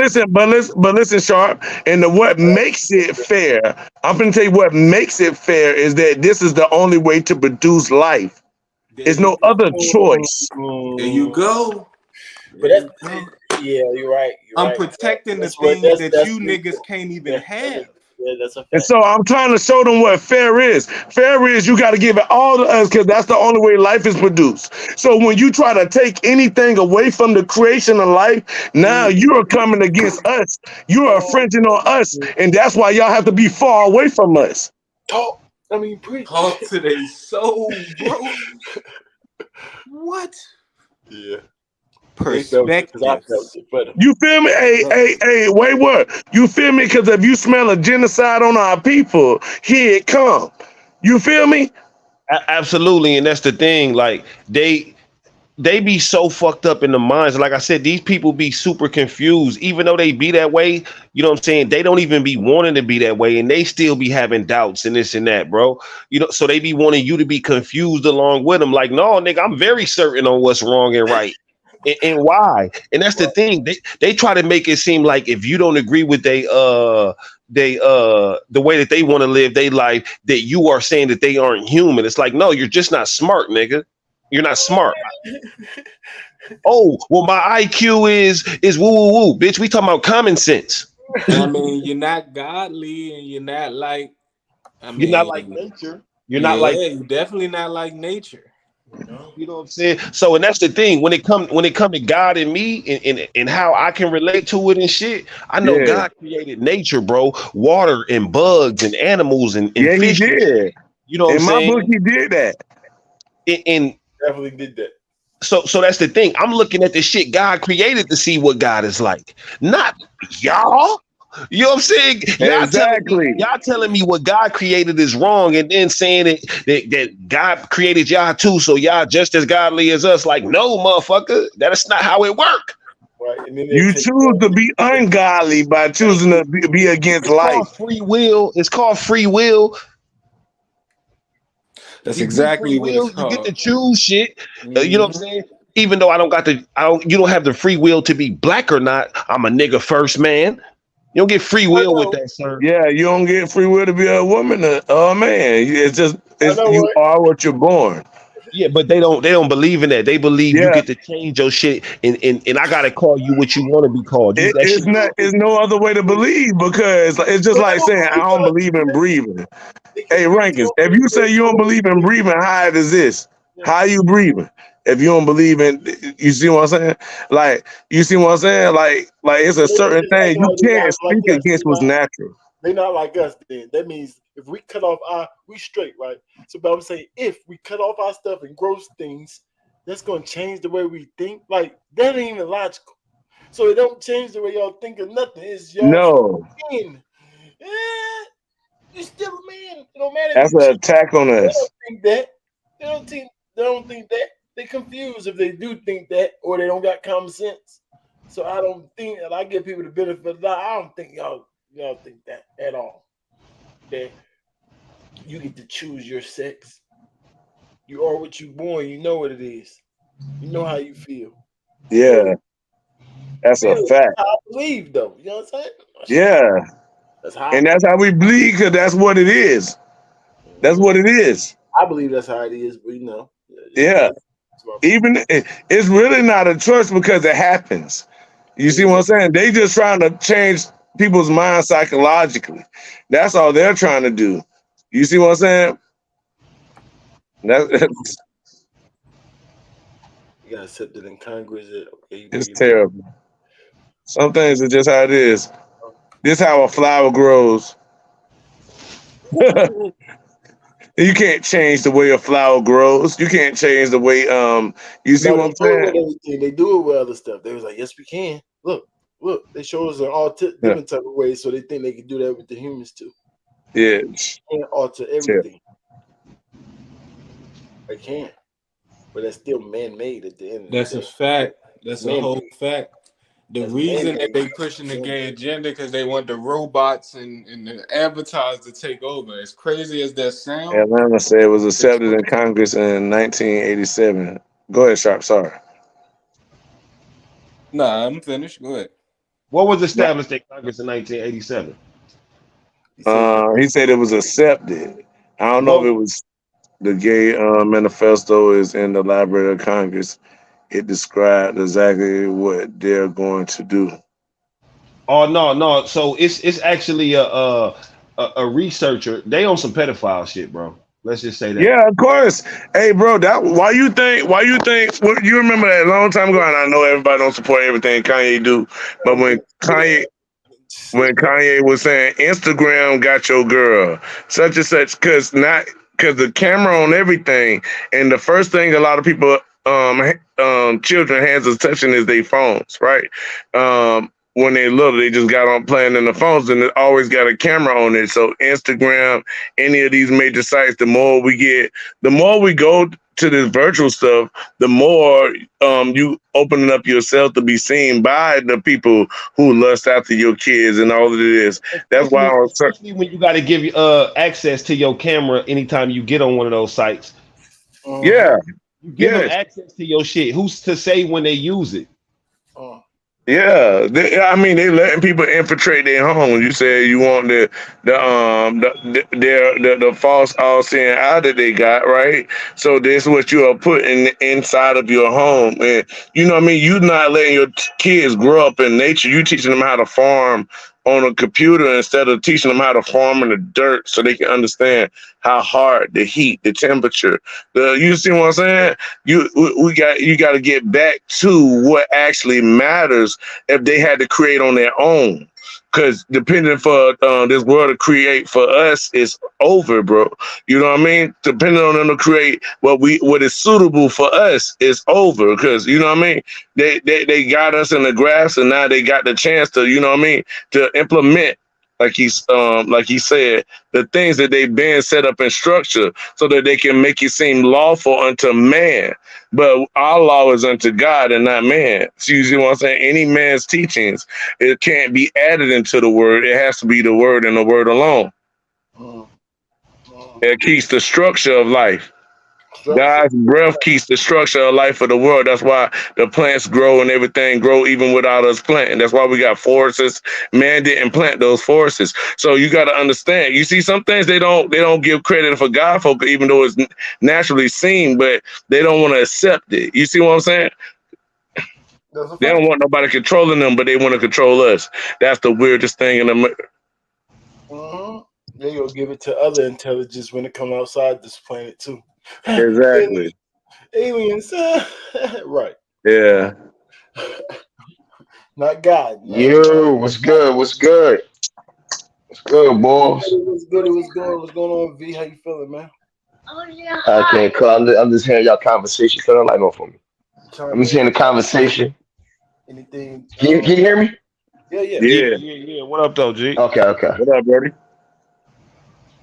listen, Sharp. And what makes it fair, I'm gonna tell you what makes it fair is that this is the only way to produce life. There's no other choice. There you go. But you're right. I'm protecting the thing that you niggas can't even have. Yeah, that's a fact. And so I'm trying to show them what fair is. Fair is you got to give it all to us because that's the only way life is produced. So when you try to take anything away from the creation of life, now you are coming against us. You are infringing on us, and that's why y'all have to be far away from us. Preach. Talk to their soul, bro. What? Yeah. Perspective. You feel me? Hey, wait, what? You feel me? Because if you smell a genocide on our people, here it come. You feel me? Absolutely, and that's the thing. Like they be so fucked up in the minds. Like I said, these people be super confused, even though they be that way. You know what I'm saying? They don't even be wanting to be that way, and they still be having doubts and this and that, bro. You know, so they be wanting you to be confused along with them. Like, no, nigga, I'm very certain on what's wrong and right. And why? And that's the thing. They try to make it seem like if you don't agree with the way that they want to live their life, that you are saying that they aren't human. It's like, no, you're just not smart, nigga. You're not smart. Oh, well, my IQ is woo woo woo, bitch. We talking about common sense. I mean, you're not godly, and you're not like. You're not like nature. You're not like. You're definitely not like nature. You know what I'm saying? So, and that's the thing when it come to God and me and how I can relate to it and shit. I know God created nature, bro, water and bugs and animals and fish. He did. You know what I'm saying? In my book, he did that. And definitely did that. So that's the thing. I'm looking at the shit God created to see what God is like, not y'all. You know what I'm saying? Y'all telling me what God created is wrong, and then saying that God created y'all too, so y'all just as godly as us. Like, no, motherfucker, that's not how it work. Right. And then you choose to be ungodly by choosing to be against life. Called free will. It's called free will. That's exactly what it's called. You get to choose shit. You know what I'm saying? Even though you don't have the free will to be black or not. I'm a nigga first, man. You don't get free will with that, sir. Yeah, you don't get free will to be a woman or a man. It's just you are what you're born. Yeah, but they don't believe in that. They believe you get to change your shit, and I gotta call you what you want to be called. It's no other way to believe because it's just like saying I don't believe in breathing. Hey, Rankins, if you say you don't believe in breathing, how is this? How you breathing? If you don't believe in, you see what I'm saying? Like, you see what I'm saying? Like it's a certain thing you can't speak against what's natural. They're not like us then. That means if we cut off we straight, right? So but I'm saying if we cut off our stuff and grow things, that's gonna change the way we think. Like that ain't even logical. So it don't change the way y'all think of nothing. It's y'all man. Yeah, you're still a man. It don't matter. That's an attack on us. They don't think that. They don't think that. They confused if they do think that or they don't got common sense. So I don't think, and I give people the benefit of the doubt. I don't think y'all think that at all. That you get to choose your sex. You are what you born. You know what it is. You know how you feel. Yeah, that's a fact. I believe though. You know what I'm saying? Yeah, That's how. and that's how we bleed because that's what it is. That's what it is. I believe that's how it is. But you know. Yeah. Even it's really not a choice because it happens. You see what I'm saying? They just trying to change people's minds psychologically. That's all they're trying to do. You see what I'm saying? That's You got accepted in Congress. Okay, it's terrible. Some things are just how it is. This how a flower grows. You can't change the way a flower grows. You can't change the way you see what I'm saying? They do it with other stuff. They was like, yes, we can. Look, they show us in all different type of ways, so they think they can do that with the humans too. Yeah, they can alter everything. They can, but that's still man-made at the end. That's a fact. That's a whole fact. The reason that they pushing the gay agenda because they want the robots and the avatars to take over. As crazy as that sounds. Atlanta said it was accepted in Congress in 1987. Go ahead, Sharp. Sorry. Nah, I'm finished. Go ahead. What was established in Congress in 1987? He said it was accepted. I don't know if it was the gay manifesto is in the Library of Congress. It described exactly what they're going to do. Oh no. So it's actually a researcher. They on some pedophile shit, bro. Let's just say that. Yeah, of course. Hey, bro, why you think well, you remember that a long time ago, and I know everybody don't support everything Kanye do, but when Kanye was saying Instagram got your girl, such and such, because the camera on everything, and the first thing a lot of people children hands is touching is their phones, right? When they little, they just got on playing in the phones, and it always got a camera on it. So Instagram, any of these major sites, the more we go to this virtual stuff, the more you opening up yourself to be seen by the people who lust after your kids and all of this. That's why especially when you got to give access to your camera anytime you get on one of those sites. Yeah, you give them access to your shit. Who's to say when they use it? Yeah, they letting people infiltrate their homes. You said you want the false all-seeing eye that they got, right? So this is what you are putting inside of your home, and you know what I mean. You not letting your kids grow up in nature. You teaching them how to farm on a computer instead of teaching them how to farm in the dirt, so they can understand how hard, the heat, the temperature. You see what I'm saying? You got to get back to what actually matters. If they had to create on their own, because depending for this world to create for us is over, bro. You know what I mean? Depending on them to create what is suitable for us is over, because you know what I mean. They got us in the grass, and now they got the chance to, you know what I mean, to implement. Like he said, the things that they've been set up in structure so that they can make it seem lawful unto man. But our law is unto God and not man. So you see what I'm saying? Any man's teachings, it can't be added into the word. It has to be the word and the word alone. It keeps the structure of life. God's breath keeps the structure of life of the world. That's why the plants grow and everything grow even without us planting. That's why we got forests. Man didn't plant those forests. So you got to understand. You see, some things they don't give credit for God folk, even though it's naturally seen, but they don't want to accept it. You see what I'm saying? They don't want nobody controlling them, but they want to control us. That's the weirdest thing in the. They gonna give it to other intelligence when it comes outside this planet too. Exactly. Aliens, right? Yeah. Not God. Yo, what's good? What's good? What's good, boys? What's good? What's going on, V? How you feeling, man? I can't call. I'm just hearing y'all conversation. Turn the light on for me. I'm just hearing the conversation. Anything? Can you hear me? Yeah. What up, though, G? Okay. What up, buddy?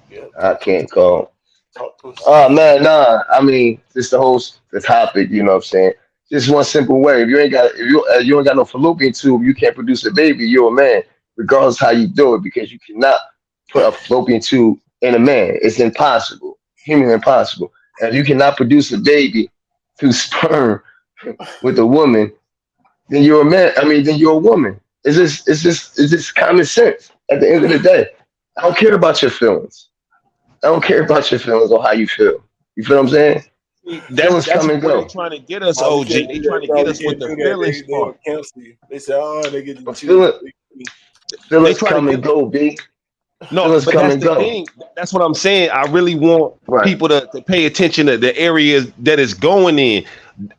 Yeah. I can't call. Talk to us. Man, nah. I mean, just the topic, you know what I'm saying? This one simple way. If you ain't got you ain't got no fallopian tube, you can't produce a baby. You're a man, regardless how you do it, because you cannot put a fallopian tube in a man. It's impossible, human impossible. And if you cannot produce a baby through sperm with a woman, then you're a man. I mean, then you're a woman. It's just common sense. At the end of the day, I don't care about your feelings. I don't care about your feelings or how you feel. You feel what I'm saying? Feelings That's come and where they go. trying to get us, Oh, we OG. can't They do trying that, to bro. get We us with can't the do that. feelings They part. will cancel you. They say, oh, they get to But choose. They feelings try to come get and go, B. No, Feelings but come that's and the go. thing. That's what I'm saying. I really want Right. people to pay attention to the areas that it's going in.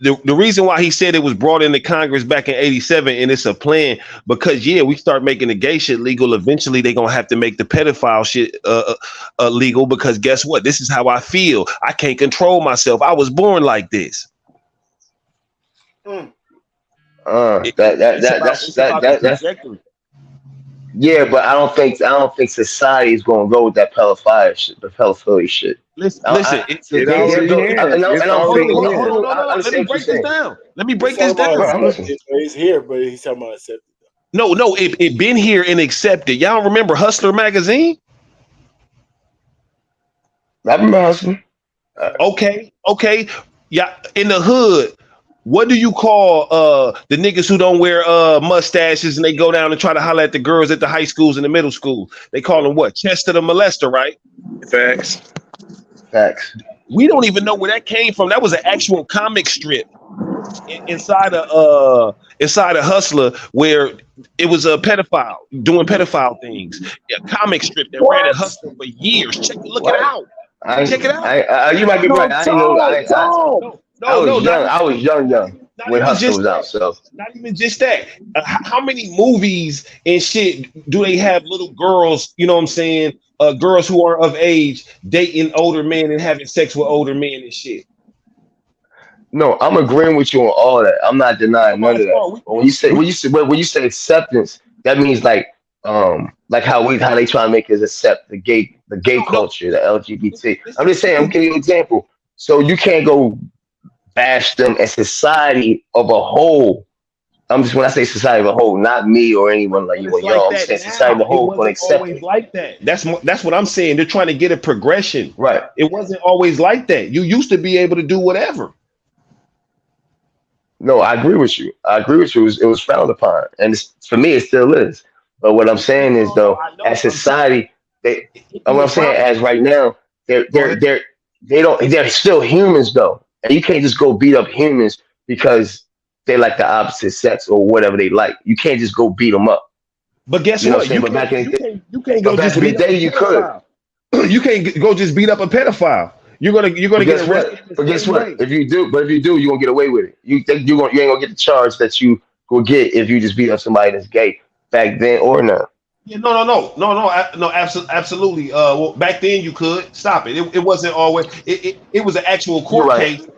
The reason why he said it was brought into Congress back in '87 and it's a plan because we start making the gay shit legal. Eventually, they're gonna have to make the pedophile shit legal because guess what? This is how I feel. I can't control myself. I was born like this. It's about the That's trajectory. yeah, but I don't think society is gonna go with that pedophilia shit, the pedophilia shit. Listen. It already has. And It's I'm Hold on, already hold hold on, hold here. on, on, no, no, no. Let me what you're break this saying. down. Let me break He's this talking about down. I'm listening. accepted. He's here, but he's talking about accepted. No, it been here and accepted. Y'all remember Hustler magazine? I remember hustling. Okay. Yeah, in the hood, what do you call the niggas who don't wear mustaches and they go down and try to holler at the girls at the high schools and the middle school? They call them what? Chester the molester, right? Facts. We don't even know where that came from. That was an actual comic strip inside a Hustler where it was a pedophile doing pedophile things. A comic strip that ran at Hustler for years. Look it out. Check it out. You might be right. I didn't know. I was young. I was young Not when even Hustle just was out. that. So Not even just that. How many movies and shit do they have little girls, you know what I'm saying? Girls who are of age dating older men and having sex with older men and shit. no, I'm agreeing with you on all that. I'm not denying none of that. But when you say acceptance, that means like how they try to make us accept the gay culture, the LGBT. I'm just saying, I'm giving you an example. So you can't go bash them as society of a whole. When I say society of a whole, not me or anyone like you or y'all. I'm saying society of a whole gonna accept it. Like that. That's what I'm saying. They're trying to get a progression. Right. It wasn't always like that. You used to be able to do whatever. No, I agree with you. It was frowned upon, and for me, it still is. But what I'm saying is, though, as society, what I'm saying as right now, they're still humans though, and you can't just go beat up humans because they like the opposite sex or whatever they like. You can't just go beat them up. But guess You know what? what I'm saying? You But can't go back just in the beat up day, a you could. pedophile. You can't go just beat up a pedophile. You're gonna But get guess arrested. what? But guess what? If you do, you're gonna get away with it. You think you ain't gonna get the charge that you will get if you just beat up somebody that's gay back then or now. Yeah, no, absolutely. Well, back then you could stop it. It wasn't always. It was an actual You're court right. case.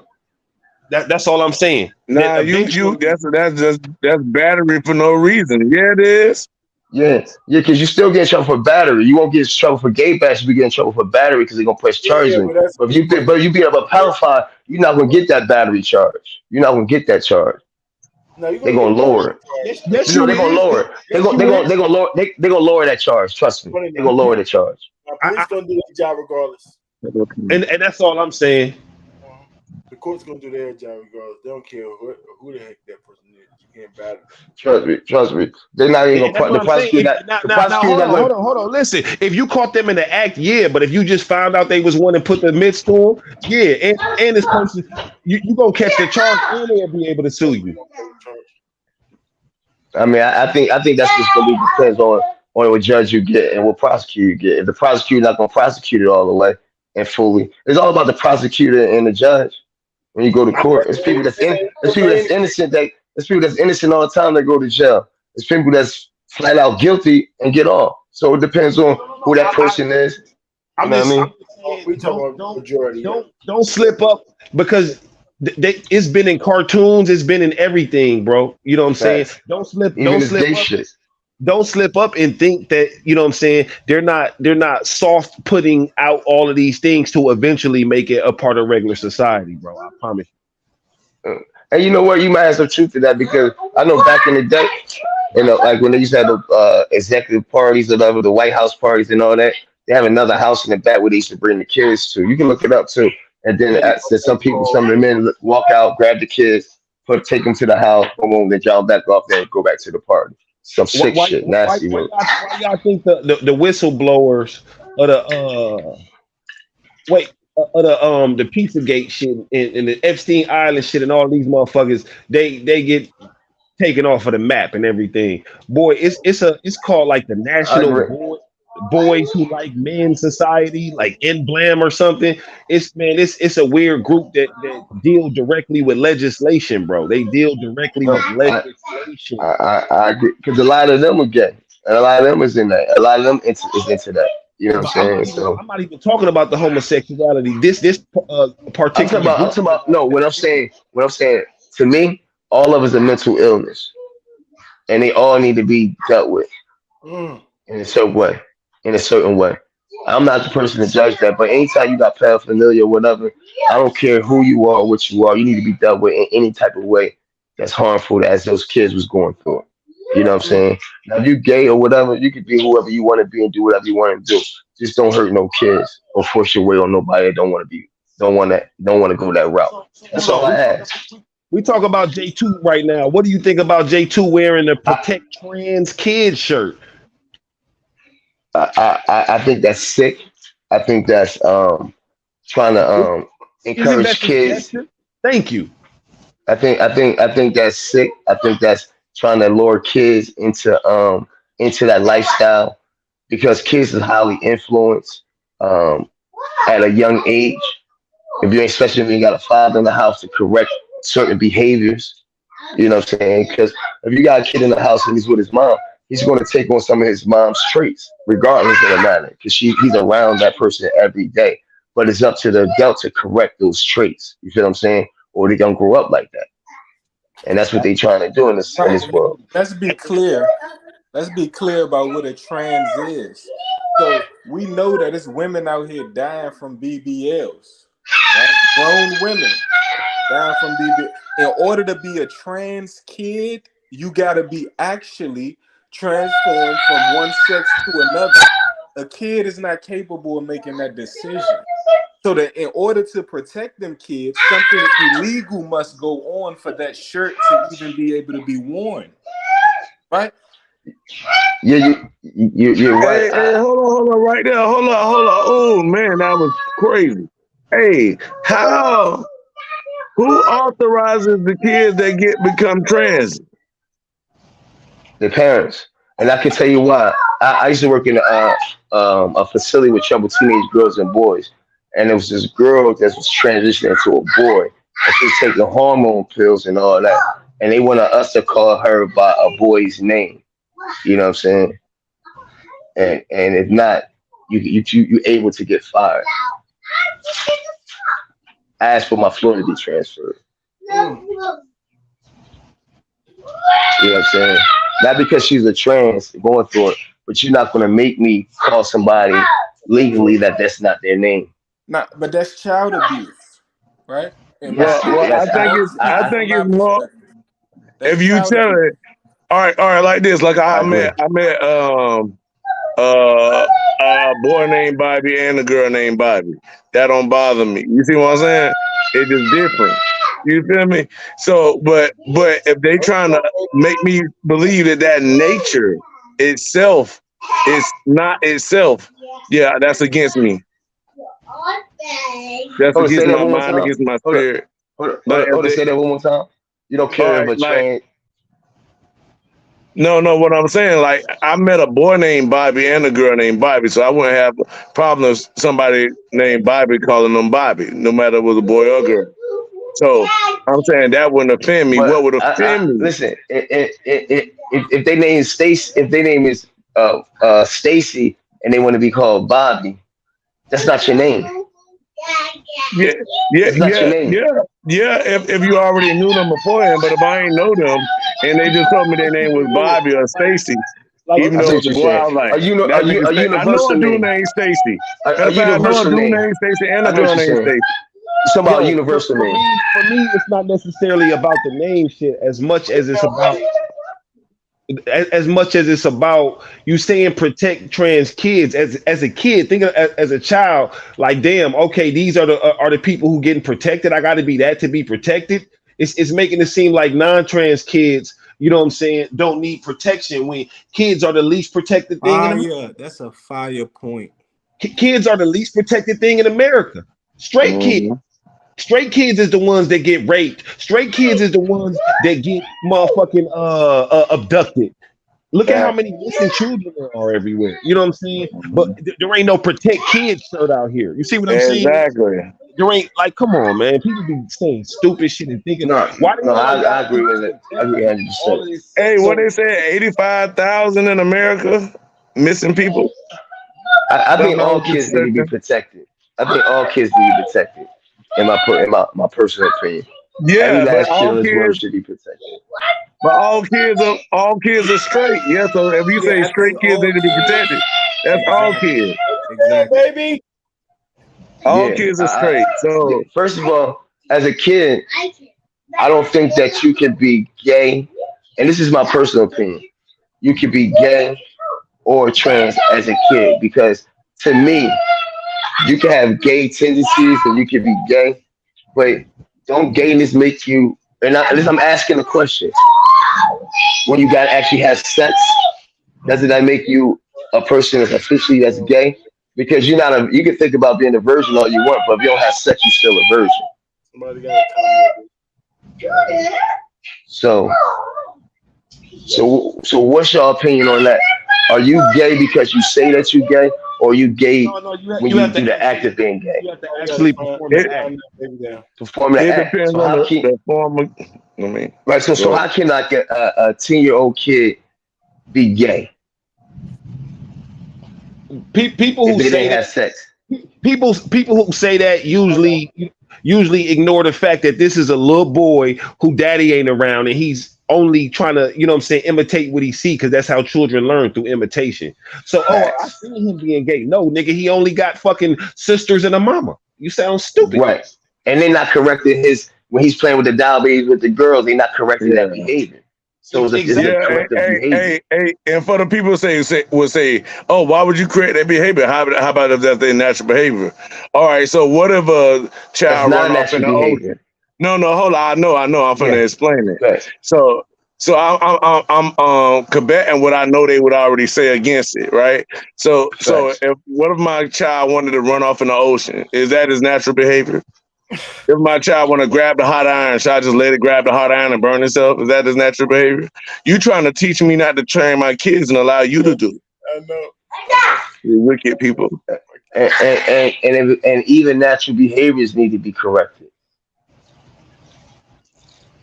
That's all I'm saying. Nah, that's battery for no reason. Yeah, it is. Yeah, because you still get in trouble for battery. You won't get in trouble for gay bash. You get in trouble for battery because they're gonna press charges on you. But if you beat up a pedophile, you're not gonna get that battery charge. You're not gonna get that charge. No, They're gonna lower it. Yes, They're gonna lower it. They're gonna lower that charge. Trust me. They're gonna lower the charge. Police gonna do their job regardless. And that's all I'm saying. The court's gonna do their job regardless. They don't care who the heck that person is. You can't battle. Trust me. They're not even gonna prosecute. Hold on. Listen, if you caught them in the act, yeah. But if you just found out they was one and put the midst to them, yeah. And this person, you gonna catch the charge and they'll be able to sue you. I mean, I think that's just gonna be depends on what judge you get and what prosecutor you get. If the prosecutor not gonna prosecute it all the way and fully, it's all about the prosecutor and the judge. When you go to court, it's people that's innocent. It's people that's innocent all the time that go to jail. It's people that's flat out guilty and get off. So it depends on who that person is. You know what I mean? We talking about majority. Don't slip up because it's been in cartoons, it's been in everything, bro. You know what I'm saying? Don't slip up. Don't slip up and think that, you know what I'm saying, they're not soft putting out all of these things to eventually make it a part of regular society, bro. I promise you. And you know what? You might have some truth to that because I know back in the day, like when they used to have the executive parties or whatever, the White House parties and all that, they have another house in the back where they used to bring the kids to. You can look it up too. And then some people, some of the men walk out, grab the kids, take them to the house, boom, then drive back off there and go back to the party. Some sick shit, nasty work. Why y'all think the whistleblowers or the Pizzagate shit and the Epstein Island shit and all these motherfuckers, they get taken off of the map and everything? Boy, it's called like the National Boys Who Like Men Society, like NBLAM or something. It's a weird group that deal directly with legislation, bro. They deal directly with legislation. I agree because a lot of them are gay, and a lot of them is in that. A lot of them is into that. You know what I'm saying? I'm not even talking about the homosexuality. This particular. I'm talking about no. What I'm saying. To me, all of us are mental illness, and they all need to be dealt with in a certain way. I'm not the person to judge that, but anytime you got paraphernalia or whatever, I don't care who you are or what you are, you need to be dealt with in any type of way that's harmful as those kids was going through. You know what I'm saying? Now, if you gay or whatever, you can be whoever you want to be and do whatever you want to do. Just don't hurt no kids or force your way on nobody that don't want to go that route. That's all I ask. We talk about J2 right now. What do you think about J2 wearing the Protect Trans Kids shirt? I think that's sick. I think that's trying to encourage kids. Thank you. I think that's sick. I think that's trying to lure kids into that lifestyle because kids are highly influenced at a young age. Especially when you got a father in the house to correct certain behaviors. You know what I'm saying? Because if you got a kid in the house and he's with his mom, he's going to take on some of his mom's traits, regardless of the matter, because he's around that person every day. But it's up to the adult to correct those traits. You feel what I'm saying? Or they don't grow up like that. And that's what they're trying to do in this world. Let's be clear. Let's be clear about what a trans is. So we know that it's women out here dying from BBLs. Right? Grown women dying from BBL. In order to be a trans kid, you got to be actually transformed from one sex to another. A kid is not capable of making that decision. So that in order to protect them kids, something illegal must go on for that shirt to even be able to be worn. Right? Yeah, you're right. Hey, hold on, right there. Hold on. Oh man, that was crazy. Hey, who authorizes the kids that become trans? The parents. And I can tell you why. I used to work in a facility with troubled teenage girls and boys. And there was this girl that was transitioning into a boy. And she was taking hormone pills and all that. And they wanted us to call her by a boy's name. You know what I'm saying? And if not, you able to get fired. I asked for my floor to be transferred. You know what I'm saying? Not because she's a trans going through it, but you're not going to make me call somebody legally that's not their name. Nah, but that's child abuse, right? I think it's more. If you tell it, all right, like this, like I met a boy named Bobby and a girl named Bobby. That don't bother me. You see what I'm saying? It's just different. You feel me? So, but if they trying to make me believe that nature itself is not itself, yeah, that's against me. That's against my mind, against my spirit. Hold on, say that one more time. You don't care if a trans. No, what I'm saying, like, I met a boy named Bobby and a girl named Bobby, so I wouldn't have a problem if somebody named Bobby calling them Bobby, no matter if it was a boy or girl. So I'm saying that wouldn't offend me. What would offend me? Listen, if they name Stacy, if their name is Stacy, and they want to be called Bobby, that's not your name. Yeah. If you already knew them beforehand, but if I ain't know them and they just told me their name was Bobby or Stacy, even though it's a boy, I was like, I know a dude named Stacy. I know a dude named Stacy and a girl named Stacy. It's about Yo, universal name. for me, it's not necessarily about the name shit as much as it's about as much as it's about you saying protect trans kids as a kid, think of as a child, like damn, okay, these are the people who getting protected. I got to be that to be protected. It's making it seem like non-trans kids, you know what I'm saying, don't need protection when kids are the least protected thing in America. Fire. That's a fire point. Kids are the least protected thing in America. Straight kids. Straight kids is the ones that get raped. Straight kids is the ones that get motherfucking abducted. Look at how many missing children there are everywhere. You know what I'm saying? But there ain't no protect kids shirt out here. You see what I'm saying? Exactly. There ain't, like, come on, man. People be saying stupid shit and thinking, No, why do no, you I agree with it. I agree 100%. Hey, what they said? 85,000 in America missing people. I think all kids need to be protected. I think all kids need to be protected. In my personal opinion. Yeah, Every but last kid all in this world kids, should be protected. but all kids are straight. Yeah, so if you say I straight think kids all need to be kids. protected, that's all kids. Exactly. Baby. All Yeah, kids are straight. So first of all, as a kid, I don't think that you can be gay, and this is my personal opinion. You can be gay or trans as a kid because to me, you can have gay tendencies and you can be gay, but don't gayness make you? And at least I'm asking a question. When you gotta actually have sex, doesn't that make you a person that's officially that's gay? Because you're not a. You can think about being a virgin all you want, but if you don't have sex, you're still a virgin. Somebody got a comment. So what's your opinion on that? Are you gay because you say that you're gay, or are you gay when you do the act of being gay? You have to actually perform the act. Perform the it act. depends So on how can the form of. I mean, right? So how can like a 10-year-old kid be gay People if who they say didn't have that, sex? people who say that usually ignore the fact that this is a little boy who daddy ain't around and he's only trying to, you know what I'm saying, imitate what he see, because that's how children learn, through imitation. So, I see him being gay. No, nigga, he only got fucking sisters and a mama. You sound stupid. Right. And they're not correcting his when he's playing with the doll babies with the girls, they're not correcting that behavior. So it's a corrective behavior. And for the people would say, oh, why would you create that behavior? How about if that's their natural behavior? All right, so what if a child run off in the ocean? No, hold on. I know. I'm finna explain it. Right. So I'm combating what I know they would already say against it, right? So if what if my child wanted to run off in the ocean? Is that his natural behavior? If my child want to grab the hot iron, should I just let it grab the hot iron and burn itself? Is that his natural behavior? You trying to teach me not to train my kids and allow you to do it. I know. You wicked people. And even natural behaviors need to be corrected.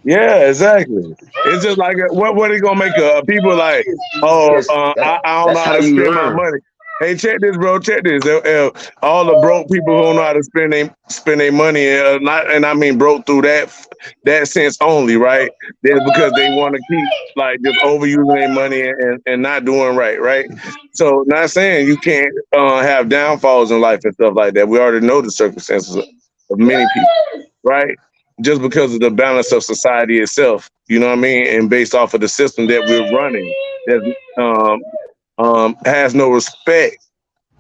Yeah, exactly. It's just like what are they gonna make people like? Oh, I don't know how to spend my money. Hey, check this, bro. Check this. All the broke people who don't know how to spend their money, and I mean broke through that sense only, right? That's because they want to keep like just overusing their money and not doing right? So, not saying you can't have downfalls in life and stuff like that. We already know the circumstances of many people, right? Just because of the balance of society itself, you know what I mean, and based off of the system that we're running, that has no respect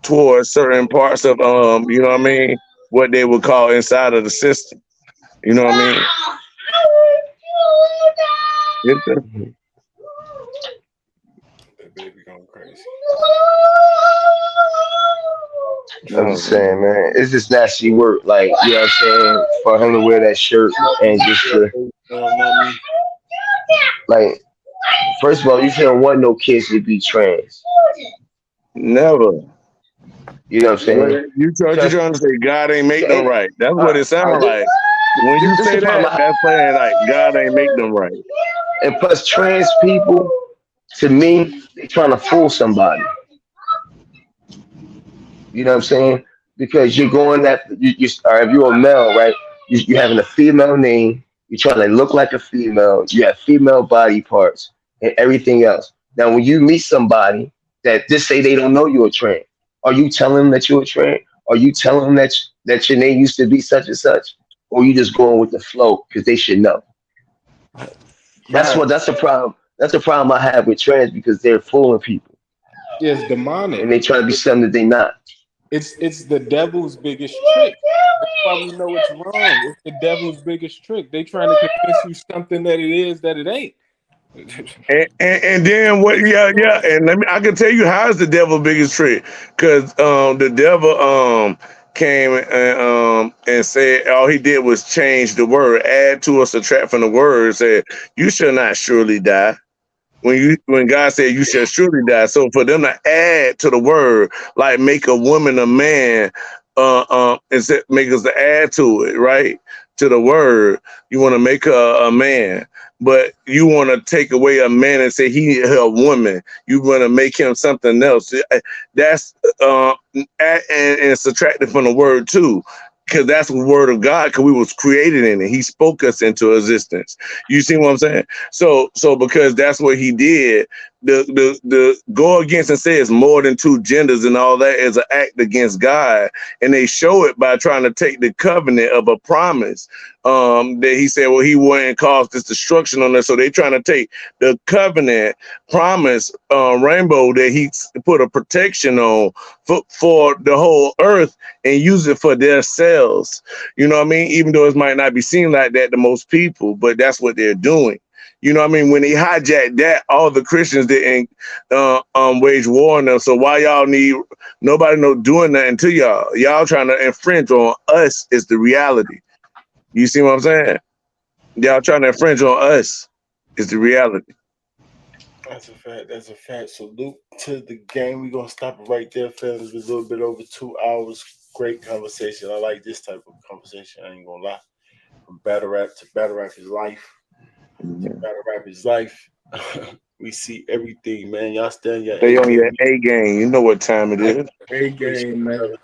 towards certain parts of you know what I mean, what they would call inside of the system. You know what I mean? That baby going crazy. I'm just saying, man, it's just nasty work. Like, you know what I'm saying? For him to wear that shirt and just to, like, first of all, you shouldn't want no kids to be trans. Never. You know what I'm saying? You trying to say God ain't make them right. That's what it sounds like. When you say that, that's saying like God ain't make them right. And plus, trans people, to me, they trying to fool somebody. You know what I'm saying? Because you're going that or if you're a male, right? You're having a female name. You're trying to look like a female. You have female body parts and everything else. Now, when you meet somebody that just say they don't know you're a trans, are you telling them that you're a trans? Are you telling them that your name used to be such and such? or you just going with the flow because they should know. That's the problem. That's the problem I have with trans because they're fooling people It's demonic. and they try to be something that they not. It's the devil's biggest trick. That's why we know it's wrong. It's the devil's biggest trick. They trying to convince you something that it is that it ain't. And then what? Yeah. And I can tell you how is the devil biggest trick because the devil came and said all he did was change the word, add to or subtract from the word. Said you shall not surely die. When God said you shall surely die, so for them to add to the word, like make a woman a man, and make us to add to it, right? To the word, you want to make her a man, but you want to take away a man and say he a woman. You want to make him something else. That's and subtract it from the word too. Because that's the word of God, because we was created in it. He spoke us into existence. You see what I'm saying? So because that's what he did, the go against and say it's more than two genders and all that is an act against God. And they show it by trying to take the covenant of a promise that he said, well, he wouldn't cause this destruction on us. So they trying to take the covenant promise rainbow that he put a protection on for the whole earth and use it for themselves. You know what I mean? Even though it might not be seen like that to most people, but that's what they're doing. You know what I mean? When they hijacked that, all the Christians didn't wage war on them. So why y'all need nobody doing nothing to y'all? Y'all trying to infringe on us is the reality. You see what I'm saying? Y'all trying to infringe on us is the reality. That's a fact. That's a fact. Salute to the game. We're going to stop it right there, fellas. We're a little bit over 2 hours. Great conversation. I like this type of conversation. I ain't going to lie. From battle rap to battle rap is life. To battle rap is life. We see everything, man. Y'all stand your Stay on your A game. You know what time it is. A game, man.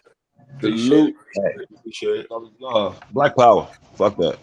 Appreciate it. Appreciate it. Black power. Fuck that.